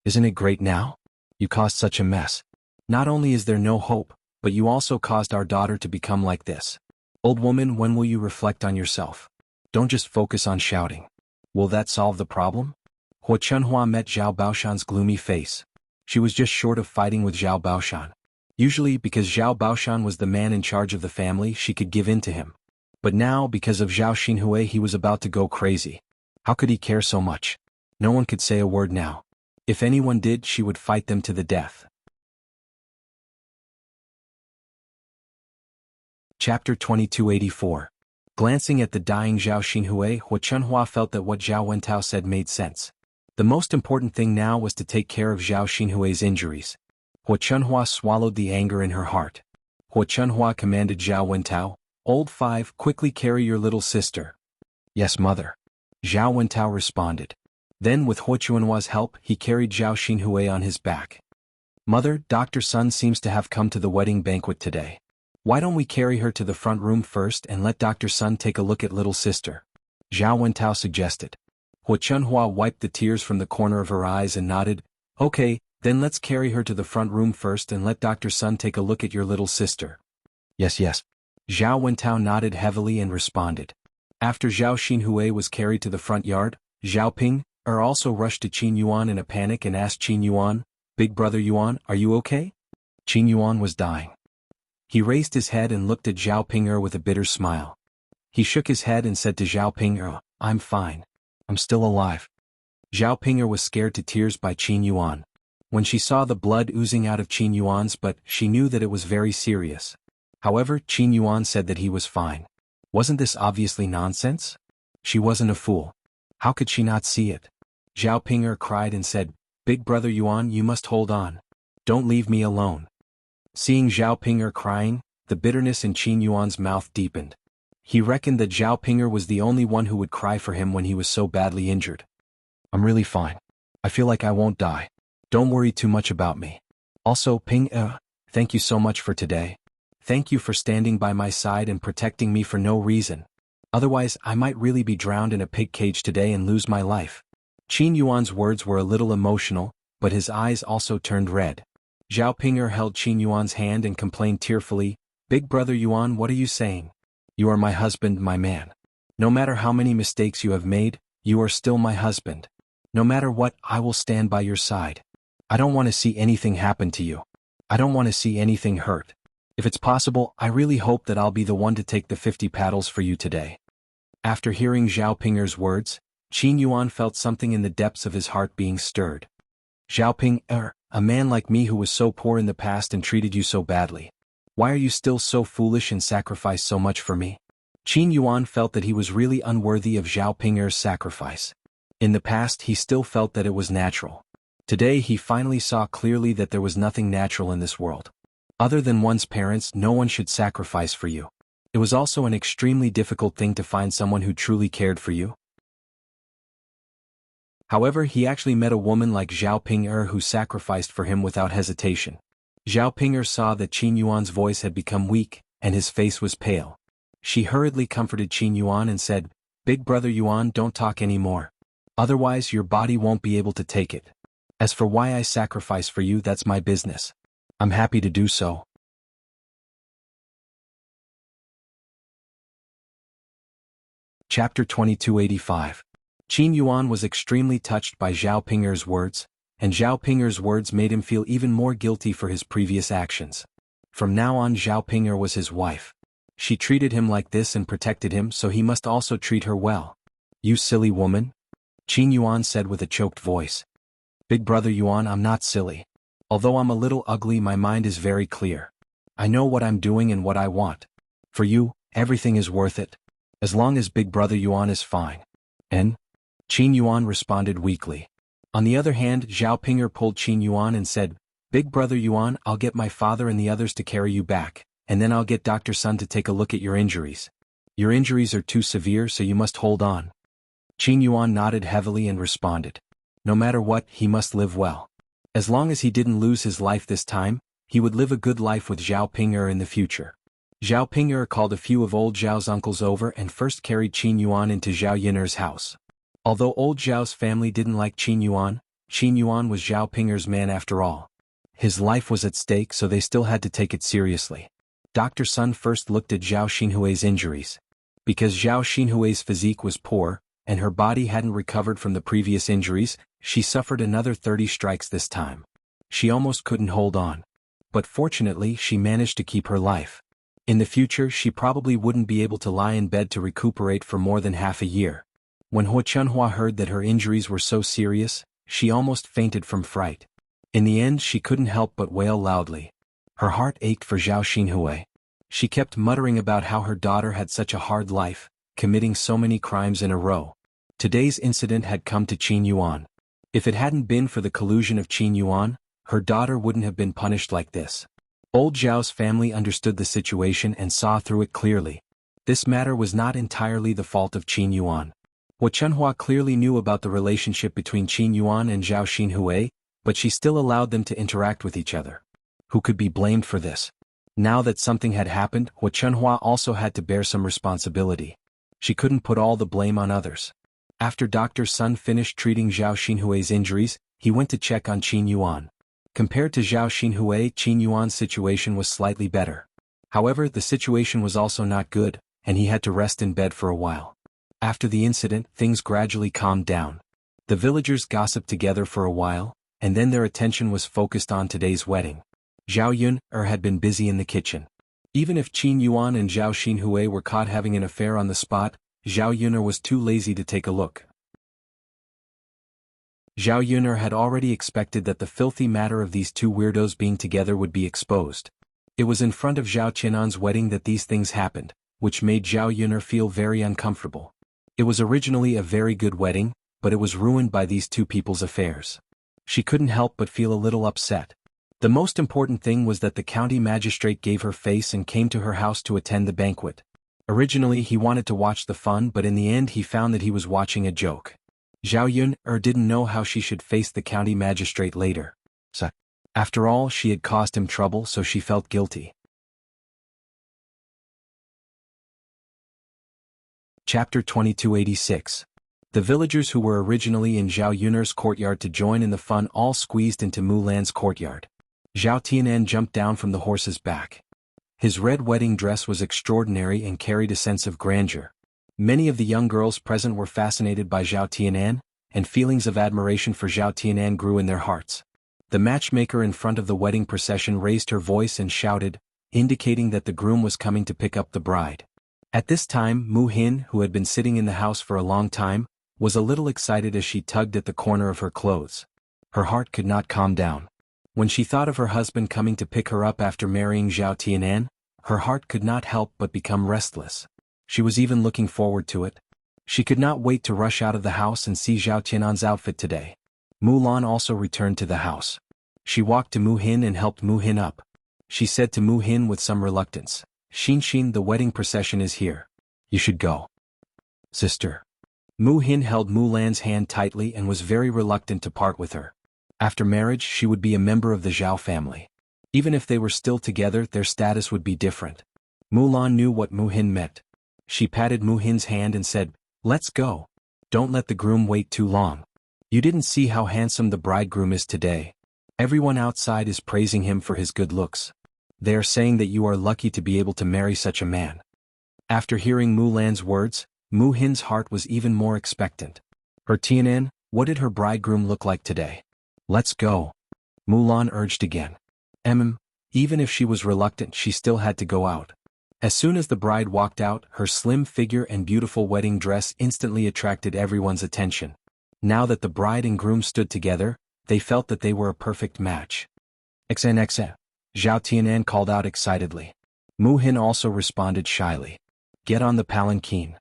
Isn't it great now? You caused such a mess. Not only is there no hope, but you also caused our daughter to become like this. Old woman, when will you reflect on yourself? Don't just focus on shouting. Will that solve the problem? Hu Chunhua met Zhao Baoshan's gloomy face. She was just short of fighting with Zhao Baoshan. Usually, because Zhao Baoshan was the man in charge of the family, she could give in to him. But now, because of Zhao Xinhui, he was about to go crazy. How could he care so much? No one could say a word now. If anyone did, she would fight them to the death. Chapter 2284. Glancing at the dying Zhao Xinhui, Hu Chunhua felt that what Zhao Wentao said made sense. The most important thing now was to take care of Zhao Xinhui's injuries. Hu Chunhua swallowed the anger in her heart. Hu Chunhua commanded Zhao Wentao, Old Five, quickly carry your little sister. Yes, mother. Zhao Wentao responded. Then with Hu Chunhua's help, he carried Zhao Xinhui on his back. Mother, Dr. Sun seems to have come to the wedding banquet today. Why don't we carry her to the front room first and let Dr. Sun take a look at little sister? Zhao Wentao suggested. Hu Chunhua wiped the tears from the corner of her eyes and nodded. Okay, then let's carry her to the front room first and let Dr. Sun take a look at your little sister. Yes. Zhao Wentao nodded heavily and responded. After Zhao Xinhui was carried to the front yard, Zhao Ping also rushed to Qin Yuan in a panic and asked Qin Yuan, Big brother Yuan, are you okay? Qin Yuan was dying. He raised his head and looked at Zhao Ping with a bitter smile. He shook his head and said to Zhao Ping, I'm fine. I'm still alive. Zhao Ping was scared to tears by Qin Yuan. When she saw the blood oozing out of Qin Yuan's butt, she knew that it was very serious. However, Qin Yuan said that he was fine. Wasn't this obviously nonsense? She wasn't a fool. How could she not see it? Zhao Ping cried and said, Big brother Yuan, you must hold on. Don't leave me alone. Seeing Zhao Ping crying, the bitterness in Qin Yuan's mouth deepened. He reckoned that Zhao Ping was the only one who would cry for him when he was so badly injured. I'm really fine. I feel like I won't die. Don't worry too much about me. Also, Ping, thank you so much for today. Thank you for standing by my side and protecting me for no reason. Otherwise, I might really be drowned in a pig cage today and lose my life. Qin Yuan's words were a little emotional, but his eyes also turned red. Zhao Ping held Qin Yuan's hand and complained tearfully, Big brother Yuan, what are you saying? You are my husband, my man. No matter how many mistakes you have made, you are still my husband. No matter what, I will stand by your side. I don't want to see anything happen to you. I don't want to see anything hurt. If it's possible, I really hope that I'll be the one to take the 50 paddles for you today. After hearing Zhao Ping's words, Qin Yuan felt something in the depths of his heart being stirred. Zhao Ping, a man like me who was so poor in the past and treated you so badly. Why are you still so foolish and sacrifice so much for me? Qin Yuan felt that he was really unworthy of Zhao Ping's sacrifice. In the past, he still felt that it was natural. Today, he finally saw clearly that there was nothing natural in this world. Other than one's parents, no one should sacrifice for you. It was also an extremely difficult thing to find someone who truly cared for you. However, he actually met a woman like Zhao Ping who sacrificed for him without hesitation. Zhao Ping saw that Qin Yuan's voice had become weak, and his face was pale. She hurriedly comforted Qin Yuan and said, Big brother Yuan, don't talk anymore. Otherwise your body won't be able to take it. As for why I sacrifice for you, that's my business. I'm happy to do so. Chapter 2285. Qin Yuan was extremely touched by Zhao Ping's words, and Zhao Ping's words made him feel even more guilty for his previous actions. From now on Zhao Ping'er was his wife. She treated him like this and protected him, so he must also treat her well. You silly woman? Qin Yuan said with a choked voice. Big brother Yuan, I'm not silly. Although I'm a little ugly, my mind is very clear. I know what I'm doing and what I want. For you, everything is worth it. As long as big brother Yuan is fine. And? Qin Yuan responded weakly. On the other hand, Zhao Ping'er pulled Qin Yuan and said, Big brother Yuan, I'll get my father and the others to carry you back, and then I'll get Dr. Sun to take a look at your injuries. Your injuries are too severe, so you must hold on. Qin Yuan nodded heavily and responded. No matter what, he must live well. As long as he didn't lose his life this time, he would live a good life with Zhao Ping'er in the future. Zhao Ping'er called a few of old Zhao's uncles over and first carried Qin Yuan into Zhao Yun'er's house. Although old Zhao's family didn't like Qin Yuan was Zhao Ping'er's man after all. His life was at stake, so they still had to take it seriously. Dr. Sun first looked at Zhao Xinhui's injuries. Because Zhao Xinhui's physique was poor, and her body hadn't recovered from the previous injuries, she suffered another 30 strikes this time. She almost couldn't hold on. But fortunately, she managed to keep her life. In the future, she probably wouldn't be able to lie in bed to recuperate for more than half a year. When Hua Chunhua heard that her injuries were so serious, she almost fainted from fright. In the end, she couldn't help but wail loudly. Her heart ached for Zhao Xinhui. She kept muttering about how her daughter had such a hard life, committing so many crimes in a row. Today's incident had come to Qin Yuan. If it hadn't been for the collusion of Qin Yuan, her daughter wouldn't have been punished like this. Old Zhao's family understood the situation and saw through it clearly. This matter was not entirely the fault of Qin Yuan. Hua Chunhua clearly knew about the relationship between Qin Yuan and Zhao Xinhui, but she still allowed them to interact with each other. Who could be blamed for this? Now that something had happened, Hua Chunhua also had to bear some responsibility. She couldn't put all the blame on others. After Dr. Sun finished treating Zhao Xinhui's injuries, he went to check on Qin Yuan. Compared to Zhao Xinhui, Qin Yuan's situation was slightly better. However, the situation was also not good, and he had to rest in bed for a while. After the incident, things gradually calmed down. The villagers gossiped together for a while, and then their attention was focused on today's wedding. Zhao Yun'er had been busy in the kitchen. Even if Qin Yuan and Zhao Xinhui were caught having an affair on the spot, Zhao Yun'er was too lazy to take a look. Zhao Yun'er had already expected that the filthy matter of these two weirdos being together would be exposed. It was in front of Zhao Qian'an's wedding that these things happened, which made Zhao Yun'er feel very uncomfortable. It was originally a very good wedding, but it was ruined by these two people's affairs. She couldn't help but feel a little upset. The most important thing was that the county magistrate gave her face and came to her house to attend the banquet. Originally he wanted to watch the fun, but in the end he found that he was watching a joke. Zhao Yun'er didn't know how she should face the county magistrate later. After all, she had caused him trouble, so she felt guilty. Chapter 2286. The villagers who were originally in Zhao Yun'er's courtyard to join in the fun all squeezed into Mulan's courtyard. Zhao Tianan jumped down from the horse's back. His red wedding dress was extraordinary and carried a sense of grandeur. Many of the young girls present were fascinated by Zhao Tianan, and feelings of admiration for Zhao Tianan grew in their hearts. The matchmaker in front of the wedding procession raised her voice and shouted, indicating that the groom was coming to pick up the bride. At this time, Mu Hin, who had been sitting in the house for a long time, was a little excited as she tugged at the corner of her clothes. Her heart could not calm down. When she thought of her husband coming to pick her up after marrying Zhao Tianan, her heart could not help but become restless. She was even looking forward to it. She could not wait to rush out of the house and see Zhao Tianan's outfit today. Mulan also returned to the house. She walked to Mu Hin and helped Mu Hin up. She said to Mu Hin with some reluctance, Xin, the wedding procession is here. You should go. Sister. Mu Hin held Mulan's hand tightly and was very reluctant to part with her. After marriage, she would be a member of the Zhao family. Even if they were still together, their status would be different. Mulan knew what Mu Hin meant. She patted Mu Hin's hand and said, Let's go. Don't let the groom wait too long. You didn't see how handsome the bridegroom is today. Everyone outside is praising him for his good looks. They are saying that you are lucky to be able to marry such a man. After hearing Mulan's words, Mu Hin's heart was even more expectant. Her Tianan, what did her bridegroom look like today? Let's go. Mulan urged again. Even if she was reluctant, she still had to go out. As soon as the bride walked out, her slim figure and beautiful wedding dress instantly attracted everyone's attention. Now that the bride and groom stood together, they felt that they were a perfect match. XNXN. Zhao Tianan called out excitedly. Mu Hin also responded shyly. Get on the palanquin.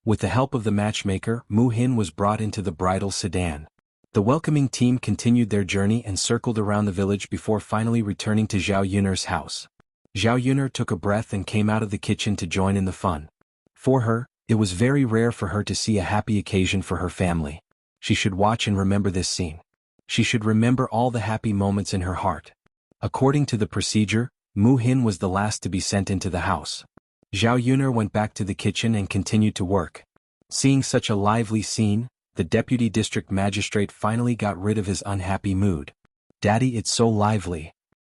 With the help of the matchmaker, Mu Hin was brought into the bridal sedan. The welcoming team continued their journey and circled around the village before finally returning to Zhao Yun'er's house. Zhao Yun'er took a breath and came out of the kitchen to join in the fun. For her, it was very rare for her to see a happy occasion for her family. She should watch and remember this scene. She should remember all the happy moments in her heart. According to the procedure, Mu Hin was the last to be sent into the house. Zhao Yun'er went back to the kitchen and continued to work. Seeing such a lively scene, the deputy district magistrate finally got rid of his unhappy mood. Daddy, it's so lively.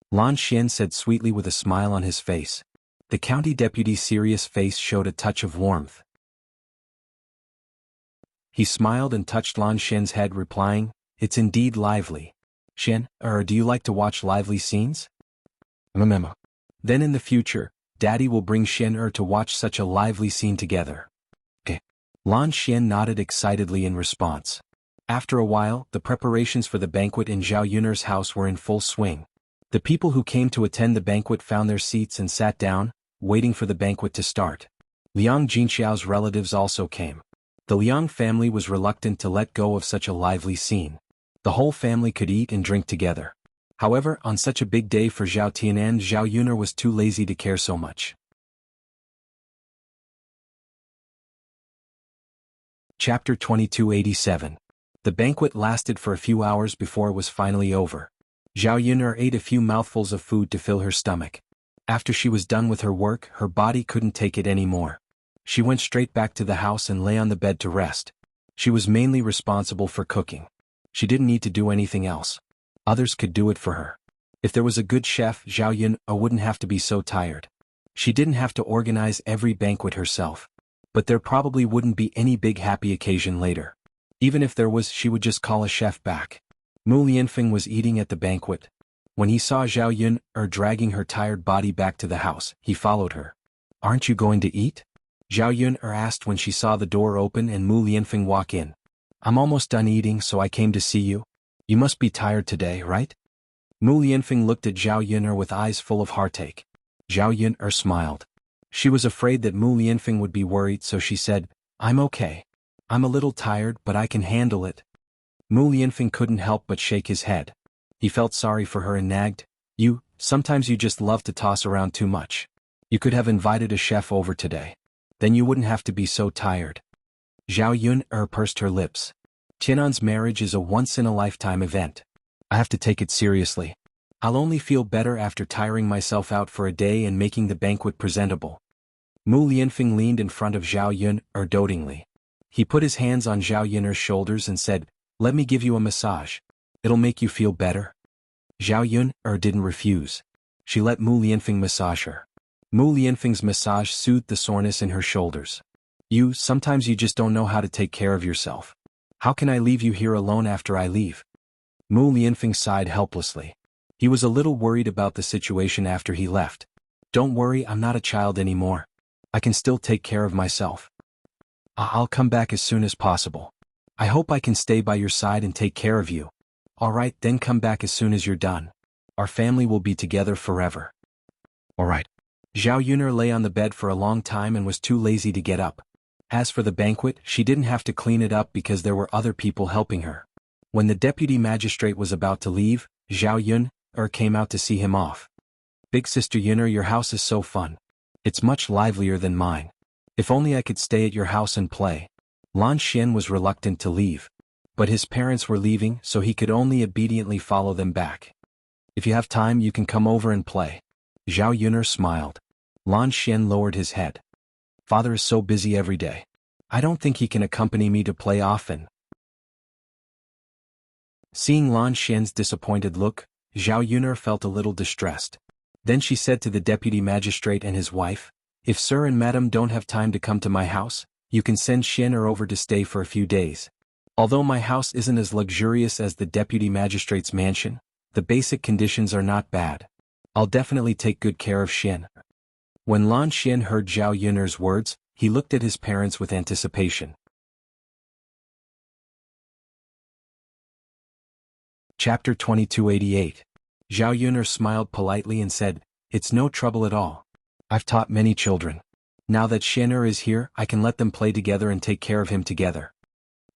Lan Xian said sweetly with a smile on his face. The county deputy's serious face showed a touch of warmth. He smiled and touched Lan Xian's head, replying, It's indeed lively. Xian, do you like to watch lively scenes? Then in the future, Daddy will bring Xian to watch such a lively scene together. Lan Xian nodded excitedly in response. After a while, the preparations for the banquet in Zhao Yun'er's house were in full swing. The people who came to attend the banquet found their seats and sat down, waiting for the banquet to start. Liang Jinxiao's relatives also came. The Liang family was reluctant to let go of such a lively scene. The whole family could eat and drink together. However, on such a big day for Zhao Tianan, Zhao Yun'er was too lazy to care so much. Chapter 2287. The banquet lasted for a few hours before it was finally over. Zhao Yun'er ate a few mouthfuls of food to fill her stomach. After she was done with her work, her body couldn't take it anymore. She went straight back to the house and lay on the bed to rest. She was mainly responsible for cooking. She didn't need to do anything else. Others could do it for her. If there was a good chef, Zhao Yun'er wouldn't have to be so tired. She didn't have to organize every banquet herself. But there probably wouldn't be any big happy occasion later. Even if there was, she would just call a chef back. Mu Lianfeng was eating at the banquet. When he saw Zhao Yun'er dragging her tired body back to the house, he followed her. Aren't you going to eat? Zhao Yun'er asked when she saw the door open and Mu Lianfeng walk in. I'm almost done eating, so I came to see you. You must be tired today, right? Mu Lianfeng looked at Zhao Yun'er with eyes full of heartache. Zhao Yun'er smiled. She was afraid that Mu Lianfeng would be worried, so she said, I'm okay. I'm a little tired, but I can handle it. Mu Lianfeng couldn't help but shake his head. He felt sorry for her and nagged, sometimes you just love to toss around too much. You could have invited a chef over today. Then you wouldn't have to be so tired. Zhao Yun'er pursed her lips. Tianan's marriage is a once-in-a-lifetime event. I have to take it seriously. I'll only feel better after tiring myself out for a day and making the banquet presentable. Mu Lianfeng leaned in front of Zhao Yun'er dotingly. He put his hands on Zhao Yun'er's shoulders and said, Let me give you a massage. It'll make you feel better. Zhao Yun'er didn't refuse. She let Mu Lianfeng massage her. Mu Lianfeng's massage soothed the soreness in her shoulders. Sometimes you just don't know how to take care of yourself. How can I leave you here alone after I leave? Mu Lianfeng sighed helplessly. He was a little worried about the situation after he left. Don't worry, I'm not a child anymore. I can still take care of myself. I'll come back as soon as possible. I hope I can stay by your side and take care of you. Alright, then come back as soon as you're done. Our family will be together forever. Alright. Zhao Yun'er lay on the bed for a long time and was too lazy to get up. As for the banquet, she didn't have to clean it up because there were other people helping her. When the deputy magistrate was about to leave, Zhao Yun'er came out to see him off. Big sister Yun'er, your house is so fun. It's much livelier than mine. If only I could stay at your house and play. Lan Xian was reluctant to leave. But his parents were leaving, so he could only obediently follow them back. If you have time, you can come over and play. Zhao Yun'er smiled. Lan Xian lowered his head. Father is so busy every day. I don't think he can accompany me to play often. Seeing Lan Xian's disappointed look, Zhao Yun'er felt a little distressed. Then she said to the deputy magistrate and his wife, If sir and madam don't have time to come to my house, you can send Xian over to stay for a few days. Although my house isn't as luxurious as the deputy magistrate's mansion, the basic conditions are not bad. I'll definitely take good care of Xin. When Lan Xin heard Zhao Yuner's words, he looked at his parents with anticipation. Chapter 2288. Zhao Yuner smiled politely and said, "It's no trouble at all. I've taught many children. Now that Xianer is here, I can let them play together and take care of him together."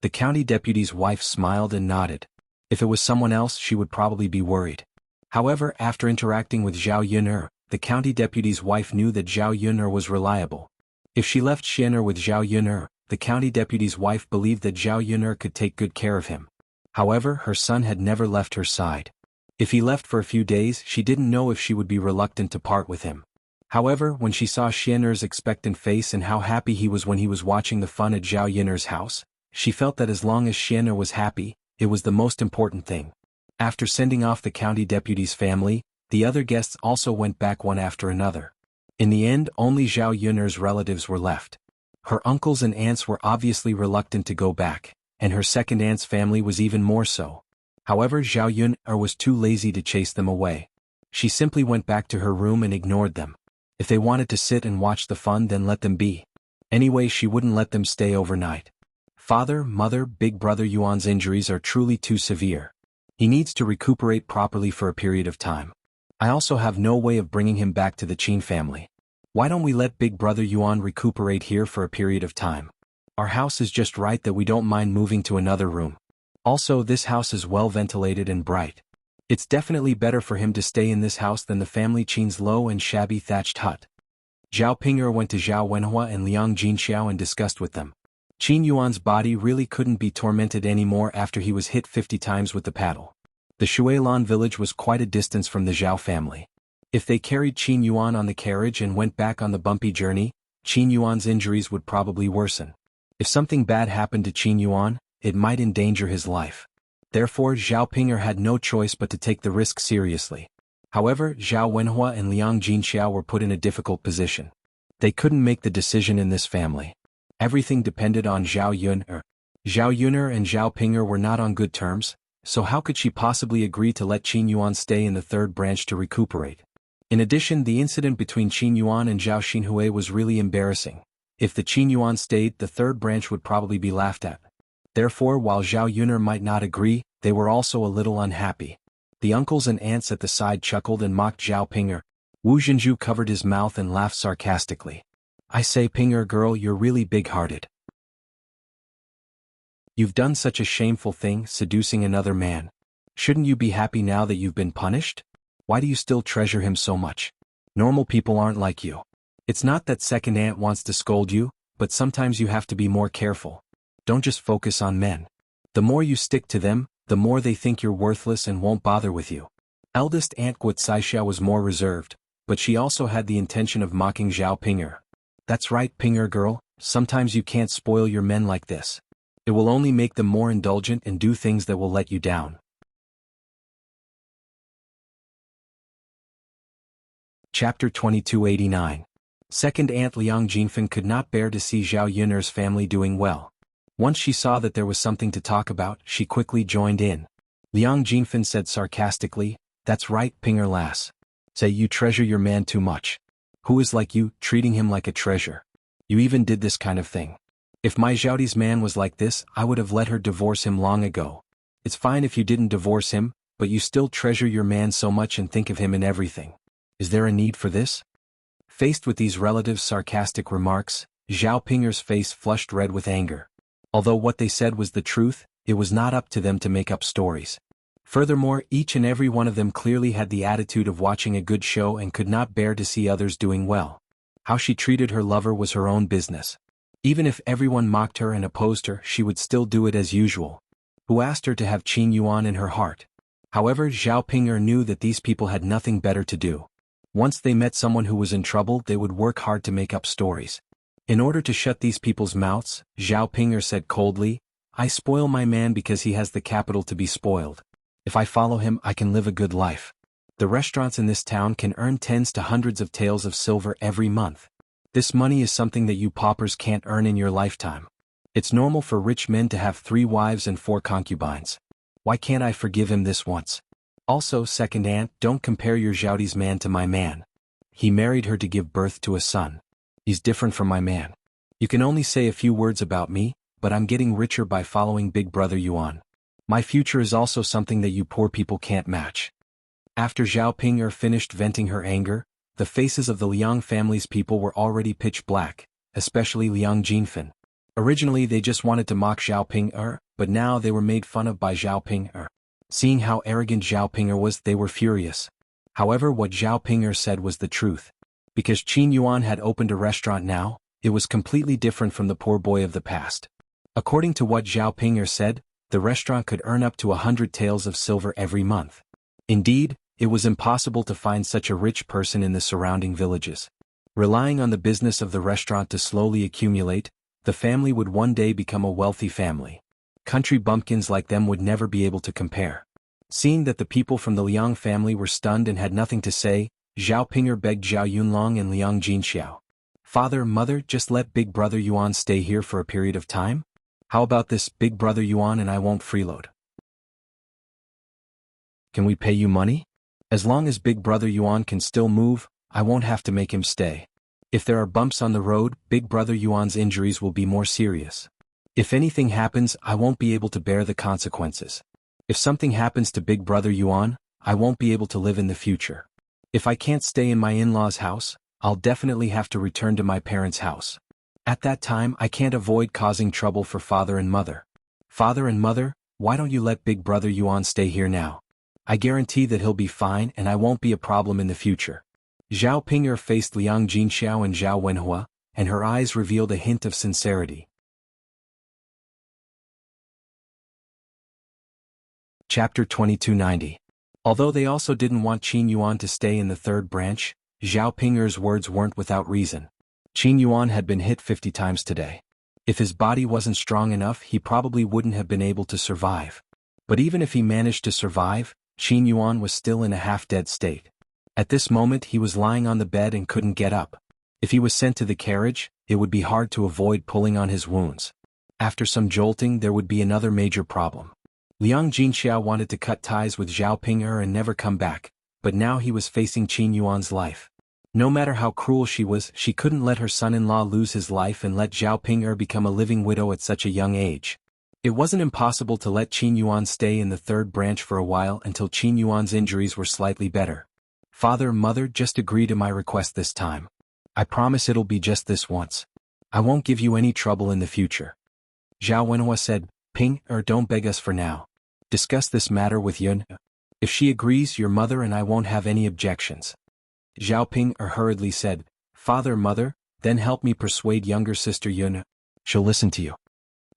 The county deputy's wife smiled and nodded. If it was someone else, she would probably be worried. However, after interacting with Zhao Yuner, the county deputy's wife knew that Zhao Yuner was reliable. If she left Xianer with Zhao Yuner, the county deputy's wife believed that Zhao Yuner could take good care of him. However, her son had never left her side. If he left for a few days, she didn't know if she would be reluctant to part with him. However, when she saw Xianer's expectant face and how happy he was when he was watching the fun at Zhao Yuner's house, she felt that as long as Xianer was happy, it was the most important thing. After sending off the county deputy's family, the other guests also went back one after another. In the end, only Zhao Yuner's relatives were left. Her uncles and aunts were obviously reluctant to go back, and her second aunt's family was even more so. However, Zhao Yuner was too lazy to chase them away. She simply went back to her room and ignored them. If they wanted to sit and watch the fun, then let them be. Anyway, she wouldn't let them stay overnight. Father, mother, big brother Yuan's injuries are truly too severe. He needs to recuperate properly for a period of time. I also have no way of bringing him back to the Qin family. Why don't we let big brother Yuan recuperate here for a period of time? Our house is just right that we don't mind moving to another room. Also, this house is well ventilated and bright. It's definitely better for him to stay in this house than the family Qin's low and shabby thatched hut. Zhao Ping'er went to Zhao Wenhua and Liang Jinxiao and discussed with them. Qin Yuan's body really couldn't be tormented anymore after he was hit 50 times with the paddle. The Shuilan village was quite a distance from the Zhao family. If they carried Qin Yuan on the carriage and went back on the bumpy journey, Qin Yuan's injuries would probably worsen. If something bad happened to Qin Yuan, it might endanger his life. Therefore, Zhao Ping'er had no choice but to take the risk seriously. However, Zhao Wenhua and Liang Jinxiao were put in a difficult position. They couldn't make the decision in this family. Everything depended on Zhao Yuner. Zhao Yuner and Zhao Ping'er were not on good terms, so how could she possibly agree to let Qin Yuan stay in the third branch to recuperate? In addition, the incident between Qin Yuan and Zhao Xinhui was really embarrassing. If the Qin Yuan stayed, the third branch would probably be laughed at. Therefore, while Zhao Yuner might not agree, they were also a little unhappy. The uncles and aunts at the side chuckled and mocked Zhao Ping'er. Wu Zhenju covered his mouth and laughed sarcastically. "I say, Ping'er girl, you're really big-hearted. You've done such a shameful thing, seducing another man. Shouldn't you be happy now that you've been punished? Why do you still treasure him so much? Normal people aren't like you. It's not that second aunt wants to scold you, but sometimes you have to be more careful. Don't just focus on men. The more you stick to them, the more they think you're worthless and won't bother with you." Eldest Aunt Guo Caixia was more reserved, but she also had the intention of mocking Zhao Ping'er. "That's right, Ping'er girl, sometimes you can't spoil your men like this. It will only make them more indulgent and do things that will let you down." Chapter 2289. Second Aunt Liang Jinfen could not bear to see Zhao Yuner's family doing well. Once she saw that there was something to talk about, she quickly joined in. Liang Jinfen said sarcastically, "That's right, Ping'er lass. Say you treasure your man too much. Who is like you, treating him like a treasure? You even did this kind of thing. If my Zhaodi's man was like this, I would have let her divorce him long ago. It's fine if you didn't divorce him, but you still treasure your man so much and think of him in everything. Is there a need for this?" Faced with these relatives' sarcastic remarks, Zhao Ping'er's face flushed red with anger. Although what they said was the truth, it was not up to them to make up stories. Furthermore, each and every one of them clearly had the attitude of watching a good show and could not bear to see others doing well. How she treated her lover was her own business. Even if everyone mocked her and opposed her, she would still do it as usual. Who asked her to have Qin Yuan in her heart? However, Zhao Ping'er knew that these people had nothing better to do. Once they met someone who was in trouble, they would work hard to make up stories. In order to shut these people's mouths, Zhao Ping'er said coldly, "I spoil my man because he has the capital to be spoiled. If I follow him, I can live a good life. The restaurants in this town can earn tens to hundreds of taels of silver every month. This money is something that you paupers can't earn in your lifetime. It's normal for rich men to have 3 wives and 4 concubines. Why can't I forgive him this once? Also, second aunt, don't compare your Zhaodi's man to my man. He married her to give birth to a son. He's different from my man. You can only say a few words about me, but I'm getting richer by following Big Brother Yuan. My future is also something that you poor people can't match. After Zhao Ping'er finished venting her anger, the faces of the Liang family's people were already pitch black, especially Liang Jinfen. Originally they just wanted to mock Zhao Ping'er, but now they were made fun of by Zhao Ping'er. Seeing how arrogant Zhao Ping'er was, they were furious. However, what Zhao Ping'er said was the truth. Because Qin Yuan had opened a restaurant now, it was completely different from the poor boy of the past. According to what Zhao Ping'er said, the restaurant could earn up to 100 taels of silver every month. Indeed, it was impossible to find such a rich person in the surrounding villages. Relying on the business of the restaurant to slowly accumulate, the family would one day become a wealthy family. Country bumpkins like them would never be able to compare. Seeing that the people from the Liang family were stunned and had nothing to say, Zhao Ping'er begged Zhao Yunlong and Liang Jinxiao. Father, mother, just let Big Brother Yuan stay here for a period of time? How about this, Big Brother Yuan and I won't freeload? Can we pay you money? As long as Big Brother Yuan can still move, I won't have to make him stay. If there are bumps on the road, Big Brother Yuan's injuries will be more serious. If anything happens, I won't be able to bear the consequences. If something happens to Big Brother Yuan, I won't be able to live in the future. If I can't stay in my in-laws' house, I'll definitely have to return to my parents' house. At that time, I can't avoid causing trouble for father and mother. Father and mother, why don't you let Big Brother Yuan stay here now? I guarantee that he'll be fine and I won't be a problem in the future. Zhao Ping'er faced Liang Jinxiao and Zhao Wenhua, and her eyes revealed a hint of sincerity. Chapter 2290. Although they also didn't want Qin Yuan to stay in the third branch, Zhao Ping'er's words weren't without reason. Qin Yuan had been hit 50 times today. If his body wasn't strong enough, he probably wouldn't have been able to survive. But even if he managed to survive, Qin Yuan was still in a half-dead state. At this moment he was lying on the bed and couldn't get up. If he was sent to the carriage, it would be hard to avoid pulling on his wounds. After some jolting there would be another major problem. Liang Jinxiao wanted to cut ties with Zhao Ping'er and never come back, but now he was facing Qin Yuan's life. No matter how cruel she was, she couldn't let her son-in-law lose his life and let Zhao Ping'er become a living widow at such a young age. It wasn't impossible to let Qin Yuan stay in the third branch for a while until Qin Yuan's injuries were slightly better. Father, mother, just agree to my request this time. I promise it'll be just this once. I won't give you any trouble in the future. Zhao Wenhua said, Ping'er, don't beg us for now. Discuss this matter with Yun. If she agrees, your mother and I won't have any objections. Zhao Ping'er hurriedly said, Father, mother, then help me persuade younger sister Yun. She'll listen to you.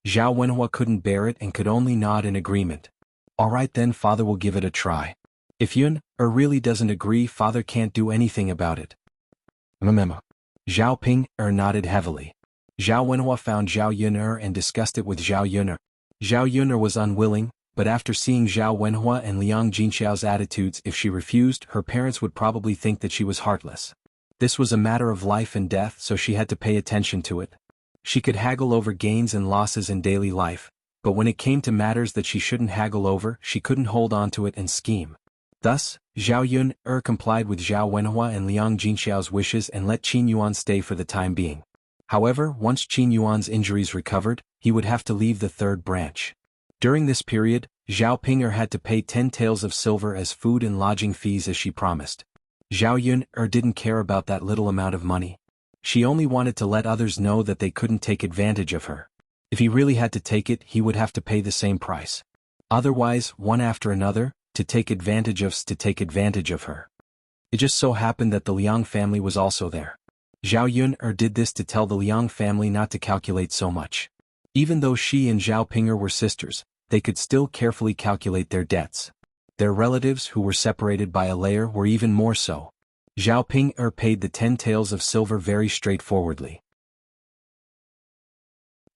Zhao Wenhua couldn't bear it and could only nod in agreement. All right then, father will give it a try. If Yun really doesn't agree, father can't do anything about it. Zhao Ping'er nodded heavily. Zhao Wenhua found Zhao Yun'er and discussed it with Zhao Yun'er. Zhao Yun'er was unwilling, but after seeing Zhao Wenhua and Liang Jinxiao's attitudes, if she refused, her parents would probably think that she was heartless. This was a matter of life and death, so she had to pay attention to it. She could haggle over gains and losses in daily life, but when it came to matters that she shouldn't haggle over, she couldn't hold on to it and scheme. Thus, Zhao Yun'er complied with Zhao Wenhua and Liang Jinxiao's wishes and let Qin Yuan stay for the time being. However, once Qin Yuan's injuries recovered, he would have to leave the third branch. During this period, Zhao Ping'er had to pay 10 taels of silver as food and lodging fees as she promised. Zhao Yun'er didn't care about that little amount of money. She only wanted to let others know that they couldn't take advantage of her. If he really had to take it, he would have to pay the same price. Otherwise, one after another, to take advantage of her. It just so happened that the Liang family was also there. Zhao Yun'er did this to tell the Liang family not to calculate so much. Even though she and Zhao Ping'er were sisters, they could still carefully calculate their debts. Their relatives who were separated by a layer were even more so. Zhao Ping'er paid the 10 taels of silver very straightforwardly.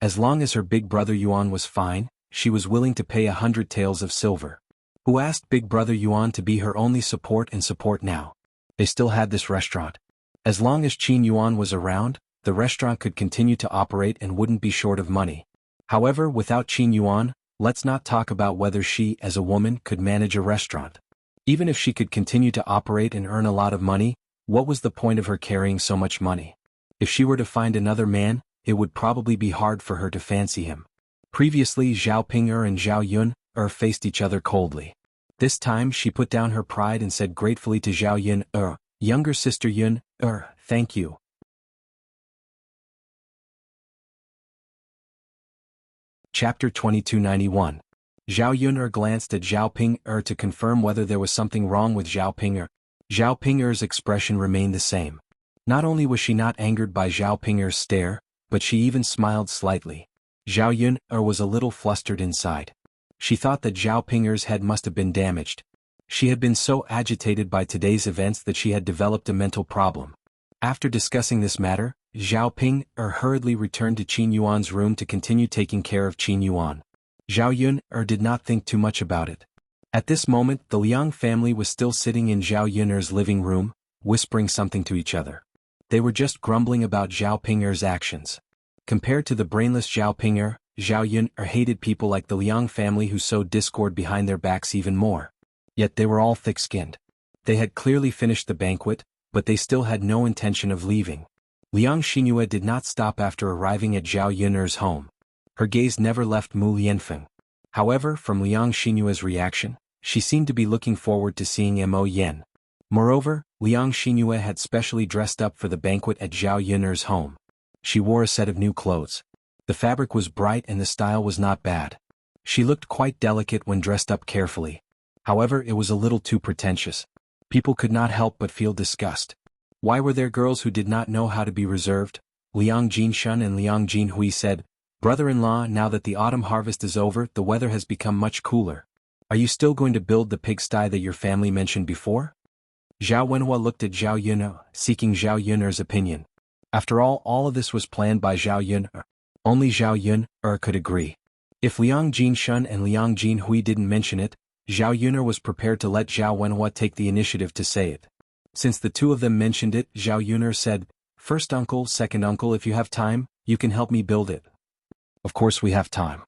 As long as her big brother Yuan was fine, she was willing to pay 100 taels of silver. Who asked Big Brother Yuan to be her only support and support now? They still had this restaurant. As long as Qin Yuan was around, the restaurant could continue to operate and wouldn't be short of money. However, without Qin Yuan, let's not talk about whether she, as a woman, could manage a restaurant. Even if she could continue to operate and earn a lot of money, what was the point of her carrying so much money? If she were to find another man, it would probably be hard for her to fancy him. Previously, Zhao Ping-er and Zhao Yun-er faced each other coldly. This time she put down her pride and said gratefully to Zhao Yun-er, "Younger sister Yun-er, thank you." Chapter 2291. Zhao Yun-er glanced at Zhao Ping-er to confirm whether there was something wrong with Zhao Ping-er. Zhao Ping-er's expression remained the same. Not only was she not angered by Zhao Ping-er's stare, but she even smiled slightly. Zhao Yun-er was a little flustered inside. She thought that Zhao Ping-er's head must have been damaged. She had been so agitated by today's events that she had developed a mental problem. After discussing this matter, Zhao Ping-er hurriedly returned to Qin Yuan's room to continue taking care of Qin Yuan. Zhao Yun-er did not think too much about it. At this moment, the Liang family was still sitting in Zhao Yun-er's living room, whispering something to each other. They were just grumbling about Zhao Ping-er's actions. Compared to the brainless Zhao Ping-er, Zhao Yun-er hated people like the Liang family who sowed discord behind their backs even more. Yet they were all thick-skinned. They had clearly finished the banquet, but they still had no intention of leaving. Liang Xinhua did not stop after arriving at Zhao Yun-er's home. Her gaze never left Mu Lianfeng. However, from Liang Xinhua's reaction, she seemed to be looking forward to seeing Mo Yan. Moreover, Liang Xinhua had specially dressed up for the banquet at Zhao Yun'er's home. She wore a set of new clothes. The fabric was bright and the style was not bad. She looked quite delicate when dressed up carefully. However, it was a little too pretentious. People could not help but feel disgust. Why were there girls who did not know how to be reserved? Liang Jinshun and Liang Jinhui said, "Brother-in-law, now that the autumn harvest is over, the weather has become much cooler. Are you still going to build the pigsty that your family mentioned before?" Zhao Wenhua looked at Zhao Yun'er, seeking Zhao Yun'er's opinion. After all of this was planned by Zhao Yun'er. Only Zhao Yun'er could agree. If Liang Jinshun and Liang Jinhui didn't mention it, Zhao Yun'er was prepared to let Zhao Wenhua take the initiative to say it. Since the two of them mentioned it, Zhao Yun'er said, "First uncle, second uncle, if you have time, you can help me build it." "Of course we have time.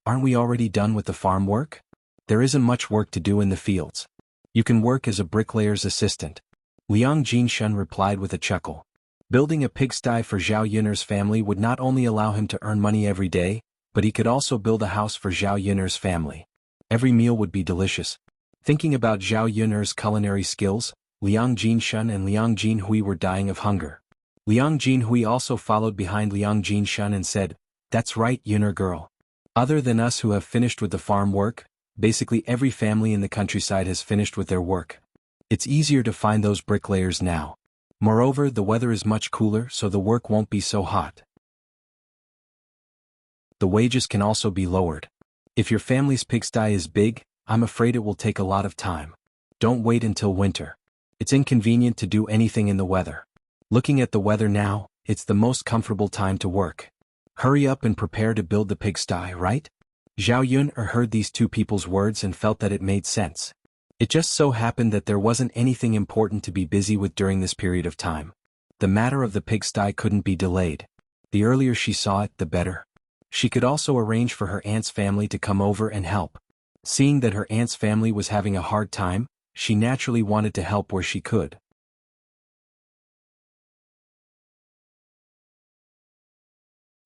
Aren't we already done with the farm work? There isn't much work to do in the fields. You can work as a bricklayer's assistant." Liang Jinshun replied with a chuckle. Building a pigsty for Zhao Yun'er's family would not only allow him to earn money every day, but he could also build a house for Zhao Yun'er's family. Every meal would be delicious. Thinking about Zhao Yun'er's culinary skills, Liang Jinshun and Liang Jinhui were dying of hunger. Liang Jinhui also followed behind Liang Jinshun and said, "That's right, Yun'er girl. Other than us who have finished with the farm work, basically every family in the countryside has finished with their work. It's easier to find those bricklayers now. Moreover, the weather is much cooler, so the work won't be so hot. The wages can also be lowered. If your family's pigsty is big, I'm afraid it will take a lot of time. Don't wait until winter. It's inconvenient to do anything in the weather. Looking at the weather now, it's the most comfortable time to work. Hurry up and prepare to build the pigsty, right?" Zhao Yun'er heard these two people's words and felt that it made sense. It just so happened that there wasn't anything important to be busy with during this period of time. The matter of the pigsty couldn't be delayed. The earlier she saw it, the better. She could also arrange for her aunt's family to come over and help. Seeing that her aunt's family was having a hard time, she naturally wanted to help where she could.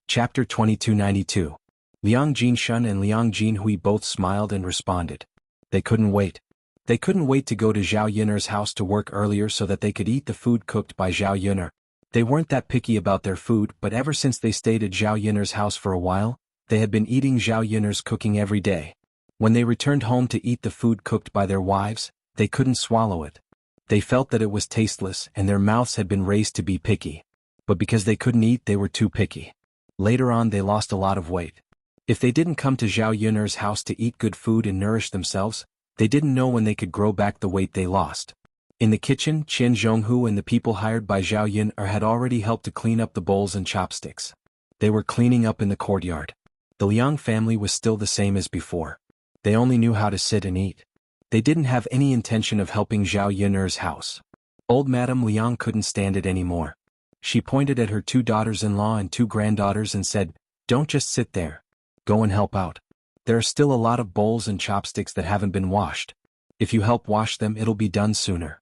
Chapter 2292. Liang Jinshun and Liang Jinhui both smiled and responded. They couldn't wait. They couldn't wait to go to Zhao Yun'er's house to work earlier so that they could eat the food cooked by Zhao Yun'er. They weren't that picky about their food, but ever since they stayed at Zhao Yun'er's house for a while, they had been eating Zhao Yun'er's cooking every day. When they returned home to eat the food cooked by their wives, they couldn't swallow it. They felt that it was tasteless and their mouths had been raised to be picky. But because they couldn't eat, they were too picky. Later on they lost a lot of weight. If they didn't come to Zhao Yun'er's house to eat good food and nourish themselves, they didn't know when they could grow back the weight they lost. In the kitchen, Qian Zhonghu and the people hired by Zhao Yun'er had already helped to clean up the bowls and chopsticks. They were cleaning up in the courtyard. The Liang family was still the same as before. They only knew how to sit and eat. They didn't have any intention of helping Zhao Yun'er's house. Old Madame Liang couldn't stand it anymore. She pointed at her two daughters-in-law and two granddaughters and said, "Don't just sit there. Go and help out. There are still a lot of bowls and chopsticks that haven't been washed." If you help wash them, it'll be done sooner.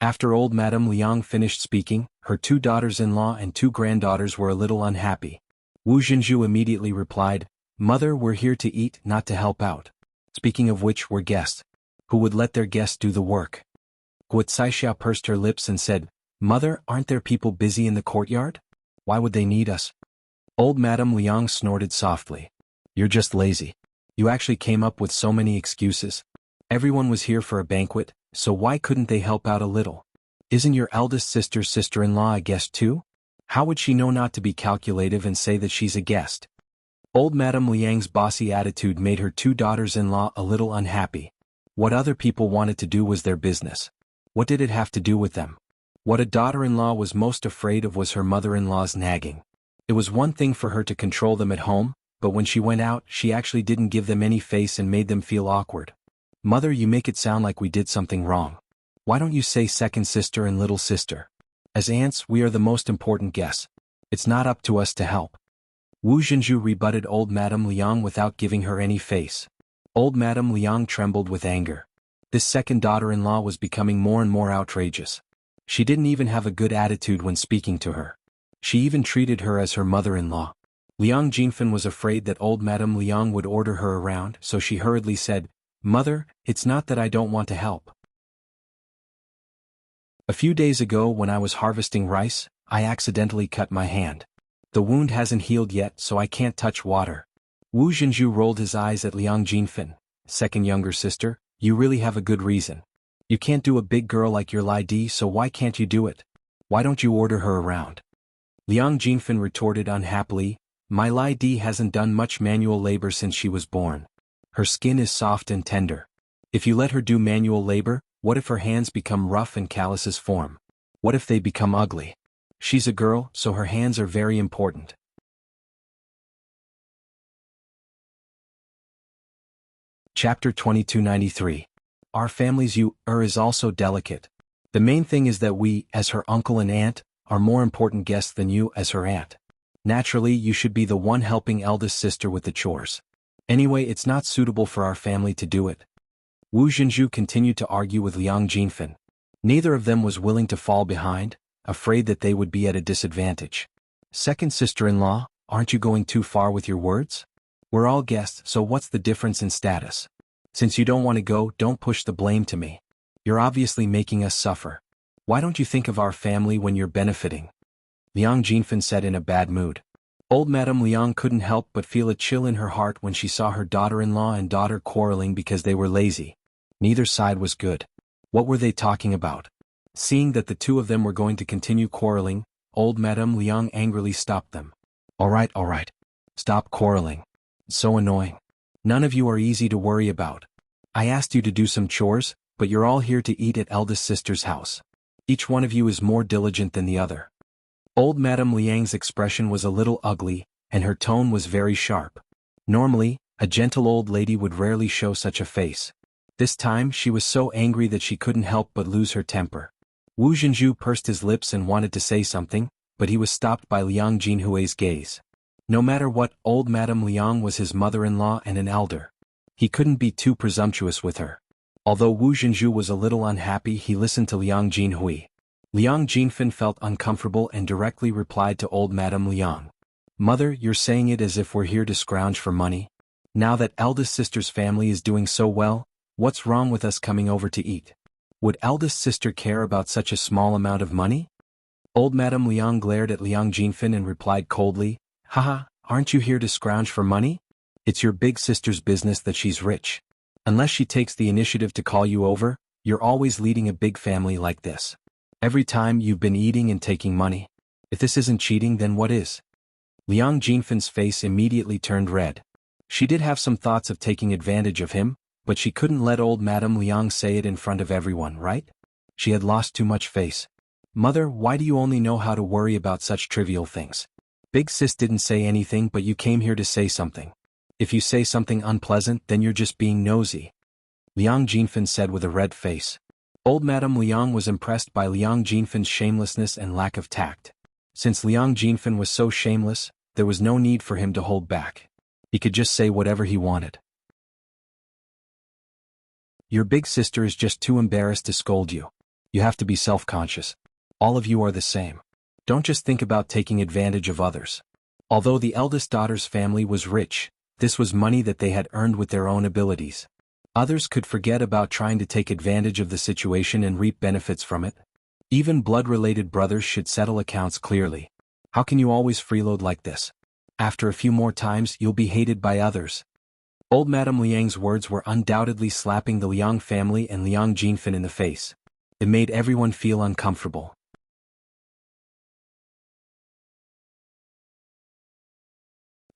After old Madame Liang finished speaking, her 2 daughters-in-law and 2 granddaughters were a little unhappy. Wu Zhenju immediately replied, "Mother, we're here to eat, not to help out. Speaking of which, we're guests. Who would let their guests do the work?" Guo Caixia pursed her lips and said, "Mother, aren't there people busy in the courtyard? Why would they need us?" Old Madame Liang snorted softly. "You're just lazy. You actually came up with so many excuses. Everyone was here for a banquet, so why couldn't they help out a little? Isn't your eldest sister's sister-in-law a guest too? How would she know not to be calculative and say that she's a guest?" Old Madame Liang's bossy attitude made her 2 daughters-in-law a little unhappy. What other people wanted to do was their business. What did it have to do with them? What a daughter-in-law was most afraid of was her mother-in-law's nagging. It was one thing for her to control them at home, but when she went out, she actually didn't give them any face and made them feel awkward. "Mother, you make it sound like we did something wrong. Why don't you say second sister and little sister? As aunts, we are the most important guests. It's not up to us to help." Wu Zhenju rebutted old Madame Liang without giving her any face. Old Madame Liang trembled with anger. This second daughter-in-law was becoming more and more outrageous. She didn't even have a good attitude when speaking to her. She even treated her as her mother-in-law. Liang Jinfen was afraid that old Madame Liang would order her around, so she hurriedly said, "Mother, it's not that I don't want to help. A few days ago when I was harvesting rice, I accidentally cut my hand. The wound hasn't healed yet, so I can't touch water." Wu Zhenju rolled his eyes at Liang Jinfen. "Second younger sister, you really have a good reason. You can't do a big girl like your Lai Di, so why can't you do it? Why don't you order her around?" Liang Jinfen retorted unhappily, "My Lai Di hasn't done much manual labor since she was born. Her skin is soft and tender. If you let her do manual labor, what if her hands become rough and calluses form? What if they become ugly? She's a girl, so her hands are very important." Chapter 2293. Our family's is also delicate. The main thing is that we, as her uncle and aunt, are more important guests than you as her aunt. Naturally, you should be the one helping eldest sister with the chores. Anyway, it's not suitable for our family to do it. Wu Zhenju continued to argue with Liang Jinfen. Neither of them was willing to fall behind, afraid that they would be at a disadvantage. "Second sister-in-law, aren't you going too far with your words? We're all guests, so what's the difference in status? Since you don't want to go, don't push the blame to me. You're obviously making us suffer. Why don't you think of our family when you're benefiting?" Liang Jinfen said in a bad mood. Old Madame Liang couldn't help but feel a chill in her heart when she saw her daughter-in-law and daughter quarreling because they were lazy. Neither side was good. What were they talking about? Seeing that the 2 of them were going to continue quarreling, old Madame Liang angrily stopped them. All right. Stop quarreling. It's so annoying. None of you are easy to worry about. I asked you to do some chores, but you're all here to eat at eldest sister's house. Each one of you is more diligent than the other." Old Madame Liang's expression was a little ugly, and her tone was very sharp. Normally, a gentle old lady would rarely show such a face. This time she was so angry that she couldn't help but lose her temper. Wu Zhenju pursed his lips and wanted to say something, but he was stopped by Liang Jinhui's gaze. No matter what, old Madame Liang was his mother-in-law and an elder. He couldn't be too presumptuous with her. Although Wu Zhenju was a little unhappy, he listened to Liang Jinhui. Liang Jinfen felt uncomfortable and directly replied to old Madame Liang. "Mother, you're saying it as if we're here to scrounge for money? Now that eldest sister's family is doing so well, what's wrong with us coming over to eat? Would eldest sister care about such a small amount of money?" Old Madame Liang glared at Liang Jinfen and replied coldly, "Haha, aren't you here to scrounge for money? It's your big sister's business that she's rich. Unless she takes the initiative to call you over, you're always leading a big family like this. Every time you've been eating and taking money. If this isn't cheating, then what is?" Liang Jinfen's face immediately turned red. She did have some thoughts of taking advantage of him, but she couldn't let old Madame Liang say it in front of everyone, right? She had lost too much face. "Mother, why do you only know how to worry about such trivial things? Big sis didn't say anything, but you came here to say something. If you say something unpleasant, then you're just being nosy," Liang Jinfen said with a red face. Old Madame Liang was impressed by Liang Jinfen's shamelessness and lack of tact. Since Liang Jinfen was so shameless, there was no need for him to hold back. He could just say whatever he wanted. Your big sister is just too embarrassed to scold you. You have to be self-conscious. All of you are the same. Don't just think about taking advantage of others. Although the eldest daughter's family was rich, this was money that they had earned with their own abilities. Others could forget about trying to take advantage of the situation and reap benefits from it. Even blood-related brothers should settle accounts clearly. How can you always freeload like this? After a few more times, you'll be hated by others. Old Madame Liang's words were undoubtedly slapping the Liang family and Liang Jinfen in the face. It made everyone feel uncomfortable.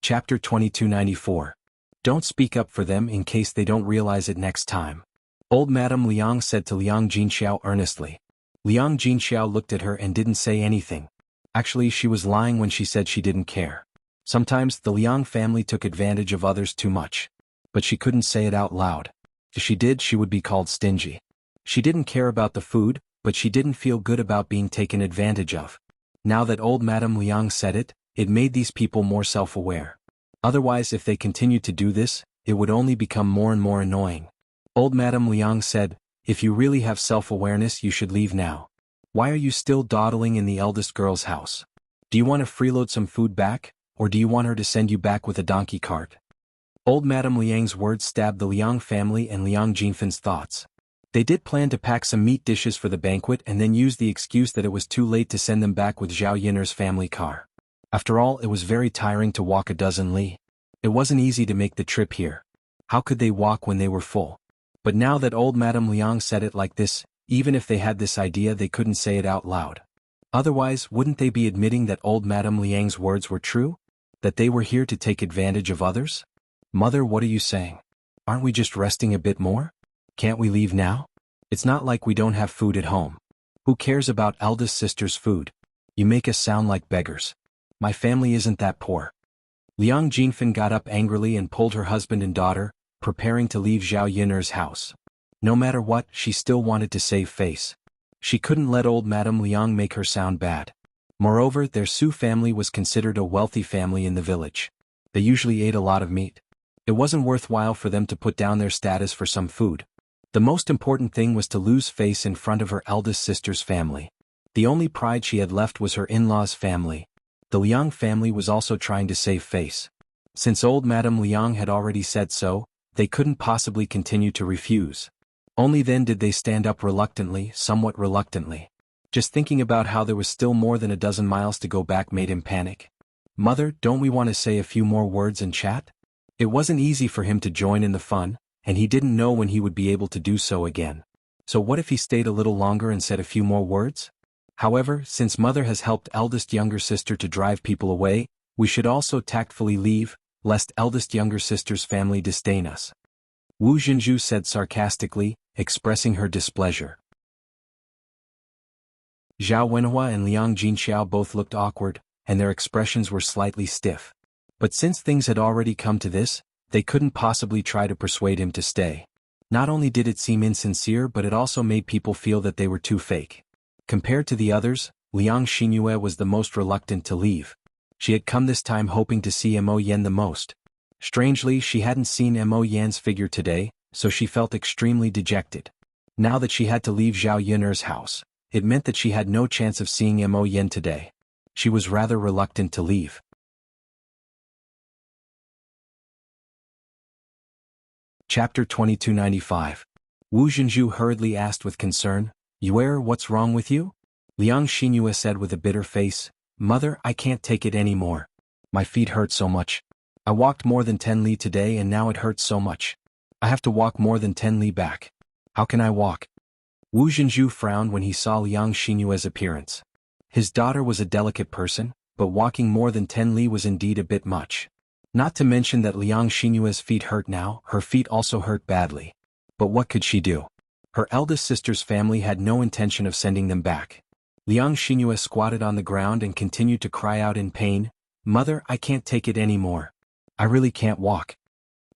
Chapter 2294. Don't speak up for them in case they don't realize it next time. Old Madame Liang said to Liang Jinxiao earnestly. Liang Jinxiao looked at her and didn't say anything. Actually, she was lying when she said she didn't care. Sometimes the Liang family took advantage of others too much. But she couldn't say it out loud. If she did, she would be called stingy. She didn't care about the food, but she didn't feel good about being taken advantage of. Now that old Madame Liang said it, it made these people more self-aware. Otherwise, if they continued to do this, it would only become more and more annoying. Old Madame Liang said, "If you really have self-awareness, you should leave now. Why are you still dawdling in the eldest girl's house? Do you want to freeload some food back, or do you want her to send you back with a donkey cart?" Old Madame Liang's words stabbed the Liang family and Liang Jinfen's thoughts. They did plan to pack some meat dishes for the banquet and then use the excuse that it was too late to send them back with Zhao Yiner's family car. After all, it was very tiring to walk a dozen li. It wasn't easy to make the trip here. How could they walk when they were full? But now that old Madame Liang said it like this, even if they had this idea, they couldn't say it out loud. Otherwise, wouldn't they be admitting that old Madame Liang's words were true? That they were here to take advantage of others? Mother, what are you saying? Aren't we just resting a bit more? Can't we leave now? It's not like we don't have food at home. Who cares about eldest sister's food? You make us sound like beggars. My family isn't that poor. Liang Jinfen got up angrily and pulled her husband and daughter, preparing to leave Zhao Yiner's house. No matter what, she still wanted to save face. She couldn't let old Madame Liang make her sound bad. Moreover, their Su family was considered a wealthy family in the village. They usually ate a lot of meat. It wasn't worthwhile for them to put down their status for some food. The most important thing was to lose face in front of her eldest sister's family. The only pride she had left was her in-laws' family. The Liang family was also trying to save face. Since old Madame Liang had already said so, they couldn't possibly continue to refuse. Only then did they stand up reluctantly, somewhat reluctantly. Just thinking about how there was still more than a dozen miles to go back made him panic. "Mother, don't we want to say a few more words and chat?" It wasn't easy for him to join in the fun, and he didn't know when he would be able to do so again. So what if he stayed a little longer and said a few more words? However, since Mother has helped eldest younger sister to drive people away, we should also tactfully leave, lest eldest younger sister's family disdain us. Wu Zhenju said sarcastically, expressing her displeasure. Zhao Wenhua and Liang Jinxiao both looked awkward, and their expressions were slightly stiff. But since things had already come to this, they couldn't possibly try to persuade him to stay. Not only did it seem insincere, but it also made people feel that they were too fake. Compared to the others, Liang Xinyue was the most reluctant to leave. She had come this time hoping to see Mo Yan the most. Strangely, she hadn't seen Mo Yan's figure today, so she felt extremely dejected. Now that she had to leave Zhao Yiner's house, it meant that she had no chance of seeing Mo Yan today. She was rather reluctant to leave. Chapter 2295. Wu Zhenju hurriedly asked with concern, "Yuer, what's wrong with you?" Liang Xinyue said with a bitter face, "Mother, I can't take it anymore. My feet hurt so much. I walked more than 10 li today and now it hurts so much. I have to walk more than 10 li back. How can I walk?" Wu Zhenju frowned when he saw Liang Xinyue's appearance. His daughter was a delicate person, but walking more than 10 li was indeed a bit much. Not to mention that Liang Xinyue's feet hurt now, her feet also hurt badly. But what could she do? Her eldest sister's family had no intention of sending them back. Liang Xinyue squatted on the ground and continued to cry out in pain, "Mother, I can't take it anymore. I really can't walk."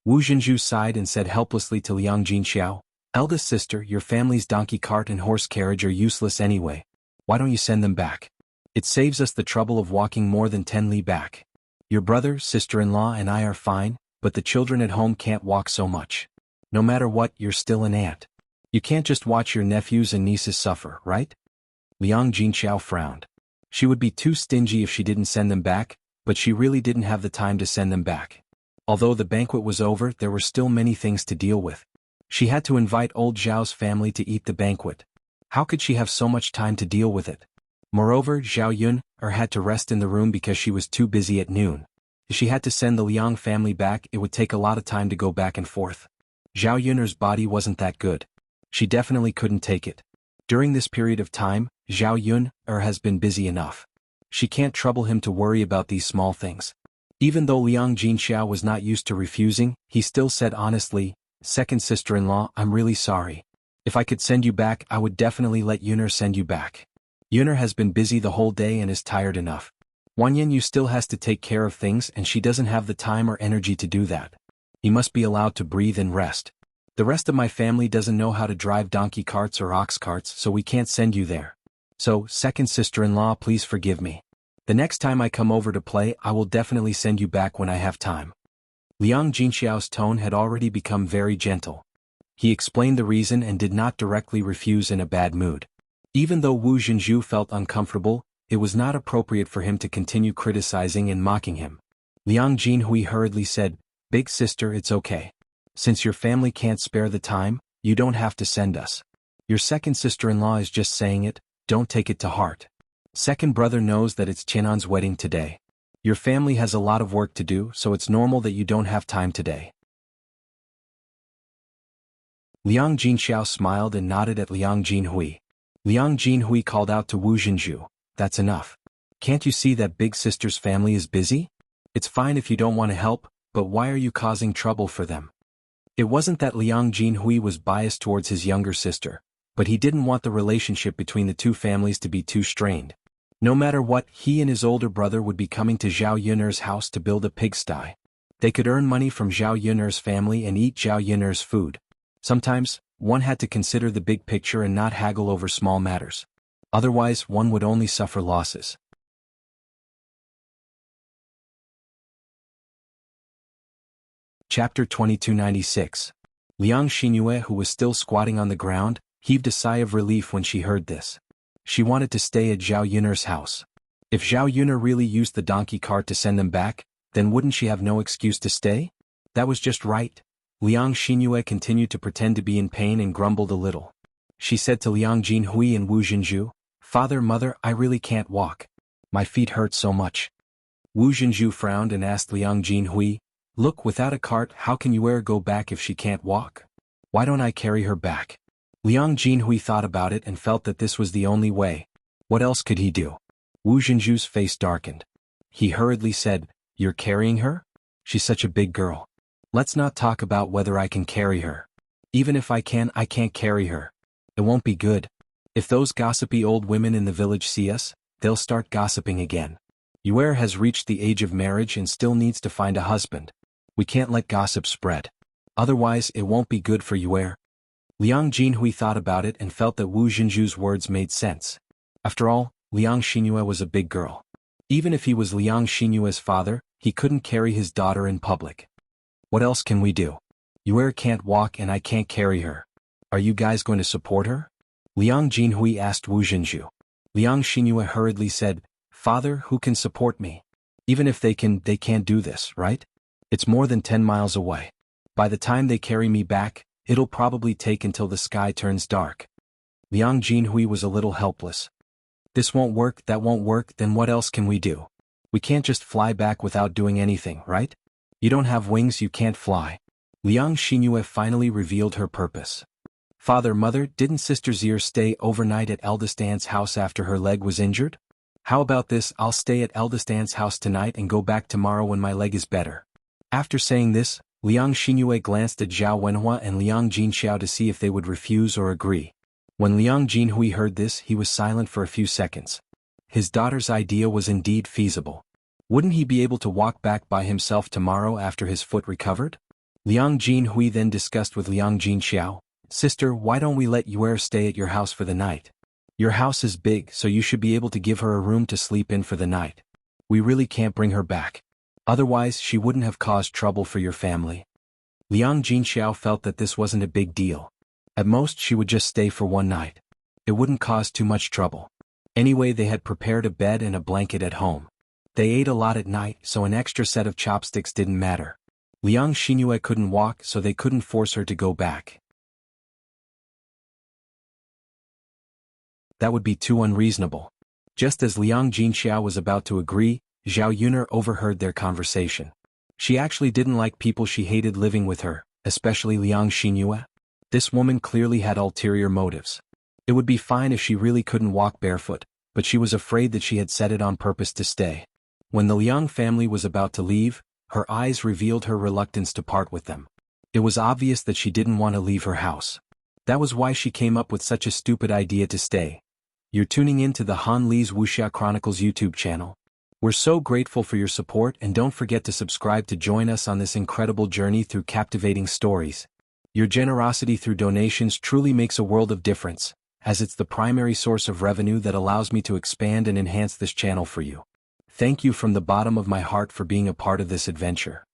Wu Zhenju sighed and said helplessly to Liang Jinxiao, "Eldest sister, your family's donkey cart and horse carriage are useless anyway. Why don't you send them back? It saves us the trouble of walking more than 10 li back. Your brother, sister-in-law and I are fine, but the children at home can't walk so much. No matter what, you're still an aunt. You can't just watch your nephews and nieces suffer, right? Liang Jinxiao frowned. She would be too stingy if she didn't send them back, but she really didn't have the time to send them back. Although the banquet was over, there were still many things to deal with. She had to invite old Zhao's family to eat the banquet. How could she have so much time to deal with it? Moreover, Zhao Yun had to rest in the room because she was too busy at noon. If she had to send the Liang family back, it would take a lot of time to go back and forth. Zhao Yun's body wasn't that good. She definitely couldn't take it. During this period of time, Zhao Yun has been busy enough. She can't trouble him to worry about these small things. Even though Liang Jinxiao was not used to refusing, he still said honestly, "Second sister-in-law, I'm really sorry. If I could send you back, I would definitely let Yuner send you back. Yuner has been busy the whole day and is tired enough. Wanyan Yu still has to take care of things and she doesn't have the time or energy to do that. He must be allowed to breathe and rest. The rest of my family doesn't know how to drive donkey carts or ox carts, so we can't send you there. So, second sister-in-law, please forgive me. The next time I come over to play, I will definitely send you back when I have time." Liang Jinxiao's tone had already become very gentle. He explained the reason and did not directly refuse in a bad mood. Even though Wu Zhenju felt uncomfortable, it was not appropriate for him to continue criticizing and mocking him. Liang Jinhui hurriedly said, "Big sister, it's okay. Since your family can't spare the time, you don't have to send us. Your second sister-in-law is just saying it, don't take it to heart. Second brother knows that it's Chenan's wedding today. Your family has a lot of work to do, so it's normal that you don't have time today." Liang Jinxiao smiled and nodded at Liang Jinhui. Liang Jinhui called out to Wu Zhenju, "That's enough. Can't you see that big sister's family is busy? It's fine if you don't want to help, but why are you causing trouble for them?" It wasn't that Liang Jinhui was biased towards his younger sister, but he didn't want the relationship between the two families to be too strained. No matter what, he and his older brother would be coming to Zhao Yuner's house to build a pigsty. They could earn money from Zhao Yuner's family and eat Zhao Yuner's food. Sometimes, one had to consider the big picture and not haggle over small matters. Otherwise, one would only suffer losses. Chapter 2296. Liang Xinyue, who was still squatting on the ground, heaved a sigh of relief when she heard this. She wanted to stay at Zhao Yuner's house. If Zhao Yuner really used the donkey cart to send them back, then wouldn't she have no excuse to stay? That was just right. Liang Xinyue continued to pretend to be in pain and grumbled a little. She said to Liang Jinhui and Wu Zhenju, "Father, mother, I really can't walk. My feet hurt so much." Wu Zhenju frowned and asked Liang Jinhui, "Look, without a cart, how can Yuer go back if she can't walk? Why don't I carry her back?" Liang Jinhui thought about it and felt that this was the only way. What else could he do? Wu Zhenju's face darkened. He hurriedly said, "You're carrying her? She's such a big girl. Let's not talk about whether I can carry her. Even if I can't carry her. It won't be good. If those gossipy old women in the village see us, they'll start gossiping again. Yuer has reached the age of marriage and still needs to find a husband. We can't let gossip spread. Otherwise, it won't be good for Yuer." Liang Jinhui thought about it and felt that Wu Zhenju's words made sense. After all, Liang Xinyue was a big girl. Even if he was Liang Xinyue's father, he couldn't carry his daughter in public. "What else can we do? Yuer can't walk and I can't carry her. Are you guys going to support her?" Liang Jinhui asked Wu Zhenju. Liang Xinyue hurriedly said, "Father, who can support me? Even if they can't do this, right? It's more than 10 miles away. By the time they carry me back, it'll probably take until the sky turns dark." Liang Jinhui was a little helpless. "This won't work, that won't work, then what else can we do? We can't just fly back without doing anything, right? You don't have wings, you can't fly." Liang Xinyue finally revealed her purpose. "Father, mother, didn't Sister Zir stay overnight at eldest aunt's house after her leg was injured? How about this, I'll stay at eldest aunt's house tonight and go back tomorrow when my leg is better." After saying this, Liang Xinyue glanced at Zhao Wenhua and Liang Jinxiao to see if they would refuse or agree. When Liang Jinhui heard this, he was silent for a few seconds. His daughter's idea was indeed feasible. Wouldn't he be able to walk back by himself tomorrow after his foot recovered? Liang Jinhui then discussed with Liang Jinxiao, "Sister, why don't we let Yuer stay at your house for the night? Your house is big, so you should be able to give her a room to sleep in for the night. We really can't bring her back. Otherwise, she wouldn't have caused trouble for your family." Liang Jinxiao felt that this wasn't a big deal. At most she would just stay for one night. It wouldn't cause too much trouble. Anyway, they had prepared a bed and a blanket at home. They ate a lot at night, so an extra set of chopsticks didn't matter. Liang Xingyue couldn't walk, so they couldn't force her to go back. That would be too unreasonable. Just as Liang Jinxiao was about to agree, Zhao Yuner overheard their conversation. She actually didn't like people she hated living with her, especially Liang Xingyue. This woman clearly had ulterior motives. It would be fine if she really couldn't walk barefoot, but she was afraid that she had said it on purpose to stay. When the Liang family was about to leave, her eyes revealed her reluctance to part with them. It was obvious that she didn't want to leave her house. That was why she came up with such a stupid idea to stay. You're tuning in to the Han Li's Wuxia Chronicles YouTube channel. We're so grateful for your support, and don't forget to subscribe to join us on this incredible journey through captivating stories. Your generosity through donations truly makes a world of difference, as it's the primary source of revenue that allows me to expand and enhance this channel for you. Thank you from the bottom of my heart for being a part of this adventure.